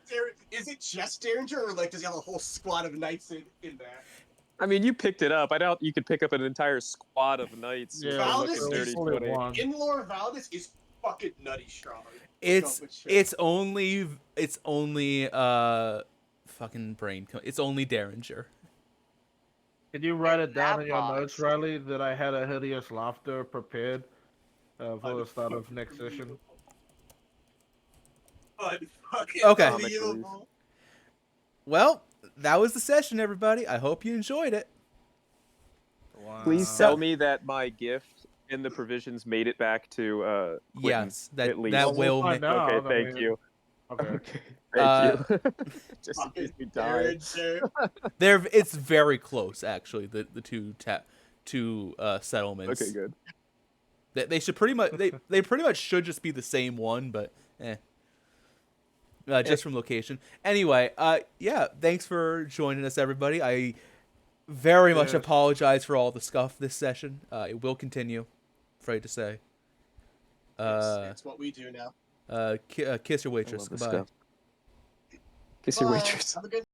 is it just Derringer, or like does he have a whole squad of knights in there? I mean, you picked it up. I doubt you could pick up an entire squad of knights. Yeah, Valdez looking is dirty only 20. one. In lore, Valdez is fucking nutty strong. It's No, but shit. it's only fucking brain. It's only Derringer. Can you write it down That in your box. notes, Riley, that I had a hideous laughter prepared for the start of next session? Unfucking Okay. believable. Well, that was the session, everybody. I hope you enjoyed it. Wow. Please So- tell me that my gift and the provisions made it back to Quentin, Yes, that at least. that Well, will. we'll find out. Okay, I thank mean, you. Okay. Okay, thank you. Just in Fucking case we die. Derringer. It's very close, actually. The two settlements. Okay, good. They should pretty much they pretty much should just be the same one, but just from location. Anyway, yeah, thanks for joining us, everybody. I very much Yes. apologize for all the scuff this session. It will continue. Afraid to say. It's what we do now. Kiss your I waitress. love this Goodbye. stuff. Kiss your Bye. waitress. Have a good